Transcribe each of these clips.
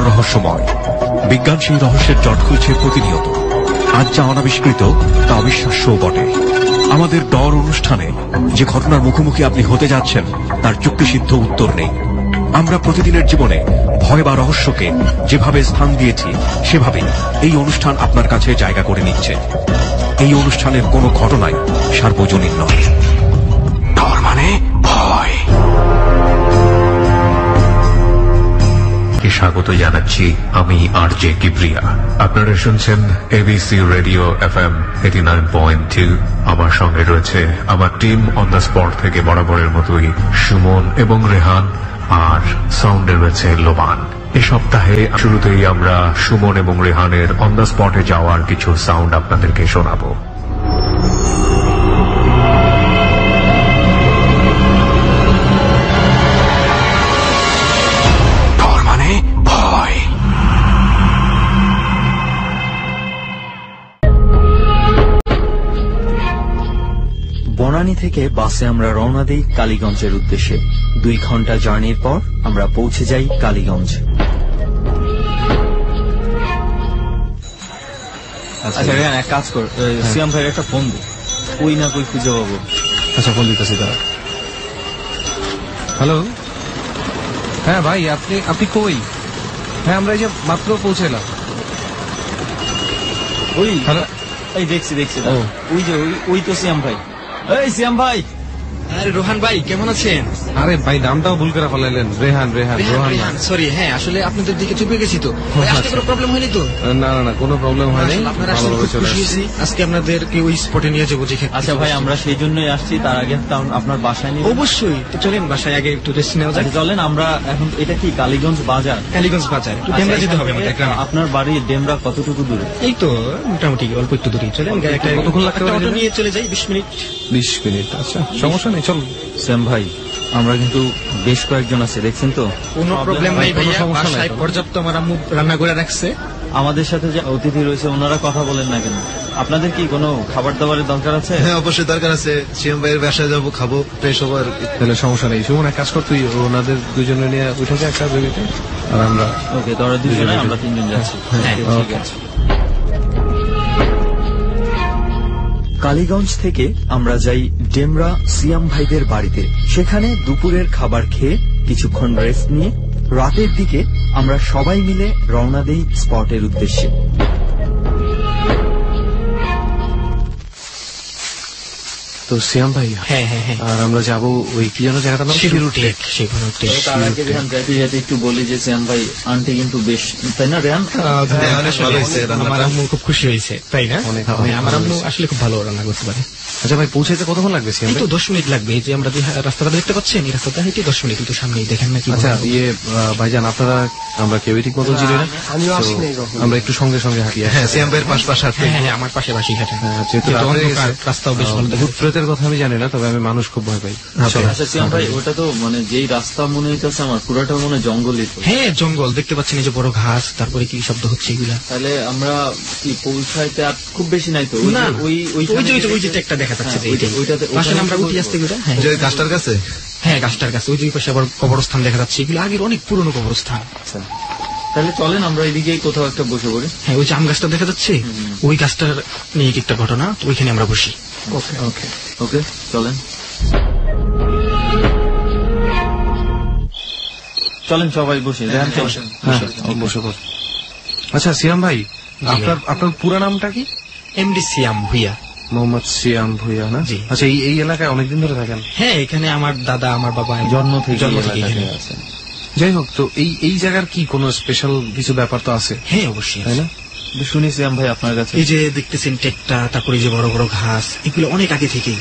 রহস্যময়। বিজ্ঞান সেই রহস্যের জট খুলছে প্রতিনিয়ত। আজ যা অনাবিষ্কৃত তা অবিশ্বাস্যও বটে। আমাদের ডর অনুষ্ঠানে যে ঘটনার মুখোমুখি আপনি হতে যাচ্ছেন তার যুক্তিসিদ্ধ উত্তর নেই। আমরা প্রতিদিনের জীবনে ভয় বা রহস্যকে যেভাবে স্থান দিয়েছি সেভাবেই এই অনুষ্ঠান আপনার কাছে জায়গা করে নিচ্ছে। এই অনুষ্ঠানের কোনো ঘটনাই সার্বজনীন নয়। ডর মানে ভয়। স্বাগত জানাচ্ছি, আমি আরজে কিবরিয়া। আপনারা শুনছেন এবিসি রেডিও FM 89.2। আমার সঙ্গে রয়েছে আমার টিম অন দ্য স্পট থেকে বরাবরের মতোই সুমন এবং রেহান, আর সাউন্ডে রয়েছে লোবান। এ সপ্তাহে শুরুতেই আমরা সুমন এবং রেহানের অন দ্য স্পটে যাওয়ার কিছু সাউন্ড আপনাদেরকে শোনাবো। বনানী থেকে বাসে আমরা রওনা দিই কালীগঞ্জের উদ্দেশ্যে। 2 ঘন্টা জার্নির পর আমরা পৌঁছে যাই কালীগঞ্জ। আচ্ছা রেহান, এক কাজ কর, সিয়াম ভাইয়ের একটা ফোন দে, ওই না কই খুঁজে পাবো। আচ্ছা, ফোন দিতেছি তারা। হ্যালো, হ্যাঁ ভাই, আপনি কই? হ্যাঁ, আমরা এই যে মাত্র পৌঁছালাম। ওই হ্যালো, এই দেখছি ওই যে ওই তো সিয়াম ভাই। এই সিয়াম ভাই। আরে রোহান ভাই, কেমন আছেন? আরে ভাই, নামটাও ভুল করে ফেলাইলেন। রেহান। রেহান, সরি। হ্যাঁ, আসলে আপনাদের দিকে চুপে গেছি তো। আসতে কোনো প্রবলেম হয়নি তো? না, কোনো প্রবলেম হয়নি। আপনারা আসলে খুব খুশি হয়েছি। আজকে আপনাদেরকে ওই স্পটে নিয়ে যাবো যেখানে। আচ্ছা ভাই, আমরা সেই জন্যই আসছি। তার আগে আপনার বাসায় নিয়ে অবশ্যই তো চলেন, বাসায় আগে একটু রেস্ট নেওয়া যায়। চলেন। আমরা এখন, এটা কি কালীগঞ্জ বাজার? কালীগঞ্জ বাজার একটু ডেমরা যেতে হবে আমাদের গ্রামে। আপনার বাড়ি ডেমরা কতটুকু দূরে? এই তো মোটামুটি অল্প একটু দূরে। চলেন, কতক্ষণ লাগতে পারে? অটো নিয়ে চলে যাই। 20 মিনিট। 20 মিনিট, আচ্ছা সমস্যা নেই, চল। সিয়াম ভাই, আমরা কিন্তু বেশ কয়েকজন আছে, দেখছেন তো? কোনো প্রবলেম নাই ভাইয়া, বাসায় পর্যাপ্ত আমার আম্মু রান্না করে রাখছে। আমাদের সাথে যে অতিথি রয়েছে ওনারা কথা বলেন না কেন? আপনাদের কি কোনো খাবার দাবারের দরকার আছে? হ্যাঁ, অবশ্যই দরকার আছে। সিএম ভাইয়ের বাসায় যাবো, খাবো, ফ্রেশ হবো আর কি। তাহলে সমস্যা নেই। সুমন, এক কাজ কর, তুই ওনাদের দুজনে নিয়ে উঠে যা একটা বেবিতে, আর আমরা ওকে, তোরা দুজনে, আমরা 3 জন যাচ্ছি। হ্যাঁ, ঠিক আছে। কালীগঞ্জ থেকে আমরা যাই ডেমরা সিয়াম ভাইদের বাড়িতে। সেখানে দুপুরের খাবার খেয়ে কিছুক্ষণ রেস্ট নিয়ে রাতের দিকে আমরা সবাই মিলে রওনা দেই স্পটের উদ্দেশ্যে। তো সিয়াম ভাই, হ্যাঁ, আর আমরা যাবো ওই কি যেন জায়গাটার নাম? শিরুটেক। তার আগে রেহান যাইতে একটু বলি যে সিয়াম ভাই আন্টি কিন্তু বেশ, তাই না রেহান? অনেক ভালো হয়েছে। আমার আম্মু খুব খুশি হয়েছে, তাই না? আমার আম্মু আসলে খুব ভালো রান্না করতে পারে। আচ্ছা ভাই, পৌঁছাইতে কতক্ষণ লাগবে সিয়াম এই ভাই? তো 10 মিনিট লাগবে। এই যে আমরা যে রাস্তাটা দেখতে পাচ্ছেন, এই রাস্তাটা হেঁটে 10 মিনিট, কিন্তু সামনেই দেখেন না কি। আচ্ছা ভাইজান, আমরা কেউই ঠিক মতন চিনি না, আমরা একটু সঙ্গে হাঁটি। হ্যাঁ, সিএম ভাইয়ের পাশ হাঁটতে। হ্যাঁ, আমার পাশে হাঁটেন। যেহেতু রাস্তাও বেশ ভালো। ভূত প্রেতের কথা আমি জানি না, তবে আমি মানুষ খুব ভয় পাই। আচ্ছা সিয়াম ভাই, ওটা তো মানে যেই রাস্তা মনে হইতেছে আমার, পুরাটা মনে জঙ্গলই তো। হ্যাঁ, জঙ্গল দেখতে পাচ্ছেন, এই যে বড় ঘাস, তারপরে কি শব্দ হচ্ছে এগুলা। তাহলে আমরা কি পৌঁছাইতে আর খুব বেশি নাই তো? না, ওই যে একটা দেখা যাচ্ছে, ওইটাতে আসলে আমরা উঠি আসতে গেলে। যে ওই গাছটার কাছে। হ্যাঁ, গাছটার কাছে। ওই যে পাশে আবার কবরস্থান দেখা যাচ্ছে, এগুলো আগের অনেক পুরনো কবরস্থান। আচ্ছা, তাহলে চলেন আমরা এইদিকে কোথাও একটা বসে পড়ি। হ্যাঁ, ওই যে আম গাছটা দেখা যাচ্ছে, ওই গাছটার নিয়ে একটা ঘটনা, ওইখানে আমরা বসি। ওকে, চলেন সবাই বসে। বসে পড়। আচ্ছা সিয়াম ভাই, আপনার পুরো নামটা কি? এমডি সিয়াম ভুইয়া। মোহাম্মদ সিয়াম ভুইয়া, না? জি। আচ্ছা, এই এলাকায় অনেকদিন ধরে থাকেন? হ্যাঁ, এখানে আমার দাদা, আমার বাবা জন্ম থেকে আছে। যাই হোক, তো এই জায়গার কি কোনো স্পেশাল কিছু ব্যাপার তো আছে? হ্যাঁ, অবশ্যই, তাই না? শুনি সিয়াম ভাই আপনার কাছে। এই যে দেখতেছেন টেকটা, তারপরে যে বড় বড় ঘাস, এগুলো অনেক আগে থেকে।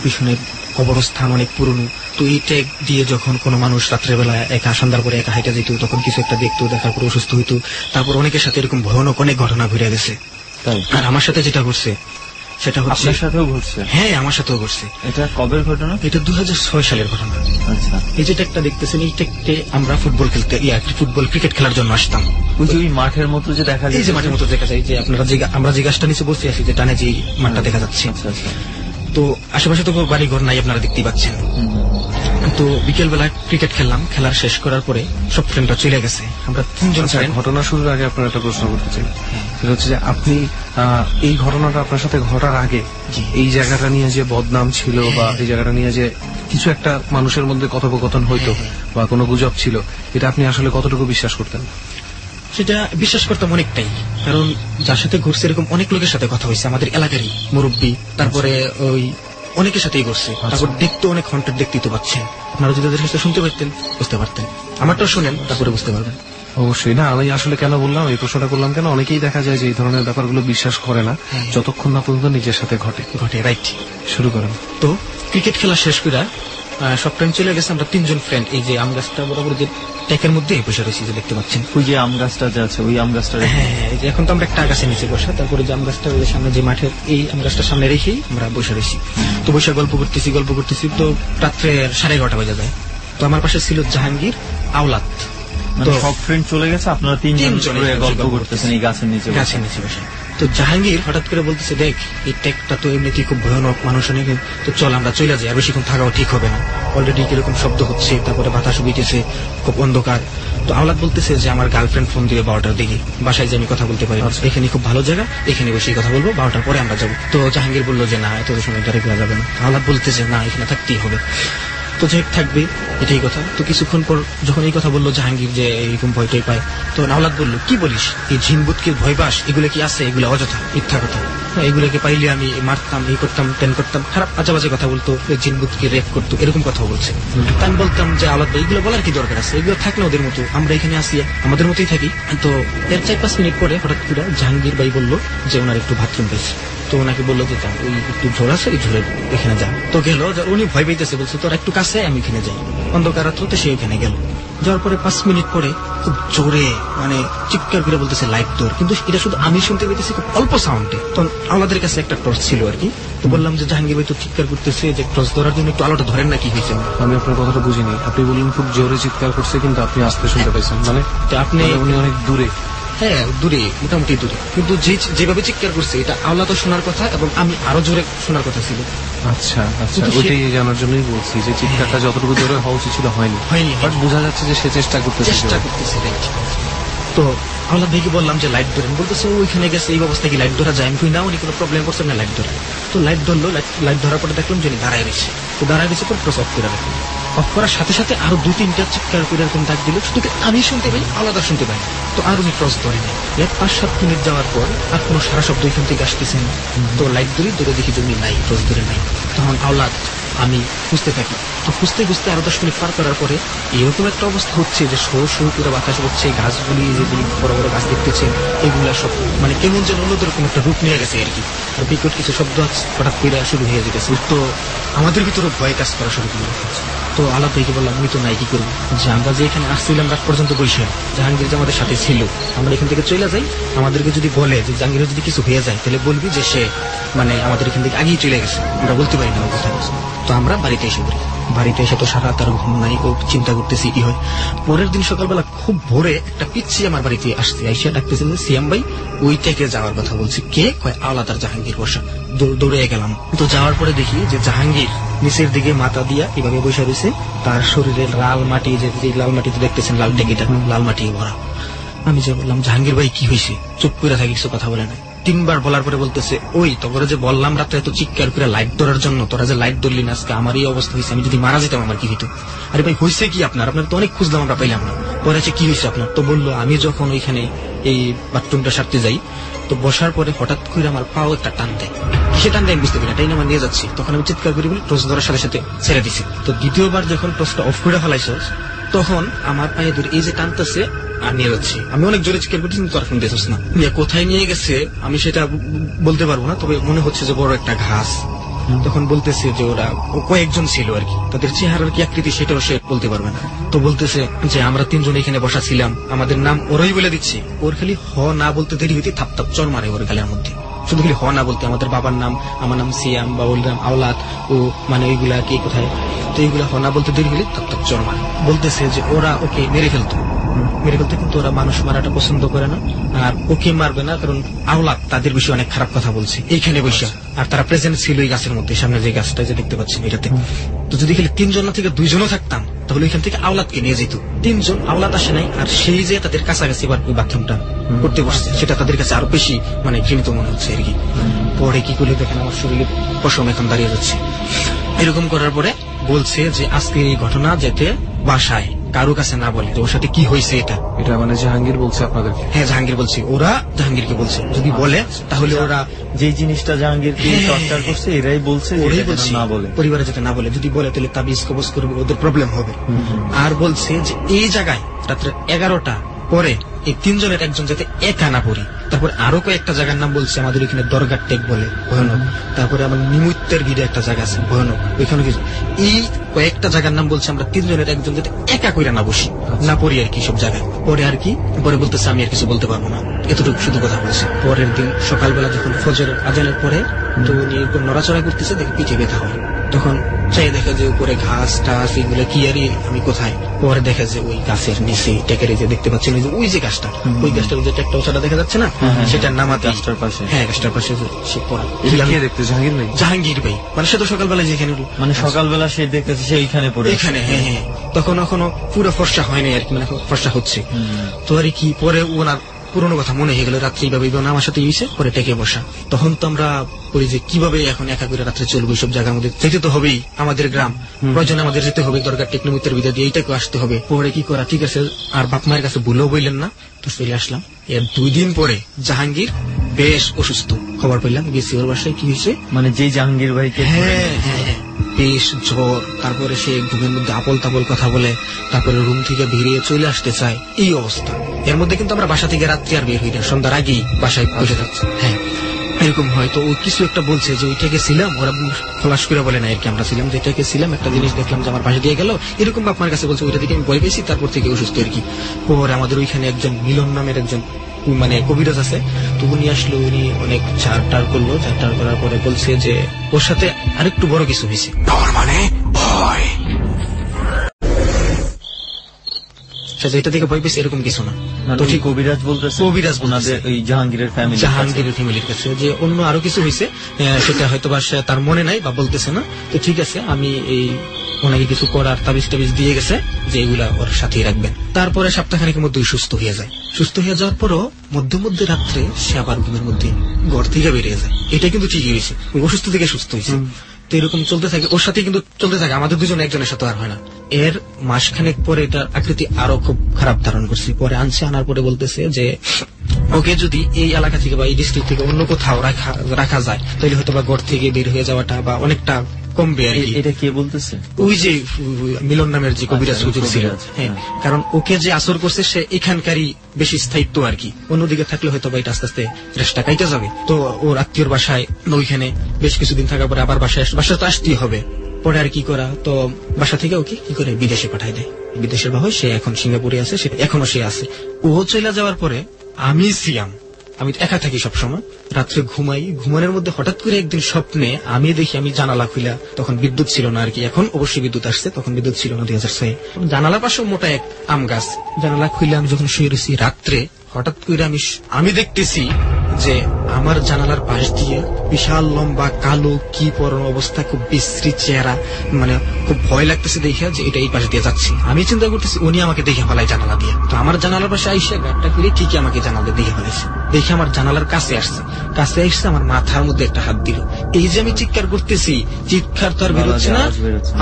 পিছনে কবরস্থান অনেক পুরনো। তো এই টেক দিয়ে যখন কোনো মানুষ রাত্রেবেলা একা, সন্ধ্যার পরে একা হাইটা যেত, তখন কিছু একটা দেখতো, দেখার পর অসুস্থ হইতো। তারপর অনেকের সাথে এরকম ভয়ানক অনেক ঘটনা ঘুরে গেছে। আর আমার সাথে যেটা ঘটছে সেটা হচ্ছে। আপনার সাথেও ঘটছে? হ্যাঁ, আমার সাথেও ঘটছে। এটা কবের ঘটনা? এটা 2006 সালের ঘটনা। আচ্ছা, এই যে টেকটা দেখতেছেন, এই টেকটে আমরা ফুটবল খেলতে, ক্রিকেট খেলার জন্য আসতাম। ওই যে ওই মাঠের মতো যে দেখা যায়, এই যে মাঠের মতো দেখা যায়, যে আপনারা যে আমরা যে গাছটা নিচে বসে আছি, যে টানে যে মাঠটা দেখা যাচ্ছে। আচ্ছা আচ্ছা। তো আশেপাশে তো বাড়ি ঘর নাই, আপনারা দেখতেই পাচ্ছেন। তো বিকেল বেলা ক্রিকেট খেললাম, খেলার শেষ করার পরে সব ফ্রেন্ডরা চলে গেছে, আমরা 3 জন ফ্রেন্ড। ঘটনা শুরুর আগে আপনার একটা প্রশ্ন করতে চাই, সেটা হচ্ছে যে আপনি এই ঘটনাটা আপনার সাথে ঘটার আগে এই জায়গাটা নিয়ে যে বদনাম ছিল বা এই জায়গাটা নিয়ে যে কিছু একটা মানুষের মধ্যে কথোপকথন হইতো বা কোনো গুজব ছিল, এটা আপনি আসলে কতটুকু বিশ্বাস করতেন? সেটা বিশ্বাস করতাম অনেকটাই, কারণ যার সাথে ঘুরছে এরকম অনেক লোকের সাথে কথা হয়েছে, আমাদের এলাকারই মুরব্বী, তারপরে ওই অনেকের সাথেই ঘুরছে। তারপর দেখতে অনেক হন্টেড দেখতেই তো পাচ্ছেন, আপনারা যদি ওদের কাছে শুনতে পারতেন বুঝতে পারতেন, আমারটাও শুনেন তারপরে বুঝতে পারবেন। অবশ্যই না, আমি আসলে কেন বললাম এই প্রশ্নটা করলাম কেন, অনেকেই দেখা যায় যে এই ধরনের ব্যাপারগুলো বিশ্বাস করে না যতক্ষণ না পর্যন্ত নিজের সাথে ঘটে। রাইট, শুরু করেন। তো ক্রিকেট খেলা শেষ করে সব ফ্রেন্ড চলে গেছে, আমরা 3 জন ফ্রেন্ড এই যে আম গাছটা বরাবর যে ট্যাকের মধ্যে বসে রয়েছি যে দেখতে পাচ্ছেন, ওই যে আম গাছটা যে আছে ওই আম গাছটা। হ্যাঁ, এই যে এখন তো আমরা একটা গাছের নিচে বসা, তারপরে যে আম গাছটা সামনে যে মাঠের এই আম গাছটার সামনে রেখেই আমরা বসে রয়েছি। তো বসে গল্প করতেছি তো রাত্রে 11:30 বাজে যায়। তো আমার পাশে ছিল জাহাঙ্গীর, আওলাদ। তো সব ফ্রেন্ড চলে গেছে, আপনারা 3 জন গল্প করতেছেন এই গাছের নিচে বসে। তো জাহাঙ্গীর হঠাৎ করে বলতেছে, দেখ এই ট্যাগটা তো এমনিতেই খুব ভয়ানক, মানুষ অনেক, তো চল আমরা চলে যাই, আর বেশিক্ষণ থাকাও ঠিক হবে না, অলরেডি কিরকম শব্দ হচ্ছে, তারপরে বাতাস উঠেছে, খুব অন্ধকার। তো আওলাদ বলতেছে যে আমার গার্লফ্রেন্ড ফোন দিবে 12টার দিকে, বাসায় যে আমি কথা বলতে পারি, এখানে খুব ভালো জায়গা, এখানে বসে কথা বলবো, 12টার পরে আমরা যাবো। তো জাহাঙ্গীর বললো যে না, এত সময় গাড়ি করা যাবে না। আওলাদ বলতেছে না, এখানে থাকতেই হবে। তো যে থাকবে এটাই কথা। তো কিছুক্ষণ পর যখন এই কথা বললো জাহাঙ্গীর যে এরকম ভয়টাই পায়, তো আওলাদ বললো, কি বলিস, এই ঝিনবুতকে ভয় পাস, এগুলো কি আছে, এগুলো অযথা মিথ্যা কথা, এগুলোকে পাইলে আমি মারতাম, এই করতাম, টেন করতাম, খারাপ আজে কথা বলতো, ঝিনবুতকে রেপ করতো, এরকম কথা বলছে। আমি বলতাম যে আওলাদ ভাই এগুলো বলার কি দরকার আছে, এগুলো থাকলে ওদের মতো, আমরা এখানে আসি আমাদের মতোই থাকি। তো এর 4-5 মিনিট পরে হঠাৎ করে জাহাঙ্গীর ভাই বললো যে ওনার একটু বাথরুম পেয়েছে। তো ওনাকে বললো যে ওই একটু ঝোল আছে, এই ঝোলের এখানে যা। তো গেল, উনি ভয় পাইতেছে, বলছে তোর একটু কাছে, আমি এখানে যাই। অন্ধকার রাত্রে সে এখানে গেল। যাওয়ার পরে 5 মিনিট পরে খুব জোরে মানে চিৎকার করে বলতেছে লাইট তোর, কিন্তু এটা শুধু আমি শুনতে পেতেছি খুব অল্প সাউন্ডে। তো আমাদের কাছে একটা টর্চ ছিল আর কি। তো বললাম যে জাহাঙ্গীর ভাই তো চিৎকার করতেছে, যে টর্চ ধরার জন্য একটু আলোটা ধরেন না, কি হয়েছে। আমি আপনার কথাটা বুঝিনি, আপনি বললেন খুব জোরে চিৎকার করছে কিন্তু আপনি আসতে শুনতে পাইছেন, মানে আপনি উনি অনেক দূরে? হ্যাঁ দূরে, মোটামুটি দূরে, কিন্তু যেভাবে চিৎকার করছে এটা আওলাদ শোনার কথা এবং আমি আরো জোরে শোনার কথা ছিল। আচ্ছা, ওইটাই জানার জন্যই বলছি যে চিৎকারটা যতটুকু জোরে হওয়া উচিত ছিল হয়নি, বাট বোঝা যাচ্ছে যে সে চেষ্টা করতেছে। তো আওলাদ ভাইকে বললাম যে লাইট ধরেন, বলতেছে ওইখানে গেছে, এই অবস্থায় কি লাইট ধরা যায়? আমি না, উনি কোনো প্রবলেম করছেন না, লাইট ধরা। তো লাইট ধরলো, লাইট ধরার পরে দেখলাম যে দাঁড়ায় রয়েছে। তো দাঁড়ায় রয়েছে পর টর্চ অফ করে রাখলাম। অফ করার সাথে সাথে আরো 2-3টা চিৎকার করে এরকম ডাক দিল, শুধু আমি শুনতে পাই, আলাদা শুনতে পাই। তো আর উনি টর্চ ধরে নেই। 5-7 মিনিট যাওয়ার পর আর কোনো সারা শব্দ এখান থেকে আসতেছে না। তো লাইট ধরে দেখি জমি নাই, টর্চ ধরে নাই। তখন আওলাদ আমি খুঁজতে থাকি। তো খুঁজতে আরো 10 মিনিট পার করার পরে এরকম একটা অবস্থা হচ্ছে যে শো করে বাতাস হচ্ছে, গাছগুলি যেগুলি বড় বড় গাছ দেখতেছেন এগুলা সব মানে কেমন যেন অন্যরকম একটা রূপ নিয়ে গেছে আর কি। আর বিকট কিছু শব্দ হঠাৎ করে শুরু হয়ে যেতেছে। তো আমাদের ভিতরে ভয় কাজ করা শুরু করে। তো আলাপ ভাইকে বললাম আমি তো নাই, কি করবো, যে আমরা যে এখানে আসছিলাম রাত পর্যন্ত বসে, জাহাঙ্গীর যে আমাদের সাথে ছিল, আমরা এখান থেকে চলে যাই, আমাদেরকে যদি বলে যে জাহাঙ্গীরের যদি কিছু হয়ে যায় তাহলে বলবি যে সে মানে আমাদের এখান থেকে আগেই চলে গেছে, আমরা বলতে পারি না ও কোথায় গেছে। তো আমরা বাড়িতে এসে পড়ি। বাড়িতে এসে তো সারা তার ঘুম নাই, ও চিন্তা করতেছি কি হয়। পরের দিন সকালবেলা খুব ভোরে একটা পিচ্ছি আমার বাড়িতে আসছে, আইসা ডাকতেছে যে সিয়াম ভাই ওই থেকে যাওয়ার কথা বলছি। কে? কয় আওলাদ আর জাহাঙ্গীর বসা। দৌড়ে গেলাম। তো যাওয়ার পরে দেখি যে জাহাঙ্গীর নিচের দিকে মাথা দিয়া এভাবে বসে রয়েছে, তার শরীরের লাল মাটি, যে লাল মাটিতে দেখতেছেন লাল টেকিটা, লাল মাটি ভরা। আমি যে বললাম জাহাঙ্গীর ভাই কি হয়েছে? চুপ করে থাকি, কিছু কথা বলে না। 3বার বলার পরে বলতেছে ওই তোরা যে বললাম রাত্রে এত চিৎকার করে লাইট ধরার জন্য, তোরা যে লাইট ধরলি না, আজকে আমার এই অবস্থা হয়েছে, আমি যদি মারা যেতাম আমার কি হইতো? আরে ভাই হয়েছে কি আপনার তো অনেক খুঁজলাম, আমরা পাইলাম না। পরে কি হয়েছে আপনার? তো বললো আমি যখন ওইখানে এই বাথরুমটা সারতে যাই, তো বসার পরে হঠাৎ করে আমার পাও একটা টান দেয়। কিসে টান দেয় বুঝতে পারি না, তাই না আমার নিয়ে যাচ্ছি। তখন আমি চিৎকার করি বলি টর্চ ধরার সাথে সাথে ছেড়ে দিছি। তো দ্বিতীয়বার যখন টর্চটা অফ করে ফেলাইছ, তখন আমার পায়ে ধরে এই যে টানতেছে আর নিয়ে যাচ্ছি। আমি অনেক জোরে চিৎকার করছি, কিন্তু আর ফোন দিয়েছিস না। কোথায় নিয়ে গেছে আমি সেটা বলতে পারবো না, তবে মনে হচ্ছে যে বড় একটা ঘাস। তখন বলতেছে যে ওরা কয়েকজন ছিল আর কি, তাদের চেহারার কি আকৃতি সেটাও সে বলতে পারবে না। তো বলতেছে যে আমরা 3 জন এখানে বসা ছিলাম, আমাদের নাম ওরাই বলে দিচ্ছে। ওর খালি হ না বলতে দেরি হইতে থাপ থাপ চর মারে ওর গালের মধ্যে, শুধু খালি হ না বলতে। আমাদের বাবার নাম, আমার নাম সিয়াম, বাবুল নাম আওলাদ, ও মানে ওইগুলা কে কোথায়, তো এইগুলা হ না বলতে দেরি হলে থাপ থাপ চর মারে। বলতেছে যে ওরা ওকে মেরে ফেলতো, মেরে ফেলতে, কিন্তু ওরা মানুষ মারাটা পছন্দ করে না, আর ওকে মারবে না কারণ আওলাদ তাদের বিষয়ে অনেক খারাপ কথা বলছে এইখানে বসে। আর তারা প্রেজেন্ট ছিল এই গাছের মধ্যে, সামনে যে গাছটা যে দেখতে পাচ্ছেন এটাতে। তো যদি খালি 3 জন না থেকে 2 জনও থাকতাম তাহলে ওইখান থেকে আওলাদকে নিয়ে যেত। 3 জন আওলাদ আসে নাই, আর সেই যে তাদের কাছাকাছি ওই বাথরুমটা করতে বসছে সেটা তাদের কাছে আরো বেশি মানে ঘৃণিত মনে হচ্ছে আর কি। পরে কি করলে দেখেন আমার শরীরে পশম এখন দাঁড়িয়ে যাচ্ছে। এরকম করার পরে বলছে যে আজকে এই ঘটনা যেতে বাসায় কারো কাছে না বলে, ওর সাথে কি হয়েছে এটা মানে জাহাঙ্গীর বলছে আপনাদেরকে? হ্যাঁ, জাহাঙ্গীর বলছে, ওরা জাহাঙ্গীরকে বলছে যদি বলে তাহলে ওরা যে জিনিসটা জাহাঙ্গীরকে টর্চার করছে এরাই বলছে না বলে, পরিবারে যাতে না বলে, যদি বলে তাহলে তাবিজ কবজ করবে, ওদের প্রবলেম হবে। আর বলছে যে এই জায়গায় রাত্রে 11টা পরে এই 3 জনের একজন যাতে একা না পড়ি। তারপর আরো কয়েকটা জায়গার নাম বলছে, আমাদের এখানে দরগার টেক বলে ভয়ানক, তারপরে আমার নিমিত্তের ভিড়ে একটা জায়গা আছে ভয়ানক, ওইখানে কিছু এই কয়েকটা জায়গার নাম বলছে, আমরা 3 জনের একজন যাতে একা কইরা না বসি না পড়ি আর কি সব জায়গায়। পরে আর কি পরে বলতেছে আমি আর কিছু বলতে পারবো না, এতটুকু শুধু কথা বলছে। পরের দিন সকালবেলা যখন ফজরের আজানের পরে তো উনি নড়াচড়া করতেছে, দেখে পিঠে ব্যথা হয়, তখন চাই দেখে যে উপরে ঘাস টাস এগুলো কি আর আমি কোথায়। পরে দেখে যে ওই গাছের নিচে টেকের যে দেখতে পাচ্ছেন ওই যে গাছটা, ওই গাছটার যে একটা ওষাটা দেখা যাচ্ছে না, সেটার নামাতে গাছটার পাশে, হ্যাঁ গাছটার পাশে সে পড়া। দেখতে জাহাঙ্গীর ভাই? জাহাঙ্গীর ভাই মানে সে তো সকালবেলা যেখানে মানে সকালবেলা সে দেখতেছে সে এইখানে পড়ে, এখানে হ্যাঁ হ্যাঁ, তখন এখনো পুরো ফর্সা হয়নি আর কি, মানে ফর্সা হচ্ছে। তো আর কি পরে ওনার পুরোনো কথা মনে হয়ে গেল, রাত্রি ভাবে আমার সাথে ইয়েছে, পরে টেকে বসা। তখন তো আমরা বলি যে কিভাবে এখন একা করে রাত্রে চলবো, সব জায়গার মধ্যে যেতে তো হবেই, আমাদের গ্রাম প্রয়োজনে আমাদের যেতে হবে, দরকার টেকনোমিটার ভিতর দিয়ে এইটাকে আসতে হবে। পরে কি করা, ঠিক আছে আর বাপ মায়ের কাছে ভুলেও বললেন না, তো চলে আসলাম। এর 2 দিন পরে জাহাঙ্গীর বেশ অসুস্থ, খবর পেলাম, গেছি ওর বাসায়। কি হয়েছে মানে যে জাহাঙ্গীর ভাইকে, হ্যাঁ হ্যাঁ বেশ জ্বর, তারপরে সে ঘুমের মধ্যে আপল তাপল কথা বলে, তারপরে রুম থেকে বেরিয়ে চলে আসতে চায়, এই অবস্থা। এর মধ্যে কিন্তু আমরা বাসা থেকে রাত্রি আর বের হই না, সন্ধ্যার আগেই বাসায় বসে থাকছি। হ্যাঁ এরকম হয়। তো ও কিছু একটা বলছে যে ওইটাকে ছিলাম, ওরা খোলাস করে বলে না আর কি, আমরা ছিলাম যেটাকে ছিলাম, একটা জিনিস দেখলাম যে আমার পাশে দিয়ে গেল, এরকম বাপমার কাছে বলছে, ওইটা থেকে আমি ভয় পেয়েছি, তারপর থেকে অসুস্থ আর কি। পরে আমাদের ওইখানে একজন মিলন নামের একজন মানে কবিরাজ আছে, তো উনি আসলো, উনি অনেক ঝাড়টার করলো, ঝাড়টার করার পরে বলছে যে ওর সাথে আরেকটু বড় কিছু হয়েছে। মানে ভয়, এটা থেকে ভয় পেয়েছে এরকম কিছু না। তো ঠিক কবিরাজ বলতেছে, কবিরাজ ওনাদের ওই জাহাঙ্গীরের ফ্যামিলির কাছে যে অন্য আরো কিছু হয়েছে, সেটা হয়তো বা তার মনে নাই বা বলতেছে না। তো ঠিক আছে, আমি এই ওনাকে কিছু করার তাবিজ টাবিজ দিয়ে গেছে যে এগুলা ওর সাথেই রাখবেন। তারপরে সপ্তাহখানেকের মধ্যে সুস্থ হয়ে যায়। সুস্থ হয়ে যাওয়ার পরও মধ্যে রাত্রে সে আবার ঘুমের মধ্যে ঘর থেকে বেরিয়ে যায়। এটা কিন্তু ঠিকই হয়েছে, অসুস্থ থেকে সুস্থ হয়েছে। তো এরকম চলতে থাকে, ওর সাথে কিন্তু চলতে থাকে, আমাদের দুজন একজনের সাথে আর হয় না। এর মাসখানেক পরে এটা আকৃতি আরো খুব খারাপ ধারণ করছে। পরে আনার পরে বলতেছে যে ওকে যদি এই এলাকা থেকে বা এই ডিস্ট্রিক্ট থেকে অন্য কোথাও রাখা যায় তাহলে হয়তো বা ঘর থেকে বের হয়ে যাওয়াটা বা অনেকটা কমবে আর কি। এটা কে বলতেছে? ওই যে মিলন নামের যে কবিরাজ হুজুর ছিল। হ্যাঁ, কারণ ওকে যে আসর করছে সে এখানকারই বেশি স্থায়িত্ব আর কি, অন্যদিকে থাকলে হয়তো বা এটা আস্তে আস্তে রেশটা কাইতে যাবে। তো ওর আত্মীয়র বাসায় ওইখানে বেশ কিছুদিন থাকার পরে আবার বাসায় তো আসতেই হবে। পরে আর কি করা, তো বাসা থেকে ওকে কি করে বিদেশে পাঠায় দেয়। বিদেশের বাবা সে এখন সিঙ্গাপুরে আছে, সেটা এখনো সে আছে। ও চলে যাওয়ার পরে আমি একা থাকি সবসময়, রাত্রে ঘুমাই। ঘুমানোর মধ্যে হঠাৎ করে একদিন স্বপ্নে আমি দেখি আমি জানালা খুলা, তখন বিদ্যুৎ ছিল না আর কি, এখন অবশ্যই বিদ্যুৎ আসছে, তখন বিদ্যুৎ ছিল না 2006। জানালার পাশে মোটা এক আম গাছ, জানালা খুলে আমি যখন শুয়ে রয়েছি রাত্রে, হঠাৎ করে আমি দেখতেছি যে আমার জানালার পাশ দিয়ে বিশাল লম্বা কালো কি পরনো অবস্থা, খুব বিশ্রী চেহারা, মানে খুব ভয় লাগতেছে দেখে যে এটা এই পাশ দিয়ে যাচ্ছে। আমি চিন্তা করতেছি উনি আমাকে দেখে ফেলায় জানালা দিয়ে। তো আমার জানালার পাশে আইসা গাড়টা করে ঠিকই আমাকে জানালা দেখে ফেলাইছে। দেখে আমার জানালার কাছে আসছে আমার মাথার মধ্যে একটা হাত দিল। এই যে আমি চিৎকার করতেছি, চিৎকার তো আর বেরোচ্ছে না,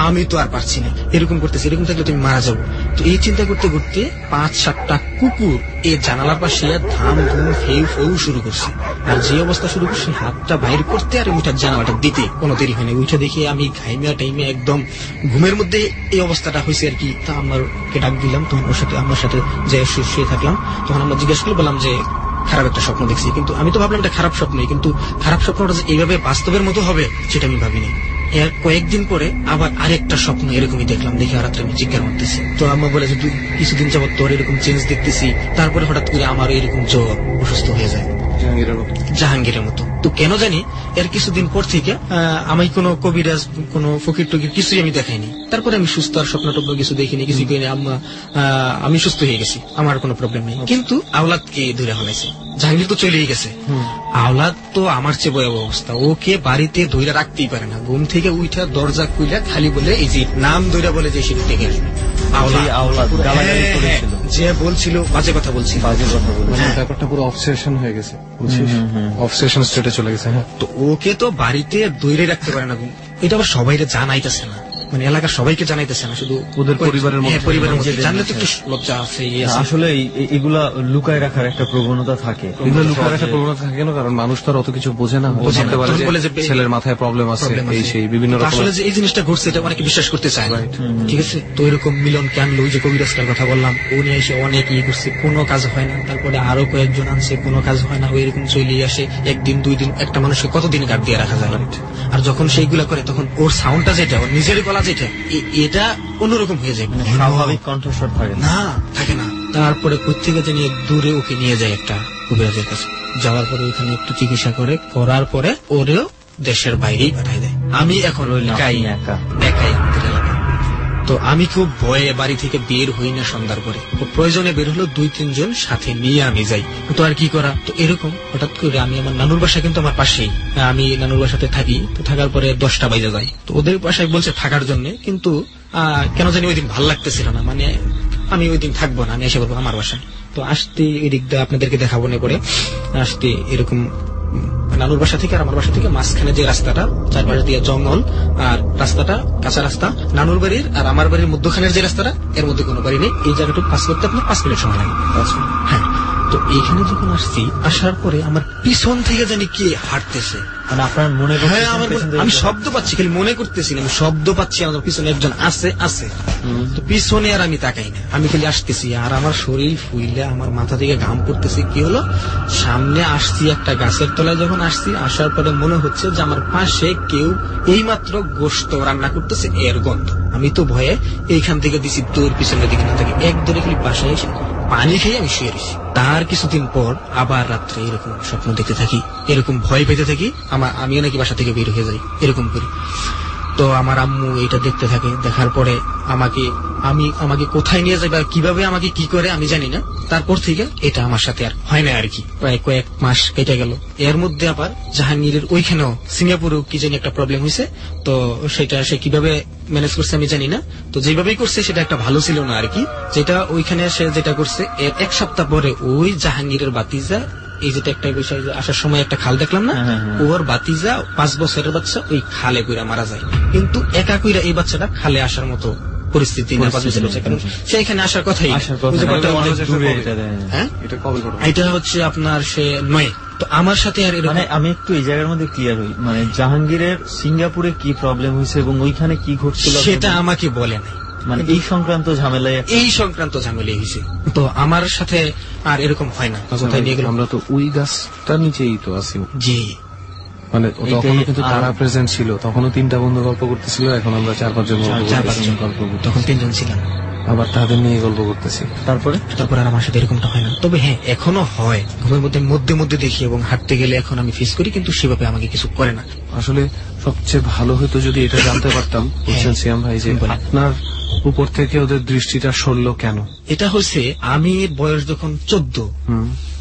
আমি তো আর পারছি না, এরকম করতেছি, এরকম থাকলে তুমি মারা যাবো। তো এই চিন্তা করতে করতে 5-7টা কুকুর এই জানালার পাশে ধাম ধুম ফেউ ফেউ শুরু করছে। আর যে অবস্থা শুরু করছে, হাতটা বাইর করতে আর উঠার জানালাটা দিতে কোনো দেরি হয়নি। উঠে দেখে আমি ঘাইমিয়া টাইমে একদম ঘুমের মধ্যে এই অবস্থাটা হয়েছে আর কি। তা আমারকে ডাক দিলাম, তখন ওর সাথে আমার সাথে যে শুয়ে থাকলাম, তখন আমরা জিজ্ঞাসা করে বললাম যে খারাপ একটা স্বপ্ন দেখছি। কিন্তু আমি তো ভাবলাম এটা খারাপ স্বপ্নই, কিন্তু খারাপ স্বপ্নটা যে এইভাবে বাস্তবের মতো হবে সেটা আমি ভাবিনি। এর কয়েকদিন পরে আবার আরেকটা স্বপ্ন এরকমই দেখলাম, দেখে আর রাত্রে আমি জিজ্ঞাসা করতেছি। তো আমার বলে যে কিছুদিন যাবত তোর এরকম চেঞ্জ দেখতেছি, তারপরে হঠাৎ করে আমার এরকম জ্বর, অসুস্থ হয়ে যায়। জাহাঙ্গীরের মতো। তো কেন জানি এর কিছুদিন পর থেকে আমি কোনো কবিরাজ কোনো ফকির টকির কিছুই আমি দেখাইনি। তারপরে আমি সুস্থ, আর স্বপ্ন টপ্ন কিছু দেখিনি, কিছু করিনি। আমি সুস্থ হয়ে গেছি, আমার কোনো প্রবলেম নেই। কিন্তু আওলাদকে ধরে হলাইছে। জাহাঙ্গীর তো চলেই গেছে, আওলাদ তো আমার চেয়ে ভয়াবহ অবস্থা। ওকে বাড়িতে ধরে রাখতেই পারে না। ঘুম থেকে উঠা দরজা খুলে খালি বলে এই যে নাম ধরে বলে যে সেটা থেকে আসবে আওলাদ। যে বলছিল বাজে কথা বলছিল, ব্যাপারটা পুরো অবসেশন হয়ে গেছে, অবসেশন স্টেটে চলে গেছে। তো ওকে তো বাড়িতে ধরে রাখতে পারে না। এটা আবার সবাইকে জানাইতেছে না, মানে এলাকার সবাইকে জানাইতেছে না, শুধু ওদের পরিবারের মধ্যে। জানলে তো একটু লজ্জা আছে। আসলে এগুলা লুকায় রাখার একটা প্রবণতা থাকে। এগুলো লুকায় রাখার প্রবণতা থাকে কেন? কারণ মানুষ তো আর অত কিছু বোঝে না। বলে যে ছেলের মাথায় প্রবলেম আছে, এই সেই বিভিন্ন রকম। আসলে যে এই জিনিসটা ঘটছে এটা অনেকে বিশ্বাস করতে চায় না, ঠিক আছে? তো এরকম মিলনকে আনলো, ওই যে কবিরাজটার কথা বললাম, ও নিয়ে এসে অনেক ইয়ে করছে, কোনো কাজ হয় না। তারপরে আরো কয়েকজন আনছে, কোনো কাজ হয় না। ওই এরকম চলে আসে, একদিন দুই দিন। একটা মানুষকে কতদিন গার্ড দিয়ে রাখা যায়? আর যখন সেইগুলা করে তখন ওর সাউন্ডটা যেটা, ওর নিজেরই গলা যেটা, এটা অন্যরকম হয়ে যায়, স্বাভাবিক কণ্ঠস্বর থাকে না। তারপরে কোথেকে জানি দূরে ওকে নিয়ে যায় একটা কবিরাজের কাছে। যাওয়ার পরে ওখানে একটু চিকিৎসা করার পরে ওরেও দেশের বাইরেই পাঠাই দেয়। আমি এখন একাই আমাদের এলাকায়। তো আমি খুব ভয়ে বাড়ি থেকে বের হই না সন্ধ্যার পরে। প্রয়োজনে বের হলো 2-3 জন সাথে নিয়ে আমি যাই। তো আর কি করা, তো এরকম হঠাৎ করে আমি আমার নানুর বাসা কিন্তু আমার পাশেই, আমি নানুর বাসাতে থাকি। তো থাকার পরে 10টা বাজে যাই। তো ওদের বাসায় বলছে থাকার জন্য, কিন্তু কেন জানি ওই দিন ভাল লাগতেছিল না, মানে আমি ওই দিন থাকবো না, আমি এসে বলবো আমার বাসায়। তো আসতে এদিক দিয়ে আপনাদেরকে দেখাবো না করে আসতে এরকম নানুর বাসা থেকে আর আমার বাসা থেকে মাঝখানে যে রাস্তাটা, চারপাশে দিয়ে জঙ্গল, আর রাস্তাটা কাঁচা রাস্তা। নানুর বাড়ির আর আমার বাড়ির মধ্যখানের যে রাস্তাটা, এর মধ্যে কোনো বাড়ি নেই। এই জায়গাটুকু পাস করতে আপনার 5 মিনিট সময় লাগে। হ্যাঁ, তো এইখানে যখন আসছি, আসার পরে আমার পিছন থেকে জানি কে হাঁটতেছে। মানে আপনার মনে? হ্যাঁ, আমি শব্দ পাচ্ছি, খালি মনে করতেছি না, আমি শব্দ পাচ্ছি আমার পিছনে একজন আছে। তো পিছনে আর আমি তাকাই না, আমি খালি আসতেছি। আর আমার শরীর ফুইলে আমার মাথা থেকে ঘাম পড়তেছে। কি হলো, সামনে আসছি একটা গাছের তলায়। যখন আসছি, আসার পরে মনে হচ্ছে যে আমার পাশে কেউ এইমাত্র গোশত রান্না করতেছে, এর গন্ধ। আমি তো ভয়ে এইখান থেকে দিছি দৌড়, পিছনের দিকে না থাকে এক দৌড়ে খালি বাসায় এসে পানি খেয়ে আমি শুয়ে রয়েছি। তার কিছুদিন পর আবার রাত্রে এরকম স্বপ্ন দেখতে থাকি, এরকম ভয় পেতে থাকি। আমিও নাকি বাসা থেকে বের হয়ে যাই, এরকম করি। তো আমার আম্মু এটা দেখতে থাকে। দেখার পরে আমাকে কোথায় নিয়ে যায় বা কিভাবে আমাকে কি করে আমি জানি না। তারপর থেকে এটা আমার সাথে আর হয় না আর কি। প্রায় কয়েক মাস কেটে গেল। এর মধ্যে আবার জাহাঙ্গীরের ওইখানেও সিঙ্গাপুরেও কি জানি একটা প্রবলেম হয়েছে। তো সেটা সে কিভাবে ম্যানেজ করছে আমি জানি না। তো যেভাবেই করছে সেটা একটা ভালো ছিল না আর কি। যেটা ওইখানে সে যেটা করছে, এর 1 সপ্তাহ পরে ওই জাহাঙ্গীরের বাতিজা, এই যেটা একটা বিষয়, আসার সময় একটা খাল দেখলাম না, ওর বাতিজা 5 বছরের বাচ্চা ওই খালে কইরা মারা যায়। কিন্তু একা কইরা এই বাচ্চাটা খালে আসার মতো পরিস্থিতি না, কারণ সে এখানে আসার কথাই। এটা হচ্ছে আপনার সে নয়। তো আমার সাথে আর মানে আমি একটু এই জায়গার মধ্যে ক্লিয়ার হই, মানে জাহাঙ্গীরের সিঙ্গাপুরে কি প্রবলেম হয়েছে এবং ওইখানে কি ঘটছিল সেটা আমাকে বলে নাই। মানে এই সংক্রান্ত ঝামেলায় হয়েছে। তো আমার সাথে আর এরকম হয় না। কোথায় নিয়ে গেল, আমরা তো ওই গাছটার নিচেই তো আছি। জি, মানে তখনও কিন্তু তারা প্রেজেন্ট ছিল, তখনও 3টা বন্ধু গল্প করতেছিল। এখন আমরা 4-5 জন গল্প করতেছি। তখন 3 জন ছিলাম, আবার তাদের নিয়ে গল্প করতেছি। তারপরে আর আমার সাথে এরকমটা হয় না। তবে হ্যাঁ, এখনো হয়, ঘুমের মধ্যে দেখি এবং হাঁটতে গেলে এখন আমি ফেস করি, কিন্তু সেভাবে আমাকে কিছু করে না। আসলে সবচেয়ে ভালো হতো যদি এটা জানতে পারতাম, বুঝছেন সিয়াম ভাই, যে আপনার উপর থেকে ওদের দৃষ্টিটা সরলো কেন। এটা হচ্ছে, আমি বয়স যখন 14,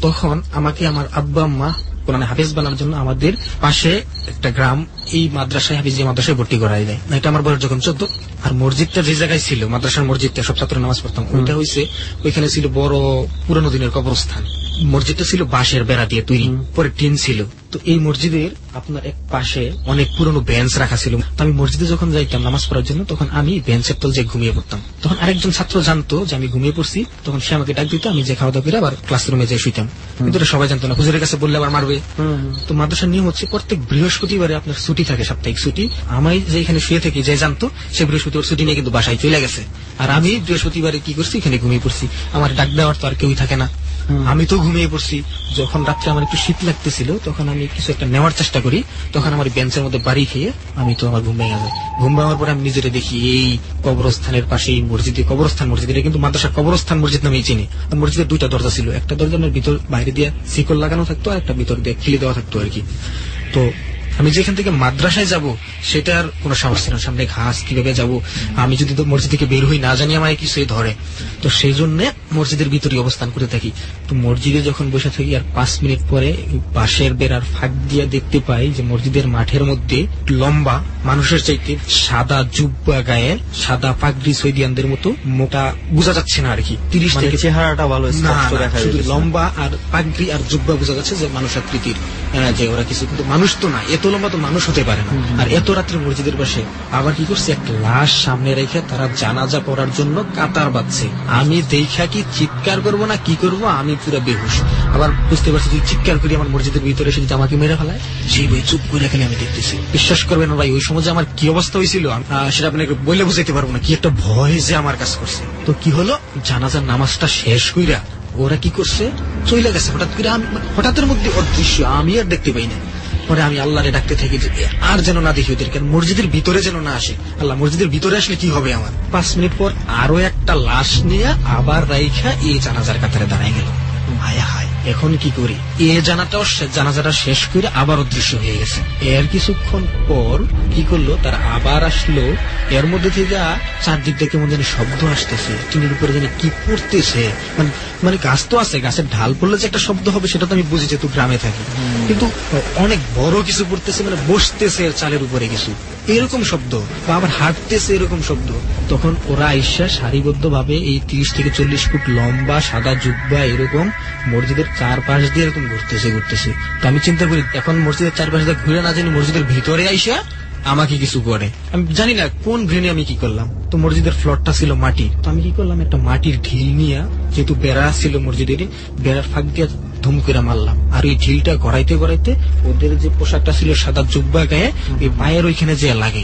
তখন আমাকে আমার আব্বা আম্মা কোরআনে হাফেজ বানানোর জন্য আমাদের পাশে একটা গ্রাম, এই মাদ্রাসায় হাফিজিয়া মাদ্রাসায় ভর্তি করাই দেয়। এটা আমার বয়স যখন 14। আর মসজিদটা যে জায়গায় ছিল, মাদ্রাসার মসজিদটা, সব ছাত্র নামাজ পড়তাম, ওইটা হয়েছে ওইখানে ছিল বড় পুরনো দিনের কবরস্থান। মসজিদটা ছিল বাঁশের বেড়া দিয়ে তৈরি, পরে টিন ছিল। তো এই মসজিদের আপনার এক পাশে অনেক পুরনো বেঞ্চ রাখা ছিল। তো আমি মসজিদে যখন যাইতাম নামাজ পড়ার জন্য, তখন আমি বেঞ্চের তল যে ঘুমিয়ে পড়তাম। তখন আরেকজন ছাত্র জানতো যে আমি ঘুমিয়ে পড়ছি, তখন সে আমাকে ডাক দিত, আমি যে খাওয়া দাওয়া করে আবার ক্লাসরুমে যেয়ে শুইতাম। কিন্তু এটা সবাই জানতো না, হুজুরের কাছে বললে আবার মারবে। তো মাদ্রাসার নিয়ম হচ্ছে প্রত্যেক বৃহস্পতিবারে আপনার ছুটি থাকে, সাপ্তাহিক ছুটি। আমি যেখানে শুয়ে থাকি, যে জানতো, সে বৃহস্পতিবার ছুটি নিয়ে কিন্তু বাসায় চলে গেছে। আর আমি বৃহস্পতিবারে কি করছি, এখানে ঘুমিয়ে পড়ছি। আমার ডাক দেওয়ার তো আর কেউই থাকে না। আমি তো ঘুমিয়ে পড়ছি। যখন রাত্রে আমার একটু শীত লাগতেছিল তখন আমি কিছু একটা নেওয়ার চেষ্টা করি, তখন আমার বেঞ্চের মধ্যে বাড়ি খেয়ে আমি তো আমার ঘুম ভেঙে যায়। ঘুম ভাঙার পরে আমি নিজেরা দেখি এই কবরস্থানের পাশে এই মসজিদে, কবরস্থান মসজিদ, এটা কিন্তু মাদ্রাসা কবরস্থান মসজিদ নামেই চিনি। আর মসজিদের 2টা দরজা ছিল, একটা দরজার ভিতর বাইরে দিয়ে শিকল লাগানো থাকতো আর একটা ভিতর দিয়ে খিলে দেওয়া থাকতো আর কি। তো আমি যেখান থেকে মাদ্রাসায় যাব সেটার কোনো সাহস ছিল না, সামনে ঘাস, কিভাবে যাব, আমি যদি তো মসজিদ থেকে বের হই না জানি আমায় কিছুই ধরে। তো সেই জন্য মসজিদের ভিতরে অবস্থান করে থাকি। তো মসজিদে যখন বসে থাকি আর 5 মিনিট পরে পাশের বেড়ার ফাঁক দিয়ে দেখতে পাই যে মসজিদের মাঠের মধ্যে লম্বা মানুষের চাইতে সাদা জুব্বা গায়ে, সাদা পাগড়ি সৈদিয়ানদের মতো, মোটা বোঝা যাচ্ছে না আর কি, 30 থেকে চেহারাটা ভালো না, স্পষ্ট দেখা শুধু যাচ্ছে। লম্বা আর পাগড়ি আর জুব্বা বোঝা যাচ্ছে যে মানুষ আকৃতির, যে ওরা কিছু, কিন্তু মানুষ তো না, এত লম্বা তো মানুষ হতে পারে না। আর এত রাত্রে মসজিদের পাশে আবার কি করছে, একটা লাশ সামনে রেখে তারা জানাজা পড়ার জন্য কাতার বাঁধছে। আমি দেখা কি চিৎকার করব না কি করব, আমি পুরো বেহুশ। আবার বুঝতে পারছি যদি চিৎকার করি আমার মসজিদের ভিতরে এসে যদি আমাকে মেরে ফেলায়, সেই বই চুপ করে খেলে আমি দেখতেছি। বিশ্বাস করবেন না ভাই, ওই সময় যে আমার কি অবস্থা হয়েছিল সেটা আপনাকে বলে বুঝাইতে পারবো না, কি একটা ভয় যে আমার কাজ করছে। তো কি হলো, জানাজার নামাজটা শেষ কইরা ওরা কি করছে, চলে গেছে হঠাৎ করে। আমি হঠাৎের মধ্যে অদৃশ্য, আমি আর দেখতে পাই না। পরে আমি আল্লাহরে ডাকতে থাকি যে আর যেন না দেখি ওদেরকে, মসজিদের ভিতরে যেন না আসে। আল্লাহ, মসজিদের ভিতরে আসলে কি হবে আমার। 5 মিনিট পর আরো একটা লাশ নিয়ে আবার রাইখা এই জানাজার কাতারে দাঁড়ায় গেল। হায় হায়, এখন কি করি। জানাজাটা শেষ করে আবার অদৃশ্য হয়ে গেছে। এর কিছুক্ষণ পর কি করলো, তারা আবার আসলো। এর মধ্যে থেকে চারদিক থেকে কেমন জানি শব্দ আসতেছে, টিনের উপরে জানি কি পড়তেছে। মানে গাছ তো আছে, গাছের ঢাল পড়লে যে একটা শব্দ হবে সেটা তো আমি বুঝি, যেহেতু গ্রামে থাকি। কিন্তু অনেক বড় কিছু পড়তেছে, মানে বসতেছে চালের উপরে কিছু, এরকম শব্দ, বা আবার হাঁটতেছে এরকম শব্দ। তখন ওরা আইসা সারিবদ্ধ ভাবে এই 30 থেকে 40 ফুট লম্বা সাদা জুব্বা এরকম মসজিদের চারপাশ দিয়ে এরকম ঘুরতেছে। তো আমি চিন্তা করি, এখন মসজিদের চারপাশ দিয়ে ঘুরে না জানি মসজিদের ভিতরে আইসা আমাকে কিছু করে, আমি জানি না কোন ব্রেনে আমি কি করলাম। তো মসজিদের ফ্লোরটা ছিল মাটি, তো আমি কি করলাম, একটা মাটির ঢিল নিয়ে, যেহেতু বেড়া ছিল মসজিদের, বেড়ার ফাঁক দিয়ে ধুম করে মারলাম। আর এই ঢিলটা গড়াইতে গড়াইতে ওদের যে পোশাকটা ছিল সাদা জুব্বা গায়ে, এই পায়ের ওইখানে যে লাগে,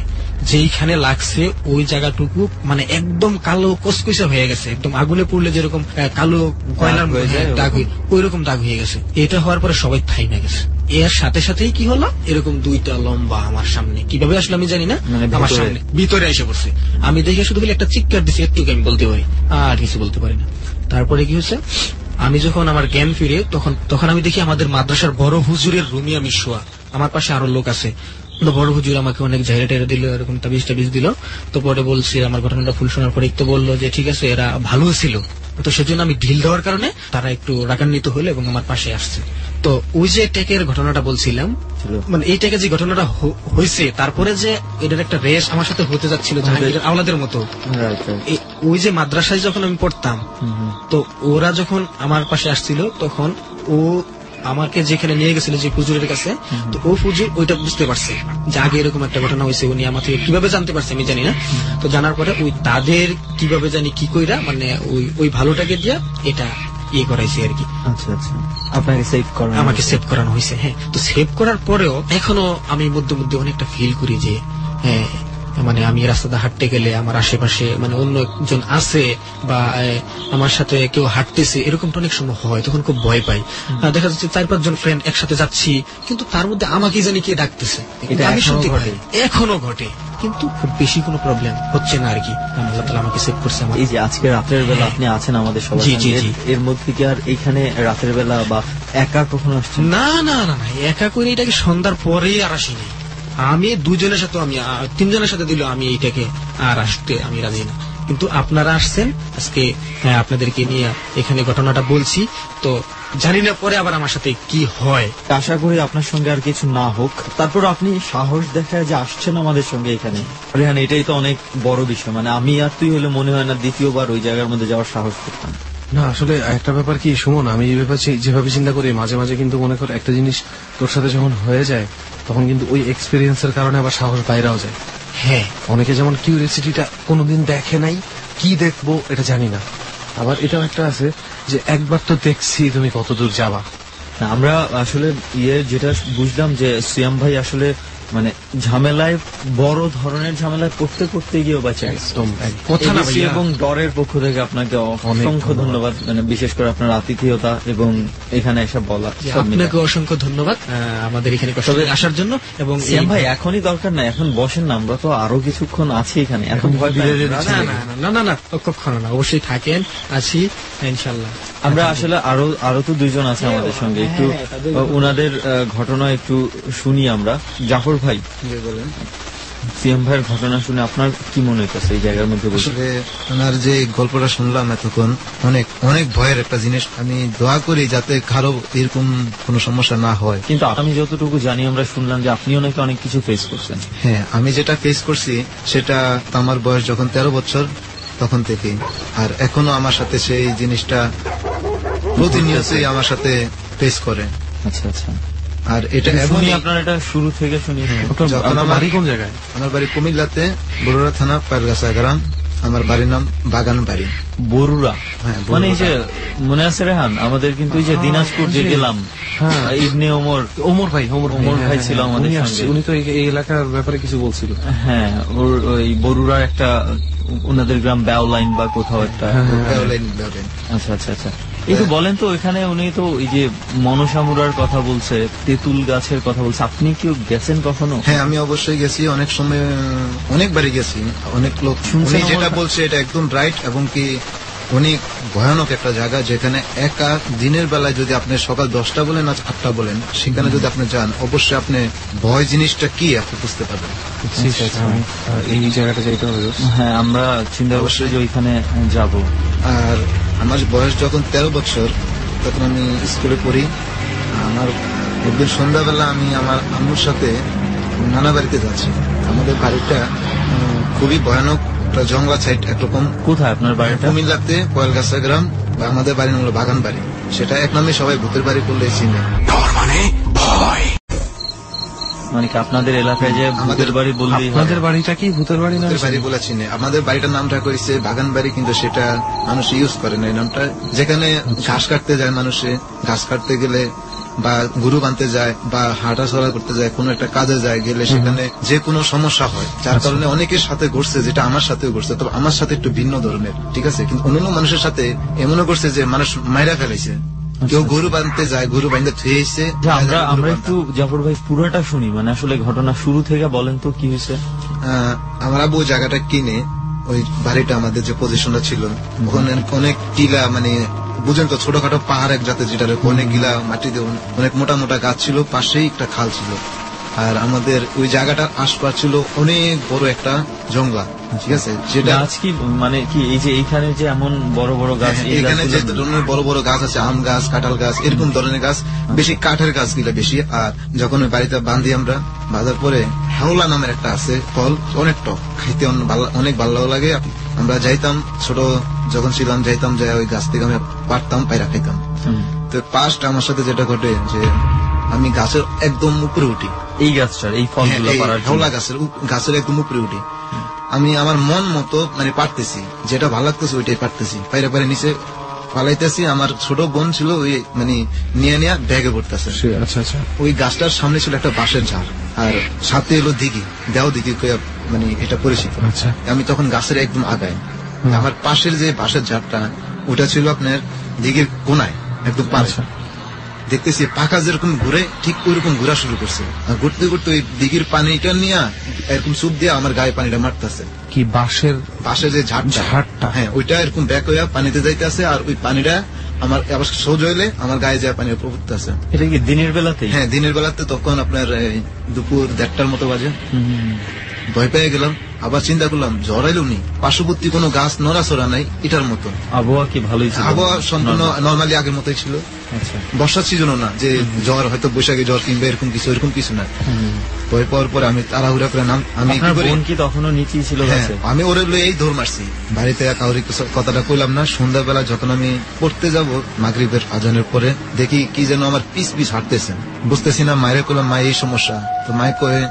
যেইখানে লাগছে ওই জায়গাটুকু মানে একদম কালো কসকসা হয়ে গেছে, একদম আগুনে পড়লে যেরকম কালো কয়লার দাগ হয়, ওই রকম দাগ হয়ে গেছে। এটা হওয়ার পরে সবাই থাই না গেছে। এর সাথে সাথেই কি হলো, এরকম 2টা লম্বা আমার সামনে, কিভাবে আসলে আমি জানি না, আমার সামনে ভিতরে এসে পড়ছে। আমি দেখে শুধু বলে একটা চিৎকার দিছি, একটু আমি বলতে পারি, আর কিছু বলতে পারি না। তারপরে কি হচ্ছে, আমি যখন আমার জ্ঞান ফিরে তখন আমি দেখি আমাদের মাদ্রাসার বড় হুজুরের রুমে আমি শোয়া, আমার পাশে আরো লোক আছে। তো বড় হুজুর আমাকে অনেক ঝাইরা টাইরা দিল, এরকম তাবিজ দিল। তো পরে বলছি, আমার ঘটনাটা ফুল শোনার পরে একটু বললো যে ঠিক আছে, এরা ভালো ছিল। তো সেজন্য আমি ঢিল দেওয়ার কারণে তারা একটু রাগান্বিত হলো এবং আমার পাশে আসছে। তো ওই যে টেকের ঘটনাটা বলছিলাম, মানে এই টেকে যে ঘটনাটা হয়েছে, তারপরে যে এটার একটা রেস আমার সাথে হতে যাচ্ছিল জাহাঙ্গীরের আওলাদের মতো। ওই যে মাদ্রাসায় যখন আমি পড়তাম, তো ওরা যখন আমার পাশে আসছিল, তখন ও আমাকে যেখানে নিয়ে গেছিল যে হুজুরের কাছে, তো ও হুজুর ওইটা বুঝতে পারছে যে আগে এরকম একটা ঘটনা হয়েছে। উনি আমার থেকে কিভাবে জানতে পারছে আমি জানি না। তো জানার পরে ওই তাদের কিভাবে জানি কি কইরা, মানে ওই ভালোটাকে দিয়া এটা ইয়ে করাইছে আর কি। আচ্ছা আচ্ছা, আপনাকে সেভ করা, আমাকে সেভ করানো হয়েছে। হ্যাঁ, তো সেভ করার পরেও এখনো আমি মধ্যে মধ্যে অনেকটা ফিল করি যে হ্যাঁ, মানে আমি রাস্তাতে হাঁটতে গেলে আমার আশেপাশে মানে অন্য একজন আছে বা আমার সাথে কেউ হাঁটতেছে, এরকমটা অনেক সময় হয়। তখন খুব ভয় পাই। দেখা যাচ্ছে 4-5 জন ফ্রেন্ড একসাথে যাচ্ছি, কিন্তু তার মধ্যে আমাকে জানি কে ডাকতেছে, আমি শুনতে পাই, এখনো ঘটে, কিন্তু খুব বেশি কোনো প্রবলেম হচ্ছে না আর কি। আল্লাহ তাআলা আমাকে সেভ করছে। এই যে আজকে রাতের বেলা আপনি আছেন আমাদের সবার সঙ্গে, এর মধ্যে কি আর এইখানে রাতের বেলা বা একা কখনো আসছেন? না না না, একা করে এটাকে সন্ধ্যার পরেই আর আসিনি। আমি 2 জনের সাথে, আমি 3 জনের সাথে দিল, আমি এইটাকে আর আসতে আমি রাজি না। কিন্তু আপনারা আসছেন আজকে, আপনাদেরকে নিয়ে এখানে ঘটনাটা বলছি। তো জানি না পরে আবার আমার সাথে কি হয়। আশা করি আপনার সঙ্গে আর কিছু না হোক। তারপর আপনি সাহস দেখায় যে আসছেন আমাদের সঙ্গে এখানে, রেহান, এটাই তো অনেক বড় বিষয়। মানে আমি আর তুই হলে মনে হয় না দ্বিতীয়বার ওই জায়গার মধ্যে যাওয়ার সাহস করতাম না। আসলে একটা ব্যাপার কি সুমন, আমি যেভাবে চিন্তা করি মাঝে মাঝে, কিন্তু মনে কর একটা জিনিস তোর সাথে যখন হয়ে যায়, তখন কিন্তু ওই এক্সপিরিয়েন্সের কারণে আবার সাহস বাইরেও যায়। হ্যাঁ, অনেকে যেমন কিউরিয়াসিটিটা কোনোদিন দেখে নাই, কি দেখবো এটা জানি না। আবার এটাও একটা আছে যে একবার তো দেখছি, তুমি কতদূর যাবা। আমরা আসলে যেটা বুঝলাম যে সিয়াম ভাই আসলে মানে ঝামেলায়, বড় ধরনের ঝামেলায় পড়তে গিয়েও বাঁচা গেছে। একদম কথা না ABC ভাইয়া। এবং ডরের পক্ষ থেকে আপনাকে অসংখ্য ধন্যবাদ, মানে বিশেষ করে আপনার আতিথেয়তা এবং এখানে এসে বলা যে সব মিলে। আপনাকে অসংখ্য ধন্যবাদ আমাদের এখানে কষ্ট করে আসার জন্য। এবং সিয়াম ভাই এখনই দরকার না, এখন বসেন না, আমরা তো আরো কিছুক্ষণ আছি এখানে, এখন ভয় পাই না। না কখনো না, অবশ্যই থাকেন, আছি ইনশাল্লাহ। আমরা আসলে আরো তো দুইজন আছে আমাদের সঙ্গে, একটু ওনাদের ঘটনা একটু শুনি আমরা। জাফর ভাই, বলেন। সিএম ভাইয়ের ঘটনা শুনে আপনার কি মনে হইতেছে এই জায়গার মধ্যে বসে? আসলে ওনার যে গল্পটা শুনলাম এতক্ষণ, অনেক অনেক ভয়ের একটা জিনিস। আমি দোয়া করি যাতে কারো এরকম কোনো সমস্যা না হয়। কিন্তু আমি যতটুকু জানি, আমরা শুনলাম যে আপনিও নাকি অনেক কিছু ফেস করছেন। হ্যাঁ, আমি যেটা ফেস করছি সেটা আমার বয়স যখন 13 বছর তখন থেকে, আর এখনো আমার সাথে সেই জিনিসটা প্রতিনিয়তই আমার সাথে ফেস করে। আচ্ছা আচ্ছা, আর এটা শুনি এমনই, আপনার এটা শুরু থেকে শুনি। আপনার যখন আপনার আমার- বাড়ি কোন জায়গায়? আমার বাড়ি কুমিল্লাতে, বড়ুরা থানা, পারগাছা গ্রাম। আমার বাড়ির নাম বাগান বাড়ি। বরুড়া, হ্যাঁ, বরুড়া। মানে এই যে মনে আছে রেহান, আমাদের কিন্তু এই যে দিনাজপুর যে গেলাম, হ্যাঁ। ইবনে ওমর, ওমর ভাই ভাই ছিল আমাদের উনি সঙ্গে। আসছে, উনি তো এই এলাকার ব্যাপারে কিছু বলছিল। হ্যাঁ, ওই বরুড়ার একটা ওনাদের গ্রাম ব্যাওলাইন বা কোথাও একটা। ব্যবলাইন, ব্যবলাইন। আচ্ছা আচ্ছা আচ্ছা, একটু বলেন তো, এখানে উনি তো এই যে মনসামুরার কথা বলছে, তেঁতুল গাছের কথা বলছে, আপনি কি গেছেন কখনো? হ্যাঁ, আমি অবশ্যই গেছি, অনেক সময় অনেকবারই গেছি। অনেক লোক শুনছেন উনি যেটা আমার- বলছে এটা একদম রাইট, এবং কি অনেক ভয়ানক একটা জায়গা, যেখানে একা দিনের বেলায় যদি আপনি সকাল 10টা বলেন আর 8টা বলেন, সেখানে যদি আপনি যান, অবশ্যই আপনি ভয় জিনিসটা কি আপনি বুঝতে পারবেন। এই জায়গাটা যাইতে হবে। হ্যাঁ, আমরা চিন্তা করছি যে ওইখানে যাব। আর আমার বয়স যখন 13 বছর, তখন আমি স্কুলে পড়ি। আমার একদিন সন্ধ্যাবেলা আমি আমার আম্মুর সাথে নানা বাড়িতে যাচ্ছি। আমাদের বাড়িটা খুবই ভয়ানক, একটা জঙ্গলা সাইড একরকম। কোথায় আপনার বাড়িটা? কুমিল্লাতে পয়েলগাছা গ্রাম, বা আমাদের বাড়ি হলো বাগান বাড়ি। সেটা এক নামে সবাই ভূতের বাড়ি করলে চিনে। মানে কি আপনাদের এলাকায় যে ভূতের বাড়ি বললেই হয়? আপনাদের বাড়িটা কি ভূতের বাড়ি না? ভূতের বাড়ি বলে চিনে। আমাদের বাড়িটার নামটা করেছে বাগান বাড়ি, কিন্তু সেটা মানুষ ইউজ করে না এই নামটা। যেখানে ঘাস কাটতে যায় মানুষে, ঘাস কাটতে গেলে বা গরু বাঁধতে যায় বা হাঁটা চলা করতে যায়, কোনো একটা কাজে যায় গেলে সেখানে যে কোনো সমস্যা হয়, যার কারণে অনেকের সাথে ঘটছে, যেটা আমার সাথেও ঘটছে। তবে আমার সাথে একটু ভিন্ন ধরনের, ঠিক আছে। কিন্তু অন্যান্য মানুষের সাথে এমনও করছে যে মানুষ মাইরা ফেলেছে। কেউ গরু বাঁধতে যায়, গরু বাঁধতে থুয়ে এসে। যে আমরা একটু জাফর ভাই পুরোটা শুনি, মানে আসলে ঘটনা শুরু থেকে বলেন তো কি হয়েছে। আমার আব্বু জায়গাটা কিনে, ওই বাড়িটা আমাদের যে পজিশনটা ছিল, ওখানে অনেক টিলা, মানে বুঝেন তো, ছোটখাটো পাহাড় এক জাতের, যেটা অনেক গিলা মাটি দিয়ে অনেক মোটা মোটা গাছ ছিল, পাশেই একটা খাল ছিল। আর আমাদের ওই জায়গাটার আশপাশ ছিল অনেক বড় একটা জঙ্গলা, ঠিক আছে। যেটা গাছ কি মানে কি এই যে এইখানে যে এমন বড় বড় গাছ, এই এখানে যে গাছগুলো- ধরনের বড় বড় গাছ আছে, আম গাছ, কাঁঠাল গাছ, এরকম ধরনের গাছ বেশি, কাঠের গাছগুলা বেশি। আর যখন ওই বাড়িতে বাঁধি আমরা, বাঁধার পরে হাওলা নামের একটা আছে ফল, অনেক টক, খাইতে অনেক ভালো লাগে। আমরা যাইতাম, ছোট যখন ছিলাম যাইতাম, যাই ওই গাছ থেকে আমি পারতাম, পায়রা খাইতাম। হুম। তো পাঁচটা আমার সাথে যেটা ঘটে, যে আমি গাছের একদম উপরে উঠি, এই গাছটার এই ফলগুলো হ্যাঁ, পারার এই জন্য। হাওলা গাছের একদম উপরে উঠি। আমি আমার মন মতো মানে পারতেছি, যেটা ভালো লাগতেছে ওইটাই পারতেছি, পাইরে পাইরে নিচে পালাইতেছি। আমার ছোট বোন ছিল, ওই মানে নিয়ে ব্যাগে পড়তেছে। আচ্ছা আচ্ছা। ওই গাছটার সামনে ছিল একটা বাঁশের ঝাড়, আর সাথে এলো দিঘি, দেও দিঘি কইয়া, মানে এটা পরিচিত। আচ্ছা। আমি তখন গাছের একদম আগায়, আমার পাশের যে বাঁশের ঝাড়টা, ওটা ছিল আপনার দিঘির কোনায় একদম পাশে। দেখতেছি পাকা যেরকম ঘুরে, ঠিক ওইরকম ঘোরা শুরু করছে। আর ঘুরতে ঘুরতে ওই দিঘির পানিটা নিয়ে এরকম সুপ দিয়ে আমার গায়ে পানিটা মারতেছে। কি বাঁশের পাশে যে ঝাড়টা, হ্যাঁ, ওইটা এরকম ব্যাক হইয়া পানিতে যাইতেছে, আর ওই পানিটা আমার আবার সোজ হইলে আমার গায়ে যায় পানি পড়তেছে। এটা কি দিনের বেলাতেই? হ্যাঁ, দিনের বেলাতে। তখন আপনার দুপুর 1:30টার মতো বাজে। ভয় পেয়ে গেলাম, আবার চিন্তা করলাম জ্বর এলো নি, পার্শ্ববর্তী কোনো গাছ নড়াচড়া নাই এটার মতো। আবহাওয়া কি ভালোই ছিল? আবহাওয়া সম্পূর্ণ নর্মালি আগের মতোই ছিল। আচ্ছা। বর্ষার সিজনও না যে জ্বর, হয়তো বৈশাখে জ্বর কিংবা এরকম কিছু না। ভয় পাওয়ার পরে আমি তাড়াহুড়া করে আমি আপনার কি করি, বোন কি তখনও নিচেই ছিল হ্যাঁ, গাছে? আমি ওরে লয়ে এই দৌড় মারছি। বাড়িতে কাউরি কথাটা কইলাম না। সন্ধ্যাবেলা যখন আমি পড়তে যাব, মাগরিবের আজানের পরে, দেখি কি যেন আমার পিস পিস হাঁটতেছে, বুঝতেছি না। মায়ের কইলাম, মা এই সমস্যা। তো মায়ে কয়ে,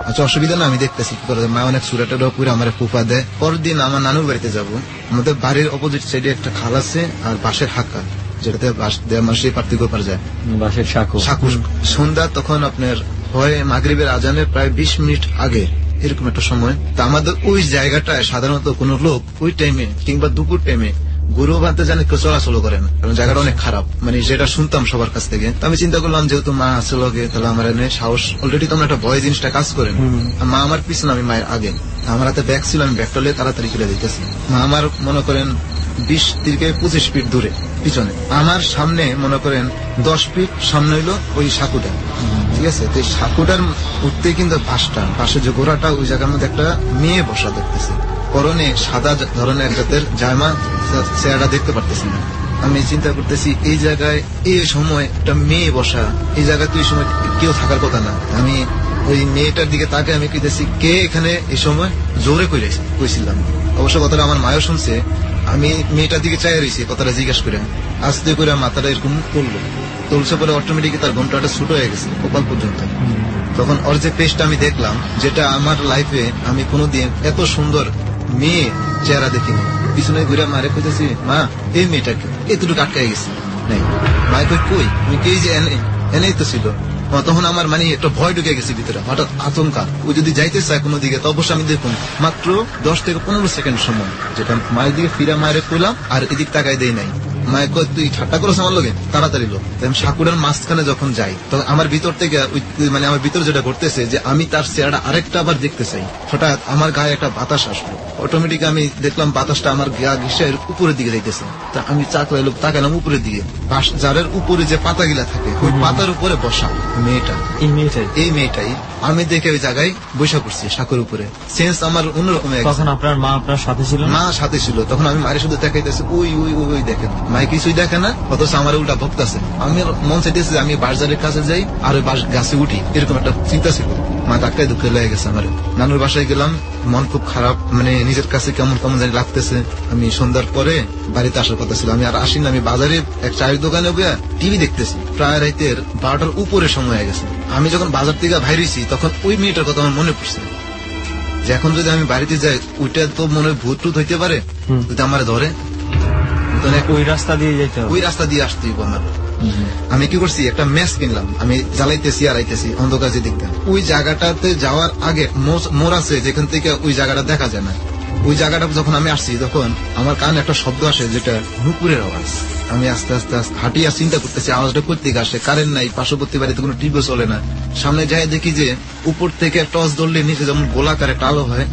আচ্ছা অসুবিধা না, আমি দেখতেছি কি করে। মা অনেক সুরাটা পুরো আমার ফুফা দেয়। পরের দিন আমার নানুর বাড়িতে যাব। আমাদের বাড়ির অপোজিট সাইডে একটা খাল আছে, আর বাঁশের হাক্কা, যেটাতে বাঁশ দেওয়া মানুষের পার্থক্য পারা যায়, বাঁশের শাখো। সাকুর। সন্ধ্যা তখন আপনার হয় মাগরিবের আজানের প্রায় 20 মিনিট আগে, এরকম একটা সময়। তা আমাদের ওই জায়গাটায় সাধারণত কোন লোক ওই টাইমে কিংবা দুপুর টাইমে গরু বাঁধতে জানে কেউ চলাচল করে না, কারণ জায়গাটা অনেক খারাপ, মানে যেটা শুনতাম সবার কাছ থেকে। তো আমি চিন্তা করলাম যেহেতু মা আছে লগে, তাহলে আমার এনে সাহস অলরেডি তোমরা একটা ভয় জিনিসটা কাজ করেন। মা আমার পিছনে, আমি মায়ের আগে, আমার হাতে ব্যাগ ছিল, আমি ব্যাগটা নিয়ে তাড়াতাড়ি করে দিতেছি। মা আমার মনে করেন 20 থেকে 25 ফিট দূরে পিছনে, আমার সামনে মনে করেন 10 ফিট সামনে হইলো ওই সাঁকুটা, ঠিক আছে। তো এই সাঁকুটার উঠতে কিন্তু পাশে যে গোড়াটা, ওই জায়গার মধ্যে একটা মেয়ে বসা দেখতেছে, পরনে সাদা ধরনের জাতের জামা, চেহারা দেখতে পারতেছি না। আমি চিন্তা করতেছি এই জায়গায় এই সময় একটা মেয়ে বসা, এই জায়গায় তো এই সময় কেউ থাকার কথা না। আমি ওই মেয়েটার দিকে তাকে আমি কইতেছি কে এখানে এই সময়, জোরে কইছিলাম। অবশ্য কথাটা আমার মায়ও শুনছে। আমি মেয়েটার দিকে চাই রয়েছি, কথাটা জিজ্ঞাসা করে আস্তে করে মাথাটা এরকম তুলছে, পরে অটোমেটিক তার ঘন্টাটা ছোট হয়ে গেছে কপাল পর্যন্ত। তখন ওর যে পেজটা আমি দেখলাম, যেটা আমার লাইফে আমি কোনোদিন এত সুন্দর মেয়ে চেহারা দেখিনি। পিছনে ঘুরে মারে কইতেছি, মা এই মেয়েটাকে এতটুকু আটকাই গেছে নাই। মায় কই তুমি কে, যে এনেই তো ছিল। তখন আমার মানে একটা ভয় ঢুকে গেছে ভিতরে, হঠাৎ আতঙ্কা। ও যদি যাইতে চায় কোনো দিকে, তো অবশ্যই আমি দেখুন মাত্র 10 থেকে 15 সেকেন্ড সময়, যেটা মায়ের দিকে ফিরা মায়ের কইলাম, আর এদিক তাকাই দেই নাই। মায়ের কয় তুই ঠাট্টা করছ আমার লগে, তাড়াতাড়ি লোক। সাঁকুড়ার মাঝখানে যখন যাই, তখন আমার ভিতর থেকে মানে আমার ভিতর যেটা ঘটতেছে যে আমি তার চেহারা আরেকটা আবার দেখতে চাই। হঠাৎ আমার গায়ে একটা বাতাস আসলো, অটোমেটিক আমি দেখলাম বাতাসটা আমার গা ঘিসের উপরের দিকে যাইতেছে। তা আমি তাকালাম উপরের দিকে, যারের উপরে যে পাতাগুলা থাকে ওই পাতার উপরে বসা মেয়েটা, এই মেয়েটাই আমি দেখে ওই জায়গায় বৈশা করছি সাঁকুর উপরে। সেন্স আমার অন্যরকম। তখন আপনার মা আপনার সাথে ছিল? মা সাথে ছিল। তখন আমি মায়ের শুধু দেখাইতেছি ওই ওই ওই দেখেন, মায়ে কিছুই দেখে না, অথচ আমার উল্টা ভক্তাছে। আমি মন চাইতেছি আমি বাজারের কাছে যাই আর ওই গাছে উঠি, এরকম একটা চিন্তা ছিল। মা ধাক্কায় দুঃখে লেগে গেছে আমার। নানুর বাসায় গেলাম, মন খুব খারাপ, মানে নিজের কাছে কেমন কেমন জানি লাগতেছে। আমি সন্ধ্যার পরে বাড়িতে আসার কথা ছিল, আমি আর আসি না। আমি বাজারে এক চায়ের দোকানে গিয়ে টিভি দেখতেছি, প্রায় রাতের 12টার উপরে সময় হয়ে গেছে। আমি যখন বাজার থেকে বাইরেছি, তখন ওই মেয়েটার কথা আমার মনে পড়ছে যে এখন যদি আমি বাড়িতে যাই, ওইটা তো মনে হয় ভূত টুত হইতে পারে, যদি আমার ধরে ওই রাস্তা দিয়ে যেতে, ওই রাস্তা দিয়ে আসতেই আমার। আমি কি করছি, একটা ম্যাচ কিনলাম, আমি জ্বালাইতেছি আর আইতেছি অন্ধকার যে দিকটা। ওই জায়গাটাতে যাওয়ার আগে মোড় আছে যেখান থেকে ওই জায়গাটা দেখা যায় না। ওই জায়গাটা যখন আমি আসছি, তখন আমার কানে একটা শব্দ আসে, যেটা নুপুরের আওয়াজ। আমি আস্তে আস্তে হাঁটি আর চিন্তা করতেছি আওয়াজটা কোথেকে আসে। কারেন্ট নাই, পার্শ্ববর্তী বাড়িতে কোনো টিভিও চলে না। সামনে যাই দেখি যে উপর থেকে টর্চ ধরলে নিচে যেমন গোলাকার একটা আলো হয়,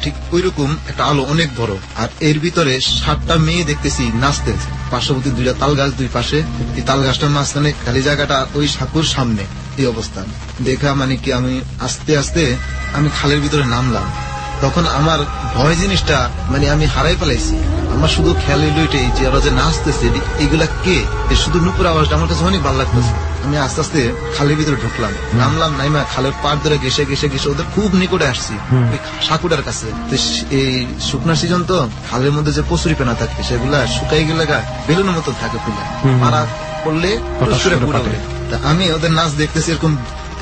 ঠিক ওইরকম একটা আলো, অনেক বড়। আর এর ভিতরে 7টা মেয়ে দেখতেছি নাচতেছে। পার্শ্ববর্তী 2টা তাল গাছ, 2 পাশে। এই তাল গাছটার মাঝখানে খালি জায়গাটা, ওই সাঁকুর সামনে এই অবস্থা দেখা, মানে কি আমি আস্তে আস্তে আমি খালের ভিতরে নামলাম। তখন আমার ভয় জিনিসটা মানে আমি হারাই ফেলাইছি। আমার শুধু খেয়াল হইল এটাই যে ওরা যে নাচতেছে এগুলা কে, শুধু নুপুর আওয়াজটা আমার কাছে অনেক ভালো লাগতেছে। আমি আস্তে আস্তে খালের ভিতরে ঢুকলাম, নামলাম, নাইমা খালের পাড় ধরে ঘেসে ঘেসে ঘেসে ওদের খুব নিকটে আসছি, ওই সাঁকুটার কাছে। এই শুকনা সিজন তো, খালের মধ্যে যে কচুরি পেনা থাকে সেগুলা শুকাই গেলে বেলুনের মতো থাকে, ফুলে মারা পড়লে আমি ওদের নাচ দেখতেছি এরকম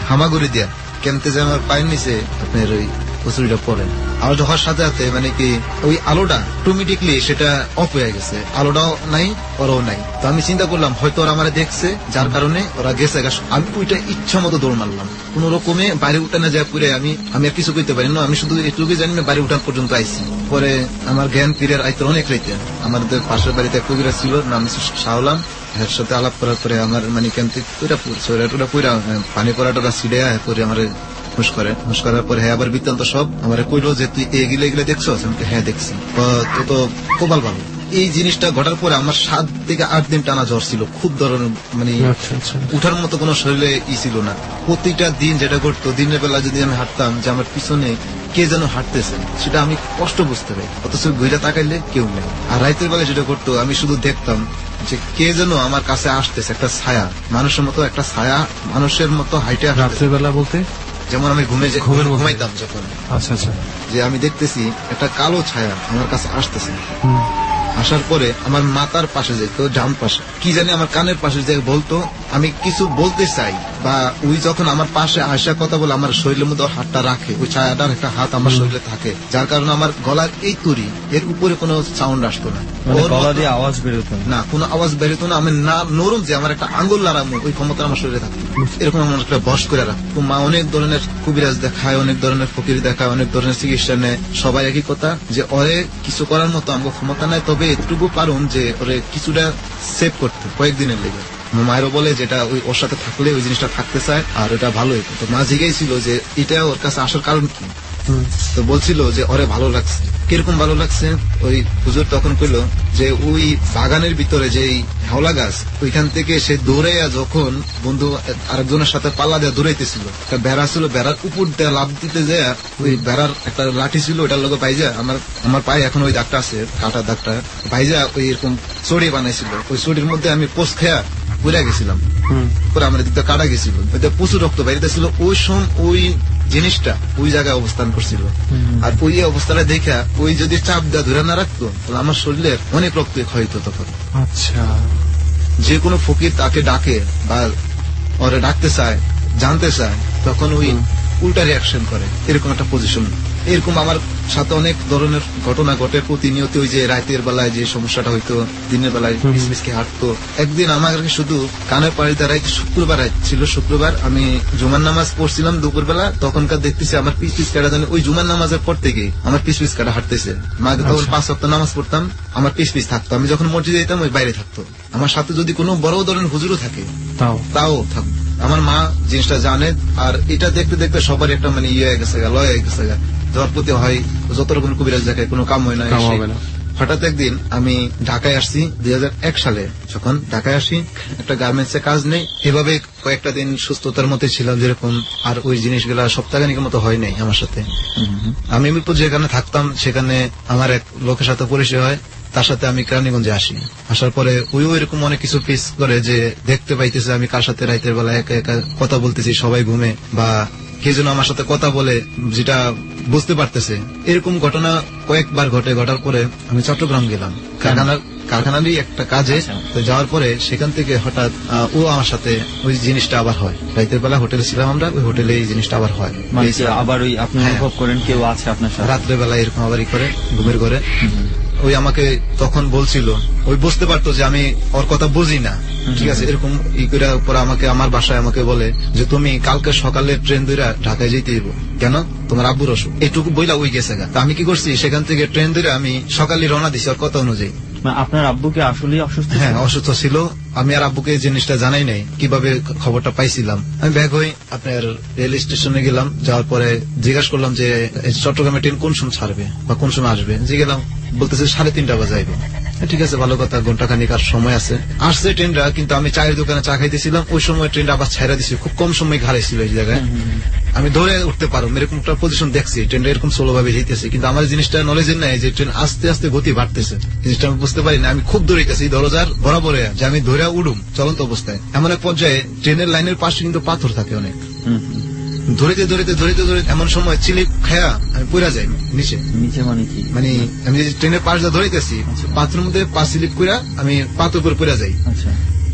হামাগুড়ি দিয়া, কেমতে যে আমার পায়ের নিচে আপনার ওই কচুরিটা পড়ে। আলো ঢোকার সাথে সাথে মানে কি ওই আলোটা অটোমেটিকলি সেটা অফ হয়ে গেছে, আলোটাও নাই ওরাও নাই। তো আমি চিন্তা করলাম হয়তো ওরা আমার দেখছে, যার কারণে ওরা গেছে। আমি ওইটা ইচ্ছা মতো দৌড় মারলাম, কোন রকমে বাইরে উঠানে যায় পুরে। আমি আর কিছু করতে পারি না, আমি শুধু এটুকুই জানি না বাইরে উঠান পর্যন্ত আইছি। পরে আমার জ্ঞান ফিরে আইতে অনেক রাইতে। আমাদের পাশের বাড়িতে এক কবিরা ছিল, নাম শাহলাম। এর সাথে আলাপ করার পরে আমার মানে কেমন পুরা পানি পড়াটা ছিড়ে করে আমার হুশ করার পরে হ্যাঁ আবার বৃত্তান্ত সব আমার কইলো যে তুই এগুলো দেখছো? হ্যাঁ দেখছি। তো কপাল ভালো। এই জিনিসটা ঘটার পরে আমার 7 থেকে 8 দিন টানা জ্বর ছিল, খুব ধরনের মানে উঠার মতো কোনো শরীরে ছিল না। প্রতিটা দিন যেটা করতো, দিনের বেলা যদি আমি হাঁটতাম যে আমার পিছনে কে যেন হাঁটতেছে, সেটা আমি কষ্ট বুঝতে পারি, অথচ ঘুরে তাকাইলে কেউ নেই। আর রাতের বেলা যেটা করতো, আমি শুধু দেখতাম যে কে যেন আমার কাছে আসতেছে, একটা ছায়া, মানুষের মতো একটা ছায়া, মানুষের মতো হাইটে। রাতের বেলা বলতে যেমন আমি ঘুমাইতাম যখন, আচ্ছা যে আমি দেখতেছি একটা কালো ছায়া আমার কাছে আসতেছে। আসার পরে আমার মাথার পাশে যেত, ডান পাশে কি জানি আমার কানের পাশে যে বলতো, আমি কিছু বলতে চাই বা ওই যখন আমার পাশে আসা কথা বলে আমার শরীরের মধ্যে ওর হাতটা রাখে, ওই ছায়াটার একটা হাত আমার শরীরে থাকে, যার কারণে আমার গলার এই তুরি এর উপরে কোনো সাউন্ড আসতো না, মানে ওর গলা মতো- দিয়ে আওয়াজ বেরোতো না। না কোনো আওয়াজ বেরোতো না, আমি না নরম যে আমার একটা আঙ্গুল নাড়ামো ওই ক্ষমতা আমার শরীরে থাকতো, এরকম আমার একটা বস করে রাখতো। মা অনেক ধরনের কবিরাজ দেখায়, অনেক ধরনের ফকির দেখায়, অনেক ধরনের চিকিৎসা নেয়, সবাই একই কথা যে ওরে কিছু করার মতো আমার ক্ষমতা নাই, তবে এটুকু পারুন যে ওরে কিছুটা সেভ করতে কয়েকদিনের লেগে। মায়েরও বলে যেটা ওই ওর সাথে থাকলে ওই জিনিসটা থাকতে চায় আর এটা ভালো হইতো। তো মা জিজ্ঞাসা ছিল যে এটা ওর কাছে আসার কারণ কি, তো বলছিল যে ওরে ভালো লাগছে। কিরকম ভালো লাগছে, ওই হুজুর তখন কইলো যে ওই বাগানের ভিতরে যে হাওলা গাছ ওইখান থেকে সে দৌড়াইয়া যখন বন্ধু আরেকজনের সাথে পাল্লা দেওয়া দৌড়াইতেছিল, একটা বেড়া ছিল, বেড়ার উপর দিয়ে লাভ দিতে যায় ওই বেড়ার একটা লাঠি ছিল ওটার লোক পাইজা আমার পায়ে এখন ওই দাগটা আছে, কাটার দাগটা পাইজা ওই এরকম চড়ি বানাইছিল, ওই চড়ির মধ্যে আমি পোষ খেয়া পুরা গেছিলাম, পরে আমার দিকটা কাটা গেছিল, ওইটা প্রচুর রক্ত বাইরেছিল। ওই সময় ওই জিনিসটা ওই জায়গায় অবস্থান করছিল, আর ওই অবস্থাটা দেখা ওই যদি চাপ দেওয়া ধরে না রাখতো তাহলে আমার শরীরের অনেক রক্ত ক্ষয় হতো। তখন আচ্ছা, যে কোনো ফকির তাকে ডাকে বা ওরা ডাকতে চায়, জানতে চায়, তখন ওই উল্টা রিয়াকশন করে, এরকম একটা পজিশন। এরকম আমার সাথে অনেক ধরনের ঘটনা ঘটে প্রতিনিয়ত। ওই যে রাতের বেলায় যে সমস্যাটা হইতো, দিনের বেলায় মিসমিসকে হাঁটতো। একদিন আমার শুধু কানের পাড়ি দ্বারাই শুক্রবার ছিল, শুক্রবার আমি জুমার নামাজ পড়ছিলাম দুপুরবেলা, তখনকার দেখতেছি আমার পিস পিস কাটা জানি ওই জুমার নামাজের পর থেকে আমার পিস পিস কাটা হাঁটতেছে। মাকে তখন 5 সপ্তাহ নামাজ পড়তাম, আমার পিস পিস থাকতো, আমি যখন মসজিদে যেতাম ওই বাইরে থাকতো। আমার সাথে যদি কোনো বড় ধরনের হুজুরও থাকে তাও থাকতো। আমার মা জিনিসটা জানে, আর এটা দেখতে দেখতে সবার একটা মানে ইয়ে হয়ে গেছে, লয় হয়ে গেছে, যাওয়ার প্রতি হয় যত রকম কবিরাজ দেখায় কোনো কাম হয় না। হঠাৎ একদিন আমি ঢাকায় আসছি 2001 সালে, যখন ঢাকায় আসি একটা গার্মেন্টস এ কাজ নেই, এভাবে কয়েকটা দিন সুস্থতার মধ্যে ছিলাম যেরকম, আর ওই জিনিসগুলা সপ্তাহখানিকের মতো হয় নাই আমার সাথে। আমি মিরপুর যেখানে থাকতাম সেখানে আমার এক লোকের সাথে পরিচয় হয়, তার সাথে আমি কেরানীগঞ্জে আসি। আসার পরে ওই এরকম অনেক কিছু ফেস করে যে দেখতে পাইতেছে আমি কার সাথে রাতের বেলা একা একা কথা বলতেছি, সবাই ঘুমে, বা কে যেন আমার সাথে কথা বলে যেটা বুঝতে পারতেছে। এরকম ঘটনা কয়েকবার ঘটার পরে আমি চট্টগ্রাম গেলাম কারখানারই একটা কাজে। তো যাওয়ার পরে সেখান থেকে হঠাৎ ও আমার সাথে ওই জিনিসটা আবার হয়। রাতের বেলা হোটেলে ছিলাম আমরা, ওই হোটেলে এই জিনিসটা আবার হয়, মানে আবার ওই আপনি অনুভব করেন কেউ আছে আপনার সাথে রাত্রে বেলা এরকম আবারই করে ঘুমের ঘরে। ওই আমাকে তখন বলছিল, ওই বুঝতে পারতো যে আমি ওর কথা বুঝি না, ঠিক আছে, এরকম ই করে পরে আমাকে আমার বাসায় আমাকে বলে যে তুমি কালকে সকালে ট্রেন ধরে ঢাকায় যেতে হইব, কেন তোমার আব্বুর অসুখ, এইটুকু বইলা ওই গেছে গা। আমি কি করছি, সেখান থেকে ট্রেন ধরে আমি সকালে রওনা দিছি ওর কথা অনুযায়ী। আপনার আব্বুকে আসলে অসুস্থ? হ্যাঁ, অসুস্থ ছিল। আমি আর আব্বুকে জিনিসটা জানাই নাই, কিভাবে খবরটা পাইছিলাম। আমি ব্যাগ হয়ে আপনার রেল স্টেশনে গেলাম, যাওয়ার পরে জিজ্ঞাসা করলাম যে চট্টগ্রামে ট্রেন কোন সময় ছাড়বে বা কোন সময় আসবে, যে গেলাম, বলতেছে 3:30 বাজে আইবে। ঠিক আছে, ভালো কথা, ঘন্টাখানিক আর সময় আছে। আসছে ট্রেনটা, কিন্তু আমি চায়ের দোকানে চা খাইতেছিলাম, ওই সময় ট্রেনটা আবার ছাইরা দিছি, খুব কম সময় ঘাড়াইছিল এই জায়গায়। আমি ধরে উঠতে পারো এরকম একটা পজিশন দেখছি, ট্রেনটা এরকম স্লো ভাবে যেতেছে, কিন্তু আমার জিনিসটা নলেজের নাই যে ট্রেন আস্তে আস্তে গতি বাড়তেছে, জিনিসটা আমি বুঝতে পারি না। আমি খুব দৌড়াইতেছি দরজার বরাবরে যে আমি ধরে উঠুম চলন্ত অবস্থায়। এমন এক পর্যায়ে ট্রেনের লাইনের পাশে কিন্তু পাথর থাকে অনেক, ধরিতে ধরিতে ধরিতে ধরিতে এমন সময় চিলিপ খায়া আমি পড়া যাই নিচে। নিচে মানে কি? মানে আমি যে ট্রেনের পাশ দিয়ে ধরিতেছি, পাথরের মধ্যে পা স্লিপ করে আমি পাথর করে পড়া যাই।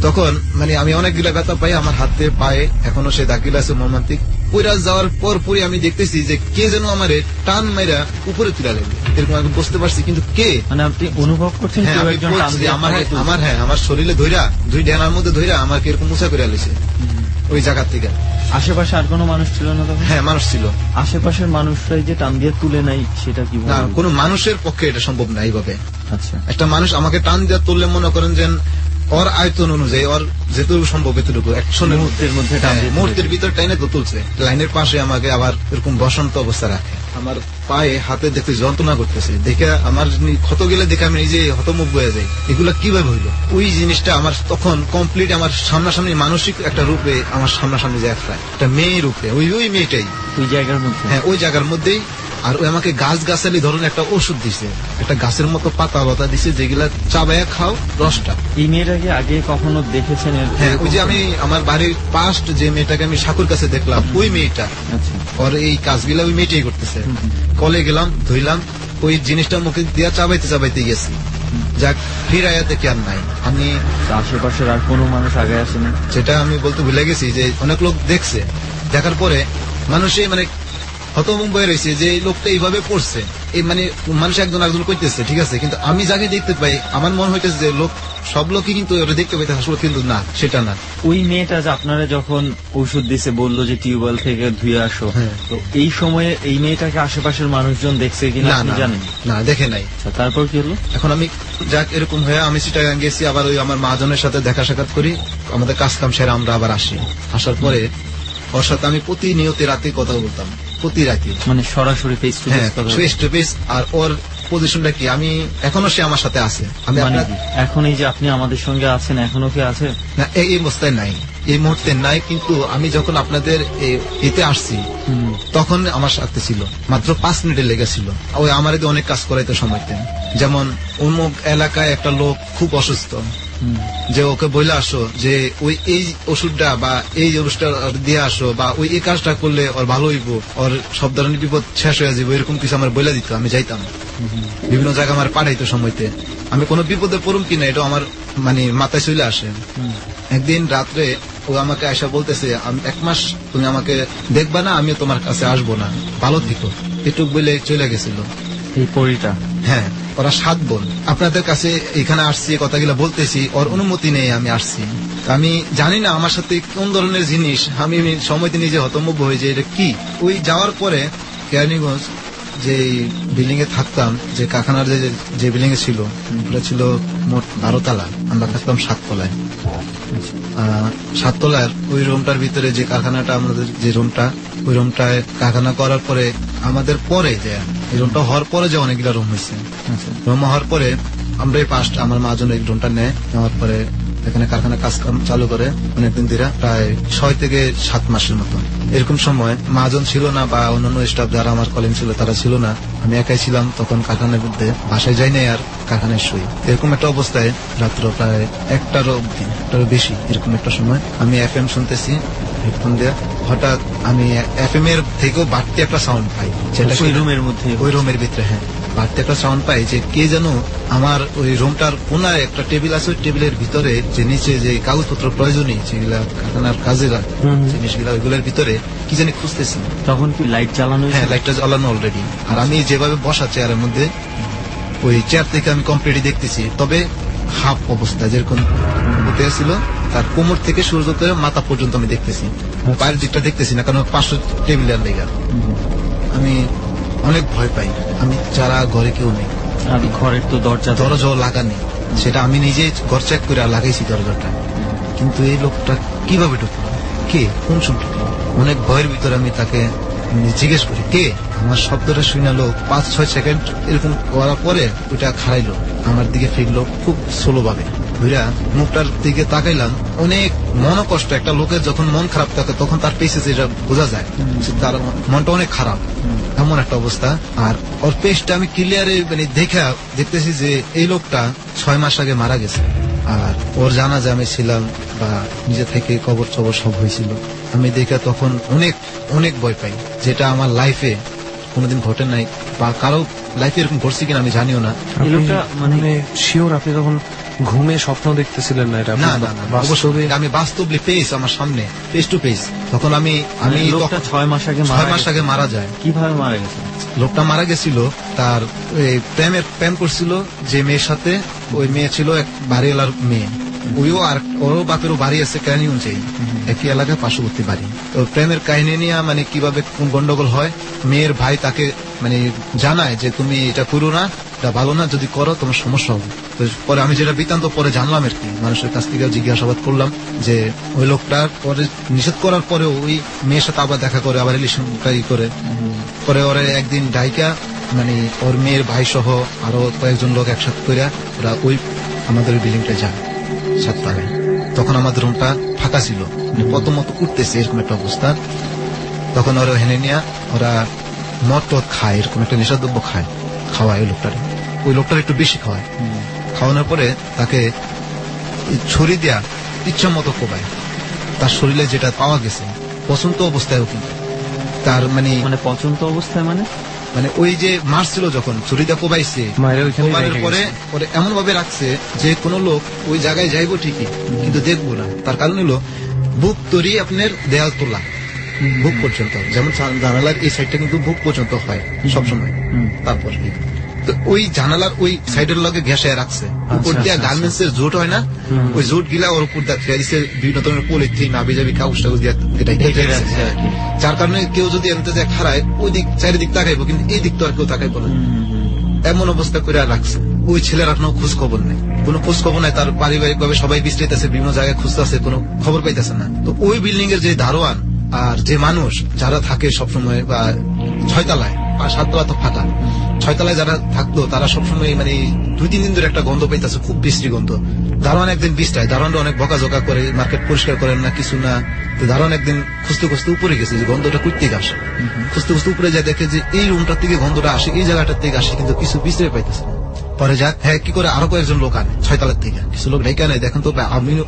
তখন মানে আমি অনেকগুলা ব্যথা পাই আমার হাতে পায়ে, এখনো সে দাগিলা আছে মর্মান্তিক। পড়া যাওয়ার পর পরই আমি দেখতেছি যে কে যেন আমারে টান মাইরা উপরে তুলে লাগবে, এরকম আমি বুঝতে পারছি, কিন্তু কে। মানে আপনি অনুভব করছেন আমার শরীরে ধইরা, দুই ডানার মধ্যে ধইরা আমাকে এরকম মুছা করে আলিছে ওই জায়গার থেকে। আশেপাশে আর কোনো মানুষ ছিল না তখন? হ্যাঁ, মানুষ ছিল। আশেপাশের মানুষরাই যে টান দিয়ে তুলে নাই সেটা কি? না, কোন মানুষের পক্ষে এটা সম্ভব না এইভাবে। আচ্ছা, একটা মানুষ আমাকে টান দিয়ে তুললে মনে করেন যে ওর আয়তন অনুযায়ী ওর যেটুকু সম্ভব এতটুকু মুহূর্তের ভিতর টাইনে তো তুলছে। লাইনের পাশে আমাকে আবার এরকম বসন্ত অবস্থা রাখে, আমার পায়ে হাতে দেখতে যন্ত্রণা করতেছে, দেখে আমার ক্ষত গেলে দেখে আমি নিজে হতমুখ হয়ে যাই, এগুলা কিভাবে হইলো। ওই জিনিসটা আমার তখন কমপ্লিট আমার সামনাসামনি মানসিক একটা রূপে আমার সামনাসামনি যে একটা মেয়ে রূপে, ওই মেয়েটাই ওই জায়গার মধ্যে। হ্যাঁ, ওই জায়গার মধ্যেই। আর ওই আমাকে গাছগাছালি ধরনের একটা ওষুধ দিছে, একটা গাছের মতো পাতা লতা দিছে, যেগুলা চাবায়া খাও রসটা। এই মেয়েটাকে আগে কখনো দেখেছেন? হ্যাঁ, ওই যে আমি আমার বাড়ির পাস্ট যে মেয়েটাকে আমি সাকুর কাছে দেখলাম, ওই মেয়েটা। ওর এই কাজগুলা ওই মেয়েটাই করতেছে। কলে গেলাম, ধুইলাম, ওই জিনিসটা মুখে দিয়া চাবাইতে চাবাইতে গেছি, যাক ফিরাইয়া দেখি আর নাই। আমি আশেপাশের আর কোনো মানুষ আগে আসে না? যেটা আমি বলতে ভুলে গেছি যে অনেক লোক দেখছে, দেখার পরে মানুষে মানে হতভম্ব হয়ে রয়েছে যে এই লোকটা এইভাবে পড়ছে, এই মানে মানুষ একজন একজন করতেছে, ঠিক আছে, কিন্তু আমি যাকে দেখতে পাই আমার মনে হইতেছে যে লোক সব লোকই কিন্তু ওটা দেখতে পাইতে আসলে কিন্তু না, সেটা না। ওই মেয়েটা যে আপনারা যখন ওষুধ দিছে বললো যে টিউবওয়েল থেকে ধুয়ে আসো, তো এই সময়ে এই মেয়েটাকে আশেপাশের মানুষজন দেখছে কিনা আপনি জানেন? না, দেখে নাই। তারপর কি হলো? এখন আমি যাক এরকম হয়ে আমি চিটাগাং গেছি, আবার ওই আমার মহাজনের সাথে দেখা সাক্ষাৎ করি, আমাদের কাজ কাম সেরে আমরা আবার আসি। আসার পরে ওর সাথে আমি প্রতিনিয়ত রাতে কথা বলতাম, প্রতি রাতে, মানে সরাসরি ফেস টু ফেস কথা? Face to face. আর ওর পজিশনটা কি, আমি এখনো সে আমার সাথে আছে। আমি এখন এই যে আপনি আমাদের সঙ্গে আছেন, এখনো কি আছে? না, এই অবস্থায় নাই, এই মুহূর্তে নাই, কিন্তু আমি যখন আপনাদের এতে আসছি তখন আমার সাথে ছিল, মাত্র 5 মিনিটের লেগেছিল। ওই আমার অনেক কাজ করাইতে সময়তে, যেমন অমুক এলাকায় একটা লোক খুব অসুস্থ, যে ওকে বলে আসো যে ওই এই ওষুধটা বা এই ওষুধটা দিয়ে আসো, বা ওই এই কাজটা করলে ওর ভালো হইব, ওর সব ধরনের বিপদ শেষ হয়ে যাবে, এরকম কিছু আমার বলে দিত। আমি যাইতাম বিভিন্ন জায়গায়, আমার পাঠাইতো সময়তে। আমি কোনো বিপদে পড়ুম কিনা এটা আমার মানে মাথায় চলে আসে। একদিন রাত্রে ও আমাকে আয়সা বলতেছে, 1 মাস তুমি আমাকে দেখবা না, আমিও তোমার কাছে আসবো না, ভালো থেকো, এটুক বলে চলে গেছিল এই পরিটা। হ্যাঁ, ওরা 7 বোন। আপনাদের কাছে এখানে আসছি, কথাগুলো বলতেছি, ওর অনুমতি নেই আমি আসছি। আমি জানি না আমার সাথে কোন ধরনের জিনিস, আমি সময়তে নিজে হতভম্ব হয়ে যে এটা কি। ওই যাওয়ার পরে কেরানীগঞ্জ যে বিল্ডিং এ থাকতাম, যে কারখানার যে বিল্ডিং এ ছিল, ওটা ছিল মোট 12 তলা, আমরা থাকতাম 7 তলায়। 7 তলার ওই রুমটার ভিতরে যে কারখানাটা, আমাদের যে রুমটা, ওই রুমটায় কারখানা করার পরে আমাদের পরে যে এই রুমটা হওয়ার পরে যে অনেকগুলা রুম হয়েছে, রুম হওয়ার পরে আমরা এই 5টা, আমার মাজন এই রুমটা নেওয়ার পরে এখানে কারখানা কাজ চালু করে অনেকদিন ধরে, প্রায় 6 থেকে 7 মাসের মতো। এরকম সময় মহাজন ছিল না, বা অন্যান্য স্টাফ যারা আমার কলিগ ছিল তারা ছিল না, আমি একাই ছিলাম। তখন কারখানার মধ্যে বাসায় যাই নাই, আর কারখানায় শুই। এরকম একটা অবস্থায় রাত্র প্রায় 1টারও বেশি, এরকম একটা সময় আমি FM শুনতেছি হেডফোন দিয়ে। হঠাৎ আমি FM এর থেকেও বাড়তি একটা সাউন্ড পাই, যেটা ওই রুমের মধ্যে, ওই রুমের ভিতরে, হ্যাঁ, বাড়তি একটা সাউন্ড পাই যে কে যেন আমার ওই রুমটার কোনায় একটা টেবিল আছে, ওই টেবিলের ভিতরে যে নিচে যে কাগজপত্র প্রয়োজনীয় যেগুলা কারখানার কাজের জিনিসগুলা, ওইগুলোর ভিতরে কি জানি খুঁজতেছি। তখন কি লাইট জ্বালানো? হ্যাঁ, লাইটটা জ্বালানো অলরেডি। আর আমি যেভাবে বসা চেয়ারের মধ্যে, ওই চেয়ার থেকে আমি কমপ্লিটলি দেখতেছি, তবে হাফ অবস্থা, যেরকম ছিল তার কোমর থেকে শুরু করে মাথা পর্যন্ত আমি দেখতেছি, পায়ের দিকটা দেখতেছি না, কারণ 500 টেবিলের লেগা। আমি অনেক ভয় পাই। আমি যারা ঘরে কেউ নেই, ঘরের তো দরজাও লাগানি, সেটা আমি নিজে ঘর চেক করে লাগাইছি দরজাটা, কিন্তু এই লোকটা কিভাবে ঢুকলো, কে, কোন সময়? অনেক ভয়ের ভিতরে আমি তাকে জিজ্ঞেস করি কে। আমার শব্দটা শুনালো 5-6 সেকেন্ড এরকম করার পরে ওইটা খাড়াইলো, আমার দিকে ফিরলো খুব স্লো ভাবে। বুঝা মুখটার দিকে তাকাইলাম, অনেক মনকষ্ট। একটা লোকের যখন মন খারাপ থাকে তখন তার পেসে যেটা বোঝা যায়, তার মনটা অনেক খারাপ, এমন একটা অবস্থা। আর ওর পেসটা আমি ক্লিয়ারে মানে দেখতেছি যে এই লোকটা 6 মাস আগে মারা গেছে। আর ওর জানাজা আমি ছিলাম, বা নিজে থেকে কবর চবর সব হয়েছিল। আমি দেখে তখন অনেক অনেক ভয় পাই, যেটা আমার লাইফে কোনোদিন ঘটে নাই, বা কারো লাইফে এরকম ঘটছে কিনা আমি জানিও না। মানে শিওর আপনি তখন ঘুমে স্বপ্ন দেখতেছিলেন না? এটা না, আমি বাস্তবে পেয়েছি আমার সামনে, ফেস টু ফেস। তখন আমি 6 মাস আগে মারা যায়। কিভাবে মারা গেছে? লোকটা মারা গেছিল, তার প্রেম করছিল যে মেয়ের সাথে। ওই মেয়ে ছিল এক বাড়িওয়ালার মেয়ে, ওরও বাপেরও বাড়ি আছে কেরানীগঞ্জে, একই এলাকায় পার্শ্ববর্তী বাড়ি। তো প্রেমের কাহিনী নিয়ে মানে কিভাবে কোন গন্ডগোল হয়, মেয়ের ভাই তাকে মানে জানায় যে তুমি এটা করো না, এটা ভালো না, যদি করো তোমার সমস্যা হবে। তো পরে আমি যেটা বৃত্তান্ত পরে জানলাম আর কি, মানুষের কাছ থেকে জিজ্ঞাসাবাদ করলাম যে ওই লোকটা পরে নিষেধ করার পরে ওই মেয়ের সাথে আবার দেখা করে, আবার রিলেশন করে। পরে ওরা একদিন ডাইকা মানে ওর মেয়ের ভাই সহ আরো কয়েকজন লোক একসাথে করে ওরা ওই আমাদের বিল্ডিংটা যায় 7 তলায়। তখন আমাদের রুমটা ফাঁকা ছিল, প্রথমত উঠতেছে এরকম একটা অবস্থা। তখন ওরা হেনে নিয়ে ওরা মদ টদ খায়, এরকম একটা নেশাদ্রব্য খাওয়ায় ওই লোকটার একটু বেশি খাওয়ায়। খাওয়ানোর পরে তাকে ছুরি দেয়া ইচ্ছা মতো কোবায়। তার শরীরে যেটা পাওয়া গেছে পচন্ত অবস্থায়ও, কিন্তু তার মানে পচন্ত অবস্থায় মানে ওই যে মারছিল যখন ছুরিটা কোবাইছে, মায়েরা ওইখানেই কোবানোর রেখে পরে গেছে। পরে এমন ভাবে রাখছে যে কোনো লোক ওই জায়গায় যাইবো ঠিকই কিন্তু দেখবো না। তার কারণ হলো বুক তৈরি আপনার দেয়াল তোলা বুক পর্যন্ত, যেমন জানালার এই সাইডটা কিন্তু বুক পর্যন্ত হয় সবসময়। তারপর কি তো ওই জানালার ওই সাইডের লগে ঘেঁষে রাখছে, উপর দিয়ে গার্মেন্টস এর জোট হয় না, ওই জোট গিলা ওর উপর দিয়ে দিচ্ছে বিভিন্ন ধরনের পলিথিন নাবি যাবি কাগজ টাগজ দিয়ে এটা কেটে রাখছে। যার কারণে কেউ যদি এনতে যায় খাড়ায় ওই দিক চারিদিক তাকাইবো কিন্তু এই দিক তো আর কেউ তাকাইবো না, এমন অবস্থা করে রাখছে। ওই ছেলের আর কোনো খোঁজ খবর নেই, কোনো খোঁজ খবর নাই, তার পারিবারিক ভাবে সবাই বিশ্রাইতেছে, বিভিন্ন জায়গায় খুঁজতেছে, কোনো খবর পাইতেছে না। তো ওই বিল্ডিং এর যে দারোয়ান আর যে মানুষ যারা থাকে সবসময় বা 6 তলায় বা 7 তলা তো ফাঁকা, 6 তলায় যারা থাকতো তারা সবসময় মানে 2-3 দিন ধরে একটা গন্ধ পাইতেছে, খুব বিশ্রী গন্ধ। দারোয়ান একদিন বিষ্টায়, দারোয়ানরা অনেক বকাঝকা করে, মার্কেট পরিষ্কার করেন না কিছু না। তো দারোয়ান একদিন খুঁজতে খুঁজতে উপরে গেছে যে গন্ধটা কই থেকে আসে, খুঁজতে খুঁজতে উপরে যায় দেখে যে এই রুমটার থেকে গন্ধটা আসে, এই জায়গাটার থেকে আসে, কিন্তু কিছু বিশ্রে পাইতেছে না। পরে যাক হ্যাঁ কি করে আরো কয়েকজন লোক আনে 6 তলার থেকে, কিছু লোক ডেকে আনে, দেখেন তো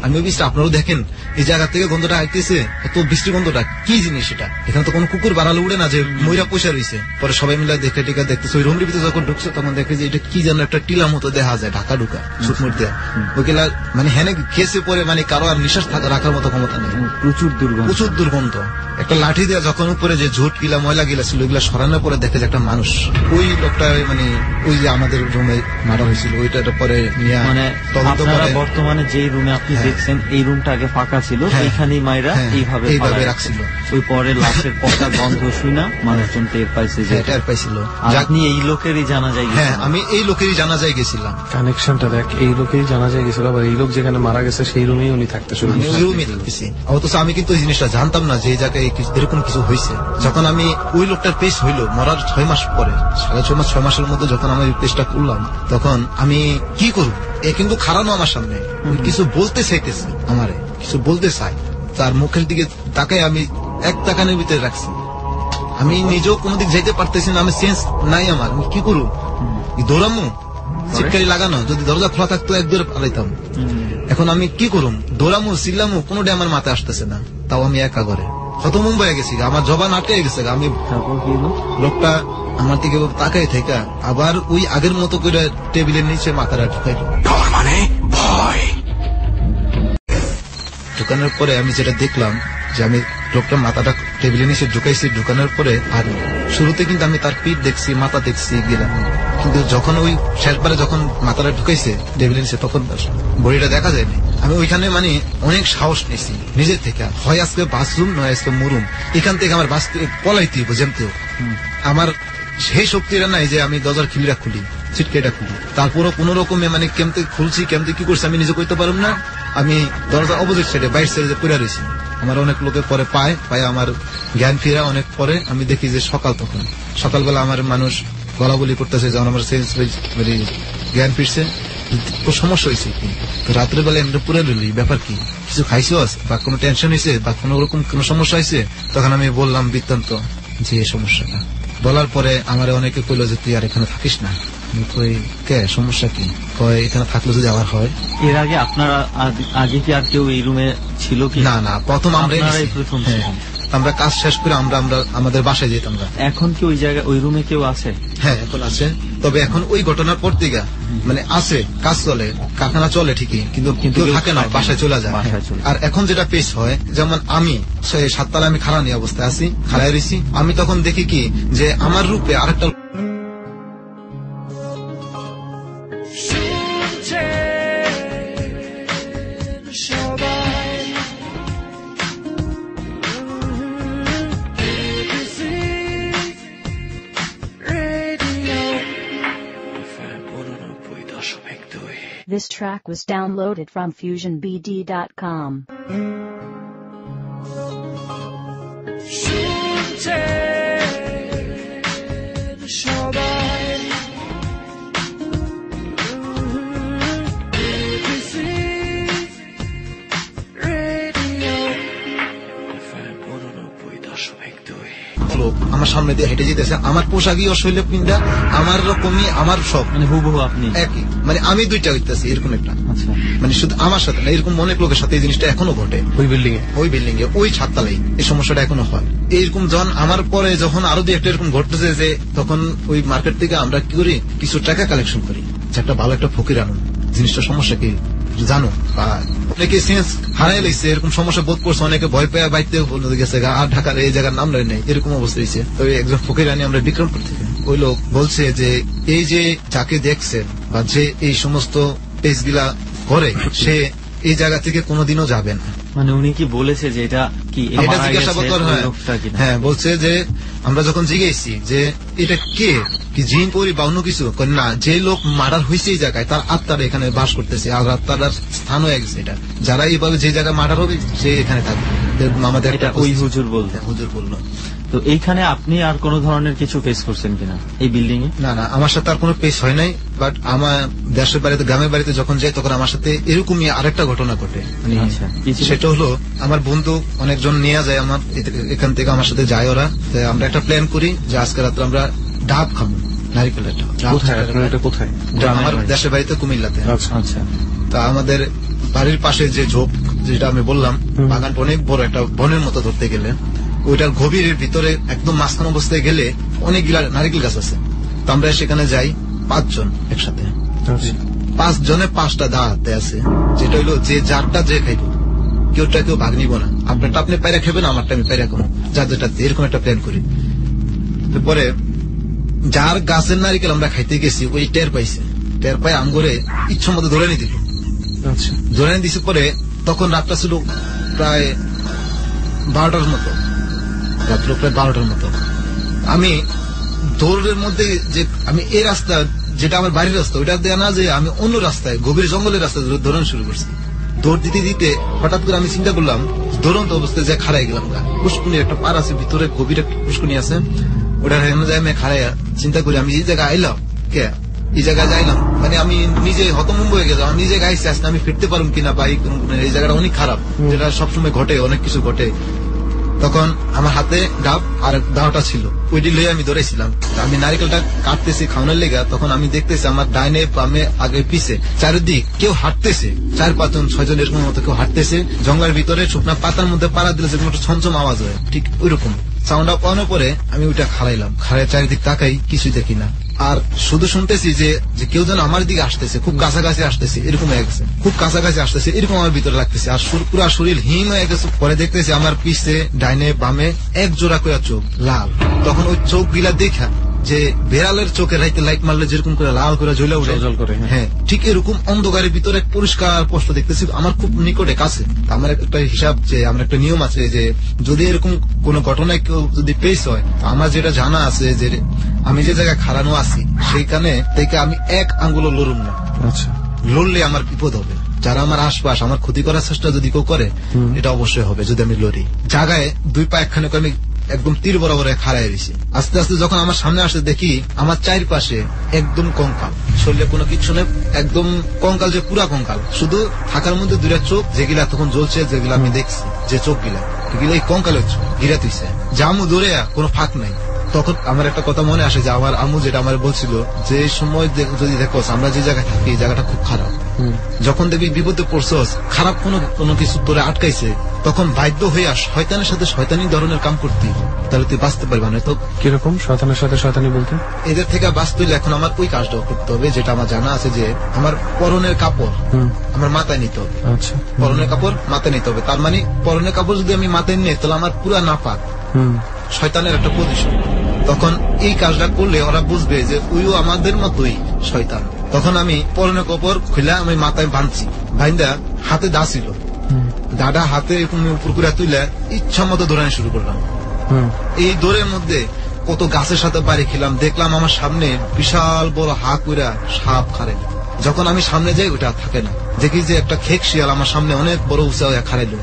আমিও বিশ্রে, আপনারাও দেখেন এই জায়গা থেকে গন্ধটা আইতেছে, এত বৃষ্টি গন্ধটা কি জিনিস এটা, এখানে তো কোনো কুকুর বাড়ালে উড়ে না যে ময়রা পয়সা রয়েছে। পরে সবাই মিলে দেখে টিকা দেখতেছে, ওই রুমের ভিতরে যখন ঢুকছে তখন দেখে যে এটা কি যেন একটা টিলার মতো দেখা যায়, ঢাকা ঢুকা সুটমুট দেয়া, ওইগুলা মানে হেনে খেয়েছে পরে মানে কারো আর নিঃশ্বাস রাখার মতো ক্ষমতা নেই, প্রচুর দুর্গন্ধ। একটা লাঠি দিয়ে যখন উপরে যে ঝুট গিলা ময়লা গিলা ছিল ওইগুলা সরানোর পরে দেখে যে একটা মানুষ, ওই লোকটা মানে ওই যে আমাদের রুমে মারা হয়েছিল ওইটার পরে নিয়ে মানে তদন্ত আপনারা করে বর্তমানে যেই রুমে আপনি দেখছেন এই রুমটা আগে ফাঁকা ছিল, হ্যাঁ, এইখানেই মায়েরা হ্যাঁ, এইভাবে এইভাবে ফালায় রাখছিল। ওই পরে লাশের পচা গন্ধ শুই না মানুষজন টের পাইছে যে টের পাইছিল। আর যাক, আপনি এই লোকেরই জানা যায় হ্যাঁ আমি এই লোকেরই জানাজায় গেছিলাম, কানেকশনটা দেখ, এই লোকেই জানা যায় গেছিল, আবার এই লোক যেখানে মারা গেছে সেই রুমেই উনি থাকতে শুরু আমি করেছেন। ওই রুমে থাকতেছি। অথচ আমি কিন্তু ওই জিনিসটা জানতাম না যে এই জায়গায় এরকম কিছু হয়েছে। যখন আমি ওই লোকটার পেশ হইলো মরার 6 মাস পরে, 6.5 মাসের মধ্যে যখন আমি ওই পেশটা করলাম, তখন আমি কি করব, এ কিন্তু খারানো আমার সামনে কিছু বলতে চাইতেছে, আমারে কিছু বলতে চাই, তার মুখের দিকে তাকাই আমি এক তাকানের ভিতরে রাখছি, আমি নিজেও কোনো দিক যাইতে পারতেছি না, আমি সেন্স নাই আমার, আমি কি করব, দৌড়ামু চিৎকারি লাগানো, যদি দরজা খোলা থাকতো এক দৌড়ে পালাইতাম। এখন আমি কি করুম, দৌড়ামু চিল্লামু কোনোটাই আমার মাথায় আসতেছে না, তাও আমি একা করে কত মুম্বাই গেছি, আমার জবান আটকে গেছে। আমি তারপর কি হলো? লোকটা আমার দিকে তাকাই থেকে আবার ওই আগের মতো করে টেবিলের নিচে মাথাটা ঢুকাইল, মানে ভয়। ঢুকানোর পরে আমি যেটা দেখলাম যে আমি লোকটা মাথাটা টেবিলের নিচে ঢুকাইছি, ঢুকানোর পরে আর শুরুতে কিন্তু আমি তার পিঠ দেখছি, মাথা দেখছি গেলাম, কিন্তু যখন ওই শেষবারে যখন মাথাটা ঢুকাইছে টেবিলের নিচে তখন বডিটা দেখা যায়নি। আমি ওইখানে মানে অনেক সাহস নিয়েছি নিজের থেকে, হয় আজকে বাঁচুম নয় আজকে মরুম, এখান থেকে আমার বাঁচতে পলাইতে যেমতেও। আমার সেই শক্তিটা নাই যে আমি দরজার খিলিটা খুলি, ছিটকেটা খুলি, তারপরও কোন রকমে মানে কেমতে খুলছি কেমতে কি করছি আমি নিজে কইতে পারলাম না। আমি দরজা অপোজিট সাইডে বাইর সাইডে পড়ে রয়েছি, আমার অনেক লোকে পরে পায় আমার জ্ঞান ফিরা অনেক পরে আমি দেখি যে সকাল, তখন সকালবেলা আমার মানুষ গলা বলি করতেছে যেমন আমার জ্ঞান ফিরছে, সমস্যা হয়েছে কি, তো রাত্রে বেলা এমনি পুরে রইলি, ব্যাপার কি, কিছু খাইছস বা কোনো টেনশন হয়েছে বা কোন রকম কোনো সমস্যা হয়েছে, তখন আমি বললাম বৃত্তান্ত যে এই সমস্যাটা। বলার পরে আমার অনেকে কইলো যে তুই আর এখানে থাকিস না, আমি কই কে সমস্যা কি, কয় এখানে থাকলে যদি আবার হয়। এর আগে আপনারা আগে কি আর কেউ এই রুমে ছিল কি? না না, প্রথম আপনারাই প্রথম ছিলেন। আমরা কাজ শেষ করে আমরা আমাদের বাসায় যেতাম। এখন কি ওই জায়গায় ওই রুমে কেউ আছে? হ্যাঁ এখন আছে, তবে এখন ওই ঘটনার পর থেকে মানে আছে, কাজ চলে, কারখানা চলে ঠিকই, কিন্তু কেউ থাকে না, বাসায় চলে যায়। আর এখন যেটা পেশ হয়, যেমন আমি 7 তলায় আমি খাড়ানি অবস্থায় আছি, খাড়ায় রয়েছি, আমি তখন দেখি কি যে আমার রূপে আরেকটা This track was downloaded from FusionBD.com. লোক আমার সামনে দিয়ে হেঁটে যেতেছে, আমার পোশাকই অশৈলে পিন্দা, আমার রকমই, আমার সব মানে হুবহু আপনি একই, মানে আমি দুইটা হইতেছি এরকম একটা, আচ্ছা মানে শুধু আমার সাথে না, এরকম অনেক লোকের সাথে এই জিনিসটা এখনো ঘটে। ওই বিল্ডিং এ ওই বিল্ডিং এ ওই ছাদতলায় এই সমস্যাটা এখনো হয়। এইরকম যখন আমার পরে যখন আরো দুই একটা এরকম ঘটতেছে, যে তখন ওই মার্কেট থেকে আমরা কি করি, কিছু টাকা কালেকশন করি, যে একটা ভালো একটা ফকির আনুন, জিনিসটা সমস্যা কি জানো, বা অনেকে সেন্স হারাই লাগছে, এরকম সমস্যা বোধ করছে, অনেকে ভয় পেয়ে বাইতে বলে গেছে আর ঢাকার এই জায়গার নাম নেই, এরকম অবস্থা হয়েছে। তো একজন ফকির আনি আমরা বিক্রমপুর থেকে, ওই লোক বলছে যে এই যে যাকে দেখছেন বা যে এই সমস্ত পেজগুলা করে, সে এই জায়গা থেকে কোনোদিনও যাবে না। মানে উনি কি বলেছে যে এটা কি এটা মারা জিজ্ঞাসাবাদ গেছে, করা হয়। ওই লোকটা কিনা? হ্যাঁ, বলছে যে আমরা যখন জিজ্ঞেসি যে এটা কে, কি জিন পরি বা অন্য কিছু, কয় না, যে লোক মার্ডার হয়েছে এই জায়গায় তার আত্মারা এখানে বাস করতেছে, আর আত্মার স্থান হয়ে গেছে এটা, যারা এইভাবে যে জায়গায় মার্ডার হবে সে এখানে থাকবে। আমাদের এটা ওই হুজুর বলতে। হুজুর বললো। তো এইখানে আপনি আর কোন ধরনের কিছু ফেস করছেন কিনা এই বিল্ডিং এ? না না, আমার সাথে আর কোনো পেশ হয় নাই, বাট আমার দেশের বাড়িতে, গ্রামের বাড়িতে যখন যাই তখন আমার সাথে এরকমই আরেকটা ঘটনা ঘটে। মানে আচ্ছা, কি ছিল? সেটা হলো, আমার বন্ধু অনেকজন নিয়ে যায় আমার এখান থেকে, আমার সাথে যায় ওরা, তো আমরা একটা প্ল্যান করি যে আজকে রাত্রে আমরা ডাব খাবো, নারিকেলের ডাব। কোথায় আপনার এটা কোথায়? এটা আমার দেশের বাড়িতে কুমিল্লাতে। আচ্ছা আচ্ছা, তা আমাদের বাড়ির পাশে যে ঝোপ, যেটা আমি বললাম, বাগানটা অনেক বড়, একটা বনের মতো ধরতে গেলে, ওইটার গভীরের ভিতরে একদম মাঝখান অবস্থায় গেলে অনেকগুলা নারিকেল গাছ আছে। তো আমরা সেখানে যাই 5 জন একসাথে, 5 জনে 5টা দা হাতে আছে, যেটা হইলো যে যারটা যে খাইব, কেউটা কেউ ভাগ নিব না, আপনারটা আপনি পায়রা খাবেন, আমারটা আমি পায়রা খাবো, যার যেটা, এরকম একটা প্ল্যান করি। পরে যার গাছের নারিকেল আমরা খাইতে গেছি, ওই টের পাইছে, টের পাই আমগরে ইচ্ছা মতো ধরে নিয়ে দিল। আচ্ছা, ধরে নিয়ে দিছে। পরে তখন রাতটা ছিল প্রায় 12টার মতো, রাত্র প্রায় 12টার মতো। আমি দৌড়ের মধ্যে, যে আমি এই রাস্তা যেটা আমার বাড়ির রাস্তা, ওইটা দেয়া না, যে আমি অন্য রাস্তায়, গভীর জঙ্গলের রাস্তায় দৌড়ানো শুরু করছি। দৌড় দিতে দিতে হঠাৎ করে আমি চিন্তা করলাম, দৌড়ন্ত অবস্থায় যে খাড়াই গেলাম, পুষ্কুনির একটা পার আছে, ভিতরে গভীর একটা পুষ্কুনি আছে, ওটা যায় আমি খাড়াই চিন্তা করি, আমি এই জায়গায় আইলাম কে, এই জায়গায় যাইলাম, মানে আমি নিজে হতমম্ব হয়ে গেলাম, আমি নিজে গাইছি আসলে আমি ফিরতে পারুম কিনা, বা এই জায়গাটা অনেক খারাপ, যেটা সবসময় ঘটে, অনেক কিছু ঘটে। তখন আমার হাতে ডাব আর দাওটা ছিল, ওইটি লয়ে আমি দৌড়াইছিলাম। আমি নারিকেলটা কাটতেছি খাওয়ানোর লেগা, তখন আমি দেখতেছি আমার ডাইনে বামে আগে পিছে চারিদিক কেউ হাঁটতেছে, 4-5 জন 6 জন এরকম মতো কেউ হাঁটতেছে, জঙ্গলের ভিতরে শুকনা পাতার মধ্যে পাড়া দিলে যেরকম একটা ছমছম আওয়াজ হয়, ঠিক ওইরকম সাউন্ডটা পাওয়ানোর পরে আমি ওইটা খাড়াইলাম, খাড়াই চারিদিক তাকাই, কিছুই দেখি না, আর শুধু শুনতেছি যে কেউ যেন আমার দিকে আসতেছে, খুব কাছাকাছি আসতেছে, এরকম হয়ে গেছে, খুব কাছাকাছি আসতেছে, এরকম আমার ভিতরে লাগতেছে, আর পুরা শরীর হিম হয়ে গেছে। পরে দেখতেছি আমার পিছে ডাইনে বামে 1 জোড়া করে চোখ লাল। তখন ওই চোখ গিলা দেখা, যে বেড়ালের চোখে রাইতে লাইট মারলে যেরকম করে লাল করে জ্বলে উঠে, হ্যাঁ ঠিক এরকম অন্ধকারের ভিতরে পরিষ্কার স্পষ্ট দেখতেছি, আমার খুব নিকটে কাছে। আমার একটা হিসাব, যে আমার একটা নিয়ম আছে, যে যদি এরকম কোন ঘটনায় কেউ যদি পেশ হয়, আমার যেটা জানা আছে যে আমি যে জায়গায় খাড়ানো আছি সেইখানে থেকে আমি 1 আঙ্গুলও লড়ুম না। আচ্ছা, লড়লে আমার বিপদ হবে, যারা আমার আশপাশ আমার ক্ষতি করার চেষ্টা যদি কেউ করে, এটা অবশ্যই হবে যদি আমি লড়ি। জায়গায় 2 পা একখানে আমি একদম তীর বরাবর খাড়াই দিছি। আস্তে আস্তে যখন আমার সামনে আসে দেখি আমার চারপাশে একদম কঙ্কাল, শরীরে কোনো কিছু নেই, একদম কঙ্কাল, যে পুরা কঙ্কাল, শুধু থাকার মধ্যে 2টা চোখ যেগুলা তখন জ্বলছে, যেগুলো আমি দেখছি, যে চোখ গিলা এগুলো এই কঙ্কালের চোখ গিরা তুইছে, জামু দৌড়ে কোনো ফাঁক নাই। তখন আমার একটা কথা মনে আসে, যে আমার আম্মু যেটা আমার বলছিল, যে সময় যদি দেখো আমরা যে জায়গায় থাকি এই জায়গাটা খুব খারাপ, যখন দেখবি বিপদে পড়ছস, খারাপ কোনো কিছু তোরে আটকাইছে, তখন বাধ্য হইয়া শয়তানের সাথে শয়তানি ধরনের কাম করতে, তাহলে তুই বাঁচতে পারবা না। তো কিরকম শয়তানের সাথে শয়তানি বলতে? এদের থেকে বাঁচতে হইলে এখন আমার ওই কাজটা করতে হবে, যেটা আমার জানা আছে, যে আমার পরনের কাপড় আমার মাথায় নিতে হবে। আচ্ছা, পরনের কাপড় মাথায় নিতে হবে, তার মানে পরনের কাপড় যদি আমি মাথায় নিই, তাহলে আমার পুরা নাপাক, শয়তানের একটা পজিশন। তখন এই কাজটা করলে ওরা বুঝবে যে ওইও আমাদের মতোই শয়তান। তখন আমি পরনের কাপড় খুলে আমি মাথায় বাঁধছি, বাইন্দা হাতে দা ছিল, দাদা হাতে উপর করে তুলে ইচ্ছা মতো দৌড়ানো শুরু করলাম। এই দৌড়ের মধ্যে কত গাছের সাথে বাড়ি খেলাম, দেখলাম আমার সামনে বিশাল বড় হা কইরা সাপ খারে। যখন আমি সামনে যাই ওটা থাকে না, দেখি যে একটা খেক শিয়াল আমার সামনে অনেক বড় উঁচা হয়ে খারাইলো।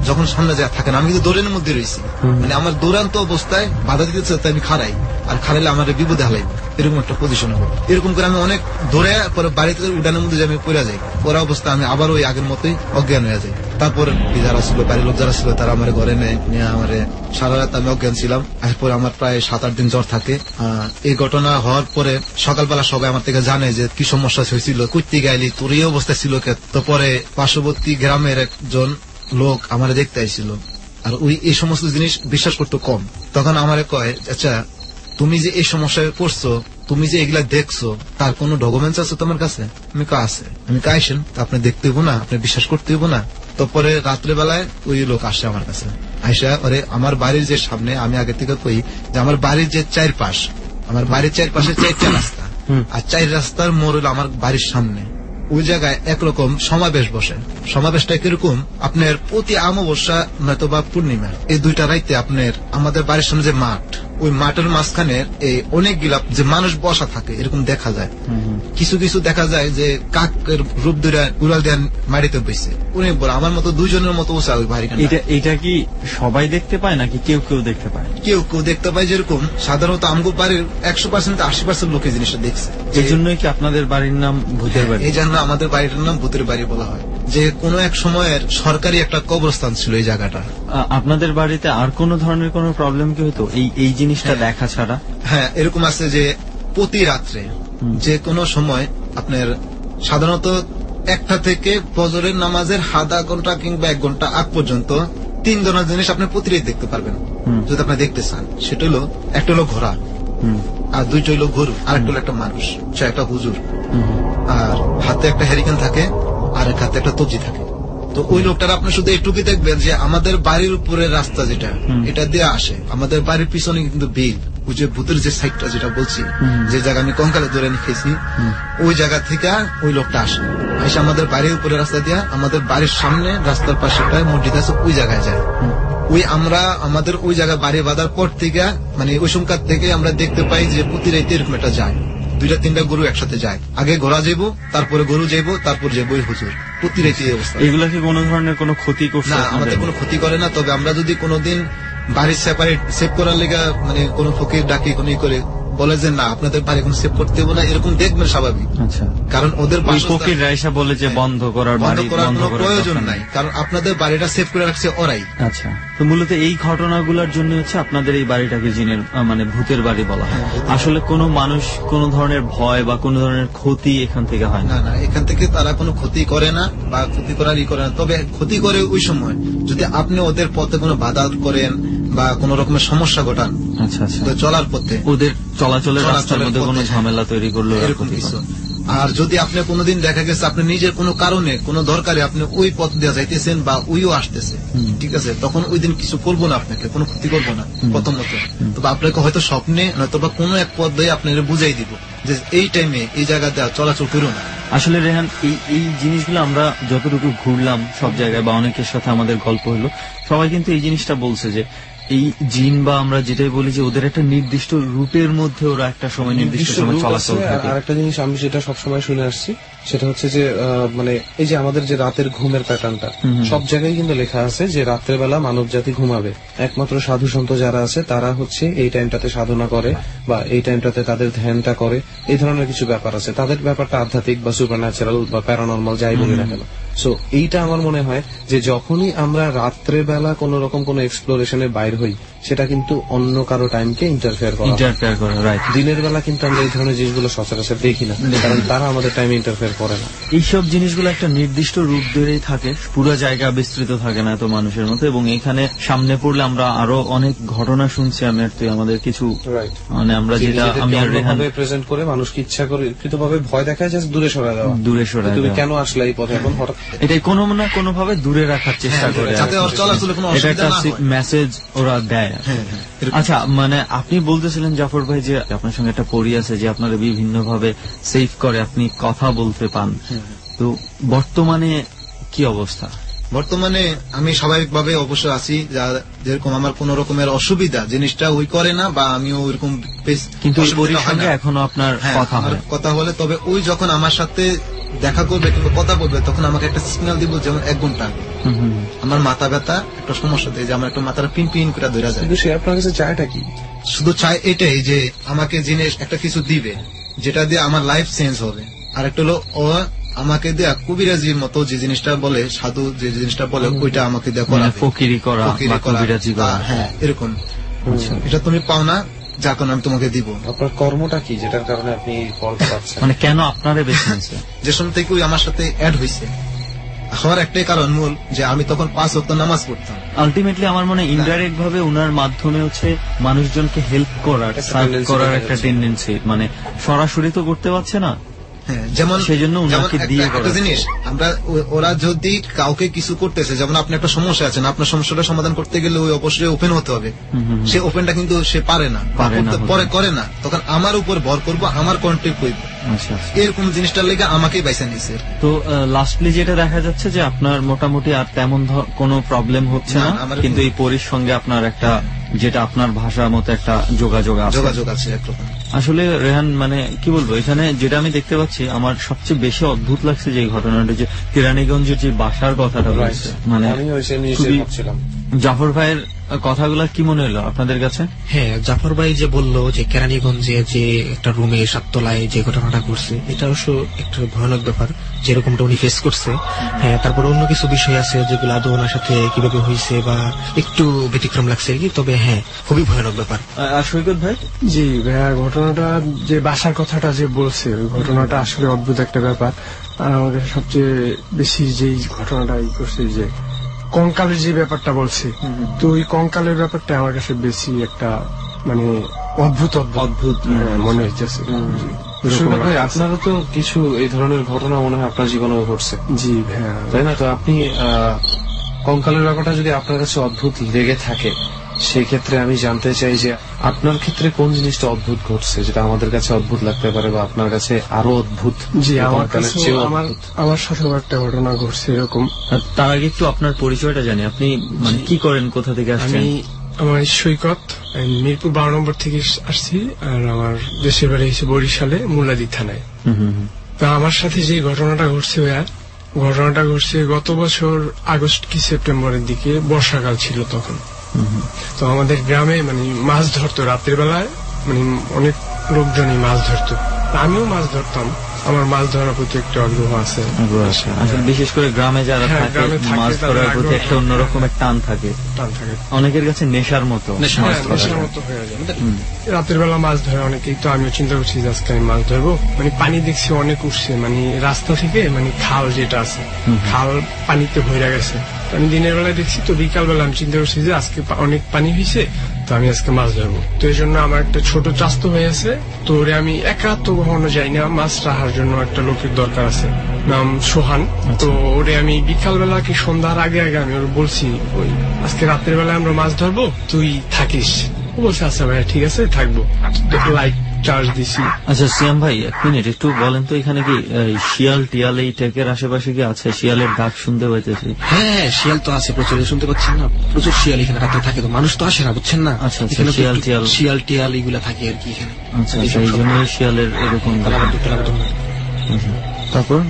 যখন সামনে যায় থাকে না, আমি কিন্তু দৌড়ের মধ্যে রয়েছি, মানে আমার দৌড়ান্ত অবস্থায় বাধা দিতে চাই, আমি খারাই, আর খারাইলে আমার বিপদে হালাই, এরকম একটা পজিশন হবে। এরকম করে আমি অনেক দৌড়ে পরে বাড়িতে উঠানের মধ্যে আমি পড়ে যাই, পড়া অবস্থা আমি আবার ওই আগের মতোই অজ্ঞান হয়ে যাই। তারপর যারা ছিল বাড়ির লোক যারা ছিল তারা আমার ঘরে নিয়ে আমার সারা রাত আমি অজ্ঞান ছিলাম। এরপর আমার প্রায় 7-8 দিন জ্বর থাকে। এই ঘটনা হওয়ার পরে সকালবেলা সবাই আমার থেকে জানে যে কি সমস্যা হয়েছিল, কুত্তি গাইলি তোর এই অবস্থা ছিল কে। তো পরে পার্শ্ববর্তী গ্রামের একজন লোক আমার দেখতে আইছিল, আর ওই এই সমস্ত জিনিস বিশ্বাস করতে কম। তখন আমারে কয়, আচ্ছা তুমি যে এই সমস্যায় পড়ছো, তুমি যে এগুলা দেখছো, তার কোনো ডকুমেন্টস আছে তোমার কাছে? আমি আছে। আমি আইসেন, আপনি দেখতে হইব না, আপনি বিশ্বাস করতে হইব না। তারপরে রাত্রে বেলায় ওই লোক আসে আমার কাছে, আইসা ওরে আমার বাড়ির যে সামনে, আমি আগে থেকে কই যে আমার বাড়ির যে চারপাশ, আমার বাড়ির চারপাশে 4টা রাস্তা, আর 4 রাস্তার মোড় হলো আমার বাড়ির সামনে। ওই জায়গায় একরকম সমাবেশ বসে। সমাবেশটা কিরকম, আপনার প্রতি অমাবস্যা নয়তো বা পূর্ণিমা, এই 2টা রাইতে আপনার আমাদের বাড়ির সামনে যে মাঠ, ওই মাঠের মাঝখানে এই অনেকগুলা যে মানুষ বসা থাকে এরকম দেখা যায়। কিছু কিছু দেখা যায় যে কাকের রূপ ধরে উড়াল দেন মারিতে বসে অনেক বড়, আমার মতো 2 জনের মতো উঁচা ওই বাড়ি। এটা কি সবাই দেখতে পায় নাকি কেউ কেউ দেখতে পায়? কেউ কেউ দেখতে পায়। যেরকম সাধারণত আমগো বাড়ির 100% 80% লোকে জিনিসটা দেখছে। এই জন্যই কি আপনাদের বাড়ির নাম ভূতের বাড়ি? এই জন্য আমাদের বাড়িটার নাম ভূতের বাড়ি বলা হয়, যে কোনো এক সময়ের সরকারি একটা কবরস্থান ছিল এই জায়গাটা। আপনাদের বাড়িতে আর কোন ধরনের কোন প্রবলেম কি হতো এই জিনিসটা দেখা ছাড়া? হ্যাঁ, এরকম আছে যে প্রতি রাত্রে যে কোনো সময় আপনার সাধারণত 1টা থেকে ফজরের নামাজের আধা ঘন্টা কিংবা 1 ঘন্টা আগ পর্যন্ত 3 ধরনের জিনিস আপনি প্রতিদিন দেখতে পারবেন যদি আপনি দেখতে চান। সেটা হলো, একটা হলো ঘোড়া, আর 2টা হলো গরু, আর একটা হলো একটা মানুষ, সে একটা হুজুর, আর হাতে একটা হ্যারিকেন থাকে, আর এক হাতে একটা তবজি থাকে। তো ওই লোকটার আপনি শুধু এইটুকুই দেখবেন যে আমাদের বাড়ির উপরের রাস্তা যেটা, এটা দিয়ে আসে, আমাদের বাড়ির পিছনে কিন্তু বিল, ওই যে ভূতের যে সাইডটা যেটা বলছি, যে জায়গা আমি কঙ্কালে ধরে রেখেছি, ওই জায়গা থেকে ওই লোকটা আসে, এসে আমাদের বাড়ির উপরে রাস্তা দিয়ে আমাদের বাড়ির সামনে রাস্তার পাশে মসজিদ আছে, ওই জায়গায় যায়। ওই আমরা আমাদের ওই জায়গায় বাড়ি বাঁধার পর থেকে, মানে ওই সংখ্যার থেকে আমরা দেখতে পাই যে প্রতি রাইতে এরকম একটা যায়, 2-3টা গরু একসাথে যায়। আগে ঘোড়া যাইবো, তারপরে গরু যাইবো, তারপর যাবো ওই হুজুর। প্রতি রাইতে এই অবস্থা। এগুলা কি কোনো ধরনের কোনো ক্ষতি করছে না? আমাদের কোনো ক্ষতি করে না। তবে আমরা যদি কোনোদিন বাড়ির সেপারেট সেভ করার লেগা মানে কোন ফকির ডাকি কোন করে বলে যে না আপনাদের বাড়ি কোনো সেভ করতে হবে না, এরকম দেখবেন স্বাভাবিক। আচ্ছা, কারণ ওদের ফকির রাইসা বলে যে বন্ধ করার কোনো প্রয়োজন নাই, কারণ আপনাদের বাড়িটা সেভ করে রাখছে ওরাই। আচ্ছা, তো মূলত এই ঘটনাগুলোর জন্য হচ্ছে আপনাদের এই বাড়িটাকে জিনের মানে ভূতের বাড়ি বলা হয়। আসলে কোনো মানুষ কোন ধরনের ভয় বা কোন ধরনের ক্ষতি এখান থেকে হয় না? না, এখান থেকে তারা কোনো ক্ষতি করে না বা ক্ষতি করারই করে না। তবে ক্ষতি করে ওই সময় যদি আপনি ওদের পথে কোনো বাধা করেন বা কোন রকমের সমস্যা ঘটান। আচ্ছা আচ্ছা, চলার পথে ওদের চলাচলের রাস্তার মধ্যে কোনো ঝামেলা তৈরি করলো এরকম কিছু। আর যদি আপনি কোনোদিন দেখা গেছে আপনি নিজের কোনো কারণে কোনো দরকারে আপনি ওই পথ দিয়ে যাইতেছেন বা ওইও আসতেছে, ঠিক আছে, তখন ওই দিন কিছু করবো না, আপনাকে কোনো ক্ষতি করবো না প্রথমত। তবে আপনাকে হয়তো স্বপ্নে নয়তো বা কোনো এক পথ দিয়ে আপনাকে বুঝাই দিব যে এই টাইমে এই জায়গা দিয়ে চলাচল করো না। আসলে রেহান, এই জিনিসগুলো আমরা যতটুকু ঘুরলাম সব জায়গায় বা অনেকের সাথে আমাদের গল্প হলো, সবাই কিন্তু এই জিনিসটা বলছে যে এই জিন বা আমরা যেটাই বলি যে ওদের একটা নির্দিষ্ট রুটের মধ্যে ওরা একটা সময় নির্দিষ্ট সময় চলাচল করে। আর একটা জিনিস আমি যেটা সবসময় শুনে আসছি সেটা হচ্ছে যে মানে এই যে আমাদের যে রাতের ঘুমের প্যাটার্নটা সব জায়গায় কিন্তু লেখা আছে যে রাত্রের বেলা মানব জাতি ঘুমাবে, একমাত্র সাধু সন্ত যারা আছে তারা হচ্ছে এই টাইমটাতে সাধনা করে বা এই টাইমটাতে তাদের ধ্যানটা করে, এই ধরনের কিছু ব্যাপার আছে। তাদের ব্যাপারটা আধ্যাত্মিক বা সুপারন্যাচারাল বা প্যারানর্মাল যাই বলি না কেন। সো এইটা আমার মনে হয় যে যখনই আমরা রাত্রে বেলা কোন রকম কোন এক্সপ্লোরেশনে বাইর হই সেটা কিন্তু অন্য কারো টাইমকে ইন্টারফেয়ার করে। রাইট, দিনের বেলা কিন্তু আমরা এই ধরনের জিনিসগুলো সচরাচর দেখি না, কারণ তারা আমাদের টাইমে ইন্টারফেয়ার করে না। এইসব জিনিসগুলো একটা নির্দিষ্ট রূপ ধরেই থাকে, পুরো জায়গা বিস্তৃত থাকে না এত মানুষের মতো। এবং এখানে সামনে পড়লে আমরা আরো অনেক ঘটনা শুনছি। আমাদের কিছু মানে আমরা যেটা আমি আর রেহান প্রেজেন্ট করে মানুষকে ইচ্ছা করে কৃতভাবে ভয় দেখায়, জাস্ট দূরে সরে দেওয়া, তুমি কেন আসলে এই পথে এখন হঠাৎ, এটাই কোনো না কোনো ভাবে দূরে রাখার চেষ্টা করে, এটা একটা মেসেজ ওরা দেয়। আচ্ছা, মানে আপনি বলতেছিলেন জাফর ভাই যে আপনার সঙ্গে একটা পরি আছে যে আপনারা বিভিন্ন ভাবে সেভ করে, আপনি কথা বলতে পান। তো বর্তমানে কি অবস্থা? বর্তমানে আমি স্বাভাবিকভাবে অবশ্য আছি, যেরকম আমার কোন রকমের অসুবিধা জিনিসটা ওই করে না বা আমিও ওইরকম, কিন্তু এখনো আপনার কথা বলে। তবে ওই যখন আমার সাথে দেখা করবে কিংবা কথা বলবে তখন আমাকে একটা সিগন্যাল দিব, যেমন 1 ঘন্টা আমার মাথা ব্যথা একটা সমস্যা দেয় যে আমার একটা মাথাটা পিন পিন করে ধরে যায়। সে আপনার কাছে চায়টা কি? শুধু চাই এটাই যে আমাকে জিনিস একটা কিছু দিবে যেটা দিয়ে আমার লাইফ চেঞ্জ হবে। আর একটা হলো ও আমাকে দেয়া কবিরাজির মতো যে জিনিসটা বলে, সাধু যে জিনিসটা বলে ওইটা আমাকে দেয়া করা, ফকিরি করা বা কবিরাজি করা, হ্যাঁ এরকম। এটা তুমি পাও না, যার কারণে আমি তোমাকে দিব। আপনার কর্মটা কি যেটার কারণে আপনি ফলটা পাচ্ছেন? মানে কেন আপনারে বেছে নিয়েছে? যে সময় থেকে ওই আমার সাথে অ্যাড হয়েছে, হওয়ার একটাই কারণ মূল, যে আমি তখন 5 ওয়াক্ত নামাজ পড়তাম। আলটিমেটলি আমার মনে ইনডাইরেক্ট ভাবে উনার মাধ্যমে হচ্ছে মানুষজনকে হেল্প করার, সার্ভ করার একটা টেন্ডেন্সি, মানে সরাসরি তো করতে পারছে না, যেমন সেজন্য উনাকে দিয়ে একটা জিনিস আমরা, ওরা যদি কাউকে কিছু করতেছে, যেমন আপনি একটা সমস্যা আছেন, আপনার সমস্যাটা সমাধান করতে গেলে ওই অবশ্যই ওপেন হতে হবে, সে ওপেনটা কিন্তু সে পারে না, পরে করে না, তখন আমার উপর ভর করবো, আমার কন্ট্যাক্ট করবো, এরকম জিনিসটার লেগে আমাকেই বাইসা নিছে। তো লাস্টলি যেটা দেখা যাচ্ছে যে আপনার মোটামুটি আর তেমন কোনো প্রবলেম হচ্ছে না, কিন্তু এই পরির সঙ্গে আপনার একটা, যেটা আপনার ভাষার মতো একটা যোগাযোগ আছে একরকম। আসলে রেহান, মানে কি বলবো, এখানে যেটা আমি দেখতে পাচ্ছি, আমার সবচেয়ে বেশি অদ্ভুত লাগছে যে ঘটনাটা, যে কেরানীগঞ্জের যে বাসার কথাটা বলছে, মানে জাফর ভাইয়ের কথাগুলো কি মনে হলো আপনাদের কাছে? হ্যাঁ, জাফর ভাই যে বললো যে কেরানীগঞ্জে যে একটা রুমে 7 তলায় যে ঘটনাটা ঘটছে, এটা অবশ্য একটা ভয়ানক ব্যাপার, যেরকমটা উনি ফেস করছে। হ্যাঁ, তারপরে অন্য কিছু বিষয় আছে যেগুলো আদৌ ওনার সাথে কিভাবে হয়েছে বা একটু ব্যতিক্রম লাগছে আর কি, তবে হ্যাঁ খুবই ভয়ানক ব্যাপার। আর সৈকত ভাই? জি ভাইয়া, ঘটনাটা যে বাসার কথাটা যে বলছে, ওই ঘটনাটা আসলে অদ্ভুত একটা ব্যাপার। আর আমাদের সবচেয়ে বেশি যেই ঘটনাটা করছে, যে কঙ্কালের যে ব্যাপারটা বলছে, তো ওই কঙ্কালের ব্যাপারটা আমার কাছে বেশি একটা মানে অদ্ভুত মনে হইতেছে। ভাই, আপনারও তো কিছু এই ধরনের ঘটনা মনে হয় আপনার জীবনে ঘটছে? জি ভাইয়া, তাই না? তো আপনি কঙ্কালের ব্যাপারটা যদি আপনার কাছে অদ্ভুত লেগে থাকে, সেই ক্ষেত্রে আমি জানতে চাই যে আপনার ক্ষেত্রে কোন জিনিসটা অদ্ভুত ঘটছে, যেটা আমাদের কাছে অদ্ভুত লাগতে পারে বা আপনার কাছে আরো অদ্ভুত? জি, আমার সাথে একটা ঘটনা ঘটছে এরকম। তার আগে একটু আপনার পরিচয়টা জানি, আপনি মানে কি করেন, কোথা থেকে আসছেন? আমার সৈকত, মিরপুর 12 নম্বর থেকে আসছি, আর আমার দেশের বাড়ি হচ্ছে বরিশালে মুলাদি থানায়। তো আমার সাথে যে ঘটনাটা ঘটছে ভাইয়া, ঘটনাটা ঘটছে গত বছর আগস্ট কি সেপ্টেম্বরের দিকে, বর্ষাকাল ছিল তখন। তো আমাদের গ্রামে মানে মাছ ধরতো রাতের বেলায়, মানে অনেক লোকজনই মাছ ধরতো, আমিও মাছ ধরতাম। আমার মাছ ধরার প্রতি একটু আগ্রহ আছে। আসলে বিশেষ করে গ্রামে যারা থাকে, মাছ ধরার প্রতি একটা অন্যরকম টান থাকে, অনেকের কাছে নেশার মতো হয়ে যায়। রাতের বেলা মাছ ধরে অনেকেই, তো আমিও চিন্তা করছি যে আজকে আমি মাছ ধরবো। মানে পানি দেখছি অনেক উঠছে, মানে রাস্তা থেকে, মানে খাল যেটা আছে, খাল পানিতে ভরে গেছে। আমি দিনের বেলায় দেখছি, তো বিকাল বেলা আমি চিন্তা করছি যে আজকে অনেক পানি হয়েছে, তো আমি আজকে মাছ ধরবো। তো এই জন্য আমার একটা ছোট চাস্তো হয়ে আছে, তো ওরে আমি একা তো কখনো যাই না, মাছ রাখার জন্য একটা লোকের দরকার আছে, নাম সোহান। তো ওরে আমি বিকাল বেলা কি সন্ধ্যার আগে আগে আমি ওর বলছি, ওই আজকে রাতের বেলায় আমরা মাছ ধরবো, তুই থাকিস। ও বলছে আচ্ছা ভাইয়া ঠিক আছে থাকবো। লাইট চার্জ দিছি। আচ্ছা সিয়াম ভাই, এক মিনিট একটু বলেন তো, এখানে কি শিয়াল টিয়াল এই টেকের আশেপাশে কি আছে? শিয়ালের ডাক শুনতে পাইতেছি। হ্যাঁ, শিয়াল তো আছে প্রচুর, শুনতে পাচ্ছেন না? প্রচুর শিয়াল এখানে রাতে থাকে, তো মানুষ তো আসে না, বুঝছেন না? আচ্ছা, শিয়াল টিয়াল এগুলা থাকে আর কি এখানে। আচ্ছা, এই জন্য শিয়ালের এরকম। তারপর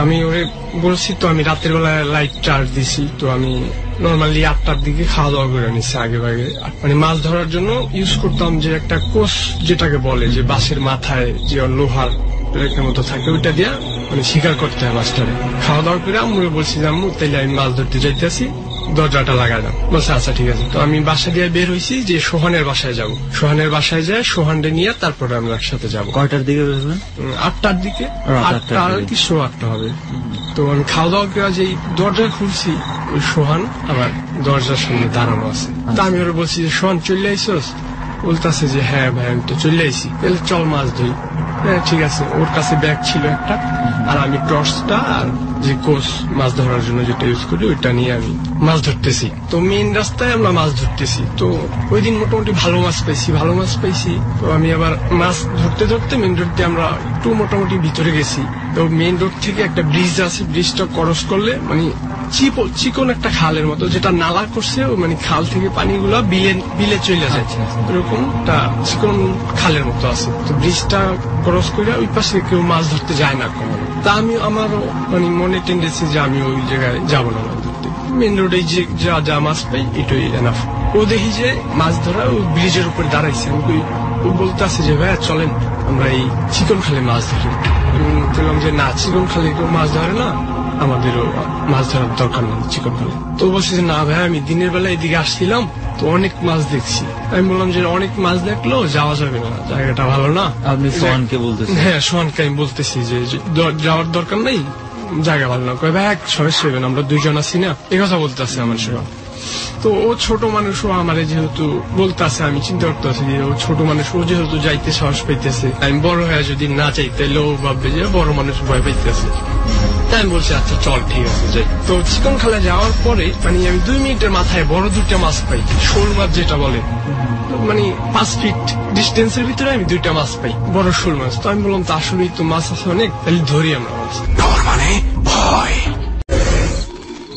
আমি ওরে বলছি, তো আমি রাতের বেলায় লাইট চার্জ দিছি। তো আমি নর্মালি 8টার দিকে খাওয়া দাওয়া করে নিচ্ছি আগে ভাগে। মানে মাছ ধরার জন্য ইউজ করতাম যে একটা কোষ, যেটাকে বলে যে বাঁশের মাথায় যে লোহার প্লেটের মতো থাকে, ওইটা দিয়া মানে শিকার করতে হয় মাছটারে। খাওয়া দাওয়া করে আম্মুকে বলছি যে আম্মু তাইলে আমি মাছ ধরতে যাইতেছি, দরজাটা লাগা দাও। বলছে আচ্ছা ঠিক আছে। তো আমি বাসা দিয়ে বের হয়েছি যে সোহানের বাসায় যাব। সোহানের বাসায় যায়, সোহানরে নিয়ে তারপরে আমরা একসাথে যাবো। কয়টার দিকে বেরোবেন? 8টার দিকে, 8টা কি 8:15 হবে। তো আমি খাওয়া দাওয়া করে যে দরজা খুলছি, ওই সোহান আমার দরজার সামনে দাঁড়ানো আছে। তা আমি ওরা বলছি যে সোহান চলে আইসস? বলতেছে যে হ্যাঁ ভাই আমি তো চলে আইসি, তাহলে চল মাছ ধরি। হ্যাঁ ঠিক আছে। ওর কাছে ব্যাগ ছিল একটা, আর আমি টর্চটা আর যে কোষ মাছ ধরার জন্য যেটা ইউজ করি ওইটা নিয়ে আমি মাছ ধরতেছি। তো মেইন রাস্তায় আমরা মাছ ধরতেছি। তো ওই দিন মোটামুটি ভালো মাছ পাইছি। তো আমি আবার মাছ ধরতে ধরতে মেইন রোড দিয়ে আমরা একটু মোটামুটি ভিতরে গেছি। তো মেইন রোড থেকে একটা ব্রিজ আছে, ব্রিজটা ক্রস করলে মানে চিকন একটা খালের মতো, যেটা নালা করছে, মানে খাল থেকে পানিগুলো বিলে চলে যায়, এরকম একটা চিকন খালের মতো আছে। তো ব্রিজটা ক্রস করে ওই পাশে কেউ মাছ ধরতে যায় না কখনো। তা আমি আমারও মানে মনে টেন্ডেন্সি যে আমি ওই জায়গায় যাবো না মাছ ধরতে। মেন রোডে যে যা মাছ পাই এটাই এনাফ। ও দেখি যে মাছ ধরা ওই ব্রিজের উপর দাঁড়াইছে। ও বলতে আছে যে ভাইয়া চলেন আমরা এই চিকন খালে মাছ ধরি। বললাম যে না, চিকন খালে কেউ মাছ ধরে না, আমাদেরও মাছ ধরার দরকার নেই চিকন খালে। তো বলছে যে না ভাই, আমি দিনের বেলা এদিকে আসছিলাম তো অনেক মাছ দেখছি। আমি বললাম যে অনেক মাছ দেখলো যাওয়া যাবে না, জায়গাটা ভালো না। আপনি সোহানকে বলতেছেন? হ্যাঁ, সোহানকে আমি বলতেছি যে যাওয়ার দরকার নেই, জায়গা ভালো না। কয় ভাই এক সমস্যা হবে না, আমরা দুইজন আছি না, এই কথা বলতেছে আমার সোহান। তো ও ছোট মানুষ, ও আমার যেহেতু বলতেছে, আমি চিন্তা করতেছি যে ও ছোট মানুষ, ও যেহেতু যাইতে সাহস পাইতেছে, আমি বড় হয়ে যদি না চাই তাহলে ও ভাববে যে বড় মানুষ ভয় পাইতেছে। তাই আমি বলছি আচ্ছা চল ঠিক আছে যাই। তো চিকন খালে যাওয়ার পরে মানে আমি 2 মিনিটের মাথায় বড় 2টা মাছ পাই, শোল মাছ যেটা বলে, মানে 5 ফিট ডিস্টেন্সের ভিতরে আমি 2টা মাছ পাই, বড় শোল মাছ। তো আমি বললাম তো আসলেই তো মাছ আছে অনেক, তাহলে ধরি আমরা মাছ। মানে ভয়।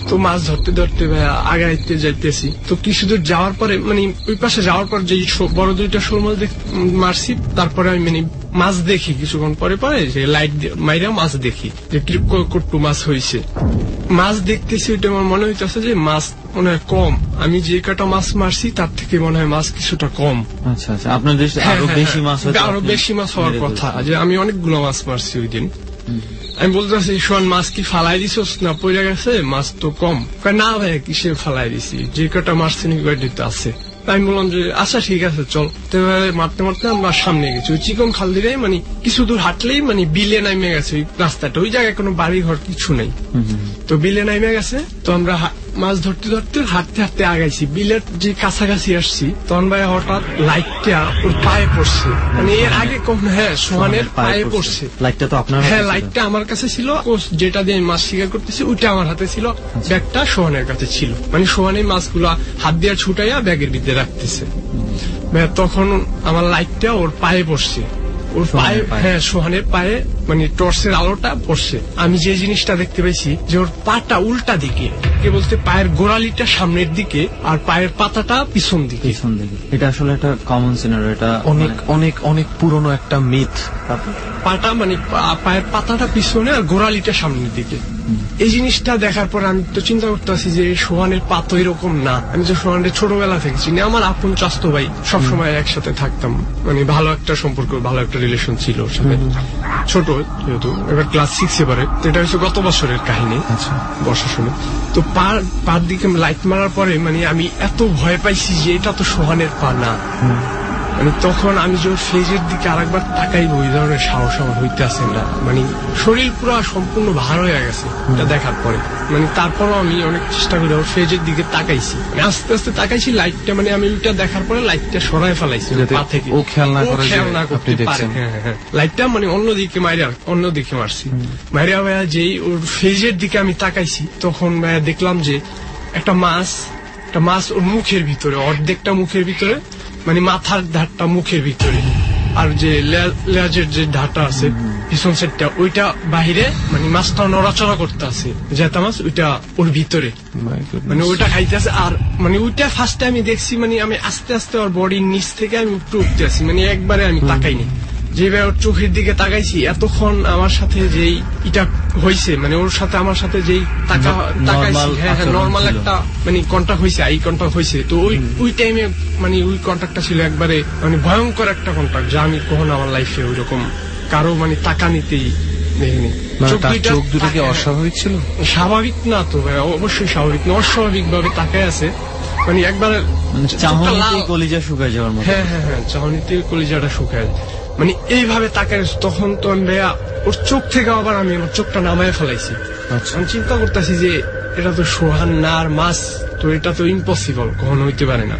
তো মাছ ধরতে ধরতে আগাইতে যাইতেছি। তো কিছু দূর যাওয়ার পরে মানে ওই পাশে যাওয়ার পর যে বড় 2টা শোল মাছ মারছি, তারপরে আমি মানে মাছ দেখি কিছুক্ষণ পরে পরে যে লাইট মাইরা মাছ দেখি যে কট্টু মাছ হয়েছে। মাছ দেখতেছি, ওইটা আমার মনে হইতেছে যে মাছ মনে হয় কম, আমি যে কটা মাছ মারছি তার থেকে মনে হয় মাছ কিছুটা কম। আচ্ছা আচ্ছা, আপনার দেশে আরো বেশি মাছ, আরো বেশি মাছ হওয়ার কথা, যে আমি অনেকগুলো মাছ মারছি ওই দিন। আমি বলতেছি শোন, মাছ কি ফালাই দিছস না পড়ে গেছে, মাছ তো কম। না ভাই কিসে ফালাই দিছি, যে কটা মারছি কয়টা আছে। আমি বললাম যে আচ্ছা ঠিক আছে চল। মারতে মারতে আমরা সামনে গেছি, ওই চিকন খাল দিয়ে মানে কিছু দূর হাঁটলেই মানে বিলে নামে গেছে ওই রাস্তাটা, ওই জায়গায় কোনো বাড়ি ঘর কিছু নেই। তো বিলে নামে গেছে, তো আমরা মাছ ধরতে ধরতে হাঁটতে হাঁটতে আগাইছি। বিলের যে কাছাকাছি আসছি তখন ভাই হঠাৎ লাইটটা ওর পায়ে পড়ছে, মানে এর আগে কখন, হ্যাঁ সোহানের পায়ে পড়ছে। লাইটটা তো আপনার? হ্যাঁ, লাইটটা আমার কাছে ছিল, যেটা দিয়ে মাছ শিকার করতেছি ওইটা আমার হাতে ছিল, ব্যাগটা সোহানের কাছে ছিল। মানে সোহানের মাছগুলা হাত দিয়ে ছুটাইয়া ব্যাগের ভিতরে রাখতেছে। তখন আমার লাইটটা ওর পায়ে পড়ছে, ওর পায়ে, হ্যাঁ সোহানের পায়ে মানে টর্চের আলোটা পড়ছে। আমি যে জিনিসটা দেখতে পাইছি যে ওর পাটা উল্টা দিকে, কে বলতে পায়ের গোড়ালিটা সামনের দিকে আর পায়ের পাতাটা পিছন দিকে। এটা আসলে একটা কমন সিনারিও, এটা অনেক অনেক অনেক পুরনো একটা মিথ। পাটা মানে পায়ের পাতাটা পিছনে আর গোড়ালিটা সামনের দিকে। এই জিনিসটা দেখার পর আমি তো চিন্তা করতেছি যে সোহানের পা তো এরকম না, আমি তো সোহানের ছোটবেলা থেকে চিনি, আমার আপন চাচতো ভাই, সবসময় একসাথে থাকতাম, মানে ভালো একটা সম্পর্ক, ভালো একটা রিলেশন ছিল ওর সাথে। ছোট যেহেতু, এবার ক্লাস 6-এ পড়ে, এটা হচ্ছে গত বছরের কাহিনী, বর্ষার সময়। তো পার দিকে লাইট মারার পরে মানে আমি এত ভয় পাইছি যে এটা তো সোহানের পা না। মানে তখন আমি যে ফেজের দিকে আরেকবার তাকাইব, ওই ধরনের সাহস আমার হইতে আসে না, মানে শরীর পুরো সম্পূর্ণ ভার হয়ে গেছে এটা দেখার পরে। মানে তারপরও আমি অনেক চেষ্টা করে ওর ফেজের দিকে তাকাইছি, মানে আস্তে আস্তে তাকাইছি লাইটটা, মানে আমি ওইটা দেখার পরে লাইটটা সরাই ফেলাইছি পা থেকে, ও খেয়াল না করতে পারে। লাইটটা মানে অন্যদিকে মারছি, মাইরা ভাইয়া যেই ওর ফেজের দিকে আমি তাকাইছি, তখন ভাইয়া দেখলাম যে একটা মাছ ওর মুখের ভিতরে, অর্ধেকটা মুখের ভিতরে, মানে মাথার ধারটা মুখের ভিতরে, আর যে লেজের যে ধারটা আছে পিছন সাইডটা ওইটা বাহিরে, মানে মাছটা নড়াচড়া করতে আছে, জেতা মাছ ওইটা ওর ভিতরে, মানে ওইটা খাইতেছে। আর মানে ওইটা ফার্স্টে আমি দেখছি, মানে আমি আস্তে আস্তে ওর বডির নিচ থেকে আমি উপরে উঠতে আসি, মানে একবারে আমি তাকাইনি, যেভাবে ওর চোখের দিকে তাকাইছি। এতক্ষণ আমার সাথে যেই এটা হয়েছে, মানে ওর সাথে আমার সাথে যেই তাকাইছি, হ্যাঁ নর্মাল একটা মানে কন্টাক্ট হয়েছে, আই কন্টাক্ট হয়েছে। তো ওই টাইমে মানে ওই কন্টাক্টটা ছিল একবারে মানে ভয়ঙ্কর একটা কন্টাক্ট, যা আমি কখনো আমার লাইফে ওইরকম কারো মানে তাকানিতেই দেখিনি। চোখ দুটো কি অস্বাভাবিক ছিল? স্বাভাবিক না তো ভাই, অবশ্যই স্বাভাবিক না, অস্বাভাবিক ভাবে তাকায় আছে, মানে একবারে চাহনিতেই কলিজা শুকায় যাওয়ার মতো। হ্যাঁ হ্যাঁ হ্যাঁ, চাহনিতে কলিজাটা শুকায়, মানে এইভাবে তাকায়। তখন তো আমি ভাইয়া ওর চোখ থেকে আবার আমি আমার চোখটা নামায় ফেলাইছি। আমি চিন্তা করতেছি যে এটা তো সোহান না, আর মাছ তো এটা তো ইম্পসিবল, কখনো হইতে পারে না।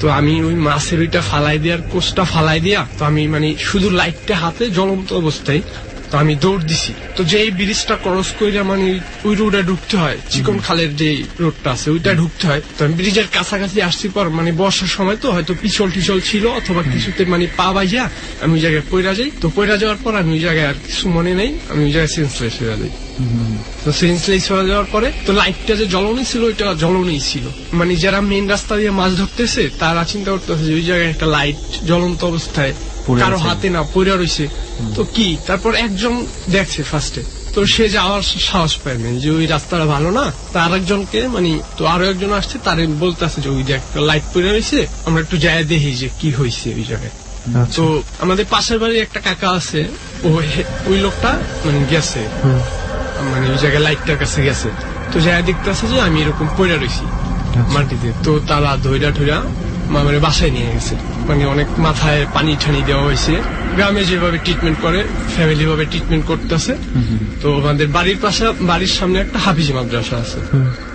তো আমি ওই মাছের ওইটা ফালাই দেওয়ার কোষটা ফালাই দিয়া, তো আমি মানে শুধু লাইটটা হাতে জ্বলন্ত অবস্থায় তো আমি দৌড় দিছি। তো যে ব্রিজটা ক্রস করে মানে ওই রোডে ঢুকতে হয়, চিকন খালের যে রোডটা আছে ওইটা ঢুকতে হয়। তো আমি ব্রিজের কাছাকাছি আসছি পর, মানে বর্ষার সময় তো হয়তো পিছল টিছল ছিল অথবা কিছুতে মানে পা বাইয়া আমি ওই জায়গায় পয়রা যাই। তো পয়রা যাওয়ার পর আমি ওই জায়গায় আর কিছু মনে নেই, আমি ওই জায়গায় সেন্সলেস হয়ে যাই। তো সেন্সলেস হয়ে যাওয়ার পরে তো লাইটটা যে জ্বলনি ছিল ওইটা জ্বলনি ছিল, মানে যারা মেন রাস্তা দিয়ে মাছ ধরতেছে তারা চিন্তা করতেছে যে ওই জায়গায় একটা লাইট জ্বলন্ত অবস্থায় কারো হাতে না পড়ে রয়েছে, তো কি। তারপর একজন দেখছে ফার্স্টে, তো সে যাওয়ার সাহস পায় না, যে ওই রাস্তাটা ভালো না। তার একজনকে মানে তো আরো একজন আসছে, তারে বলতেছে যে ওই যে একটা লাইট পড়ে রয়েছে, আমরা একটু যাই দেখি যে কি হয়েছে ওই জায়গায়। তো আমাদের পাশের বাড়ির একটা কাকা আছে, ওই লোকটা মানে গেছে, মানে ওই জায়গায় লাইটটার কাছে গেছে, তো যাই দেখতে আছে যে আমি এরকম পড়ে রয়েছি মাটিতে। তো তারা ধৈরা ঠৈরা মানে বাসায় নিয়ে গেছে, মানে অনেক মাথায় পানি ঠানি দেওয়া হয়েছে, গ্রামে যেভাবে ট্রিটমেন্ট করে ফ্যামিলি ভাবে ট্রিটমেন্ট করতেছে। তো আমাদের বাড়ির সামনে একটা হাফিজি মাদ্রাসা আছে,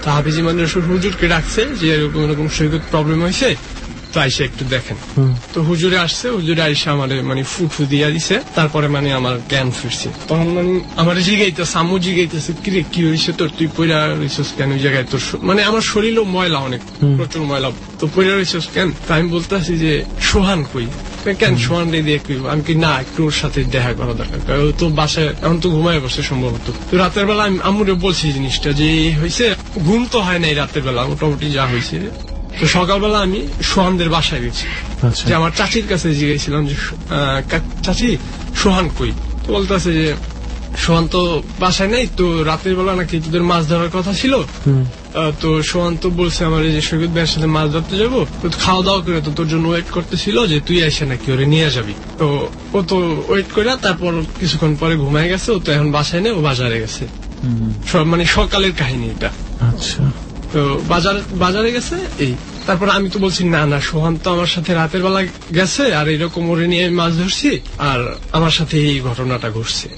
তো হাফিজি মাদ্রাসার হুজুরকে ডাকছে যে এরকম এরকম শরীর প্রবলেম হয়েছে, তো আইসা একটু দেখেন। তো হুজুরে আসছে, হুজুরে আইসা আমার মানে ফুফু দিয়া দিছে, তারপরে মানে আমার জ্ঞান ফিরছে। তখন মানে আমার জিগাইতেছে, আম্মু জিগাইতেছে কিরে কি হয়েছে তোর, তুই পয়রা রয়েছিস কেন ওই জায়গায়, তোর মানে আমার শরীরও ময়লা, অনেক প্রচুর ময়লা, তো পয়রা রয়েছিস কেন? তা আমি বলতেছি যে সোহান কই, কেন সোহান রে দিয়ে কই? আমি কি না, একটু ওর সাথে দেখা করা দরকার, ও তো বাসায় এখন তো ঘুমায় বসে সম্ভবত। তো রাতের বেলা আমি আম্মুরে বলছি জিনিসটা যে হয়েছে, ঘুম তো হয় নাই রাতের বেলা, মোটামুটি যা হয়েছে। তো সকালবেলা আমি সোহানদের বাসায় গেছি, যে আমার চাচির কাছে জিজ্ঞেছিলাম যে চাচি সোহান কই, তো বলতেছে যে সোহান তো বাসায় নাই, তো রাতের বেলা নাকি তোদের মাছ ধরার কথা ছিল, তো সোহান তো বলছে আমার যে সৈকত ভাইয়ের সাথে মাছ ধরতে যাবো, তো খাওয়া দাওয়া করে তো তোর জন্য ওয়েট করতেছিল যে তুই এসে নাকি ওরে নিয়ে যাবি। তো ও তো ওয়েট করে তারপর কিছুক্ষণ পরে ঘুমায় গেছে, ও তো এখন বাসায় নেই, ও বাজারে গেছে। মানে সকালের কাহিনী এটা। আচ্ছা, তো বাজারে গেছে এই। তারপর আমি তো বলছি না না, সোহান তো আমার সাথে রাতের বেলা গেছে, আর এরকম ওরে নিয়ে মাছ ধরছি, আর আমার সাথে এই ঘটনাটা ঘটছে।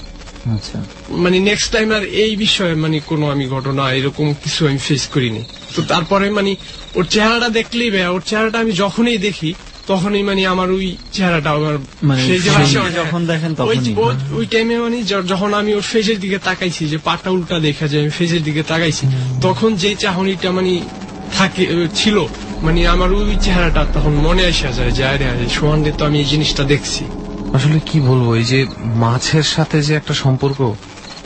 আচ্ছা, মানে নেক্সট টাইম আর এই বিষয়ে মানে কোনো আমি ঘটনা এরকম কিছু আমি ফেস করিনি। তো তারপরে মানে ওর চেহারাটা দেখলেই ওর চেহারাটা আমি যখনই দেখি তখনই মানে আমার ওই চেহারাটা আমার যখন দেখেন ওই টাইমে মানে যখন আমি ওর ফেজের দিকে তাকাইছি, যে পাটা উল্টা দেখা যায়, আমি ফেজের দিকে তাকাইছি, তখন যে চাহনিটা মানে থাকে ছিল, মানে আমার ওই চেহারাটা তখন মনে আসা যায় যে আরে আরে সোহানদের তো আমি এই জিনিসটা দেখছি। আসলে কি বলবো, এই যে মাছের সাথে যে একটা সম্পর্ক,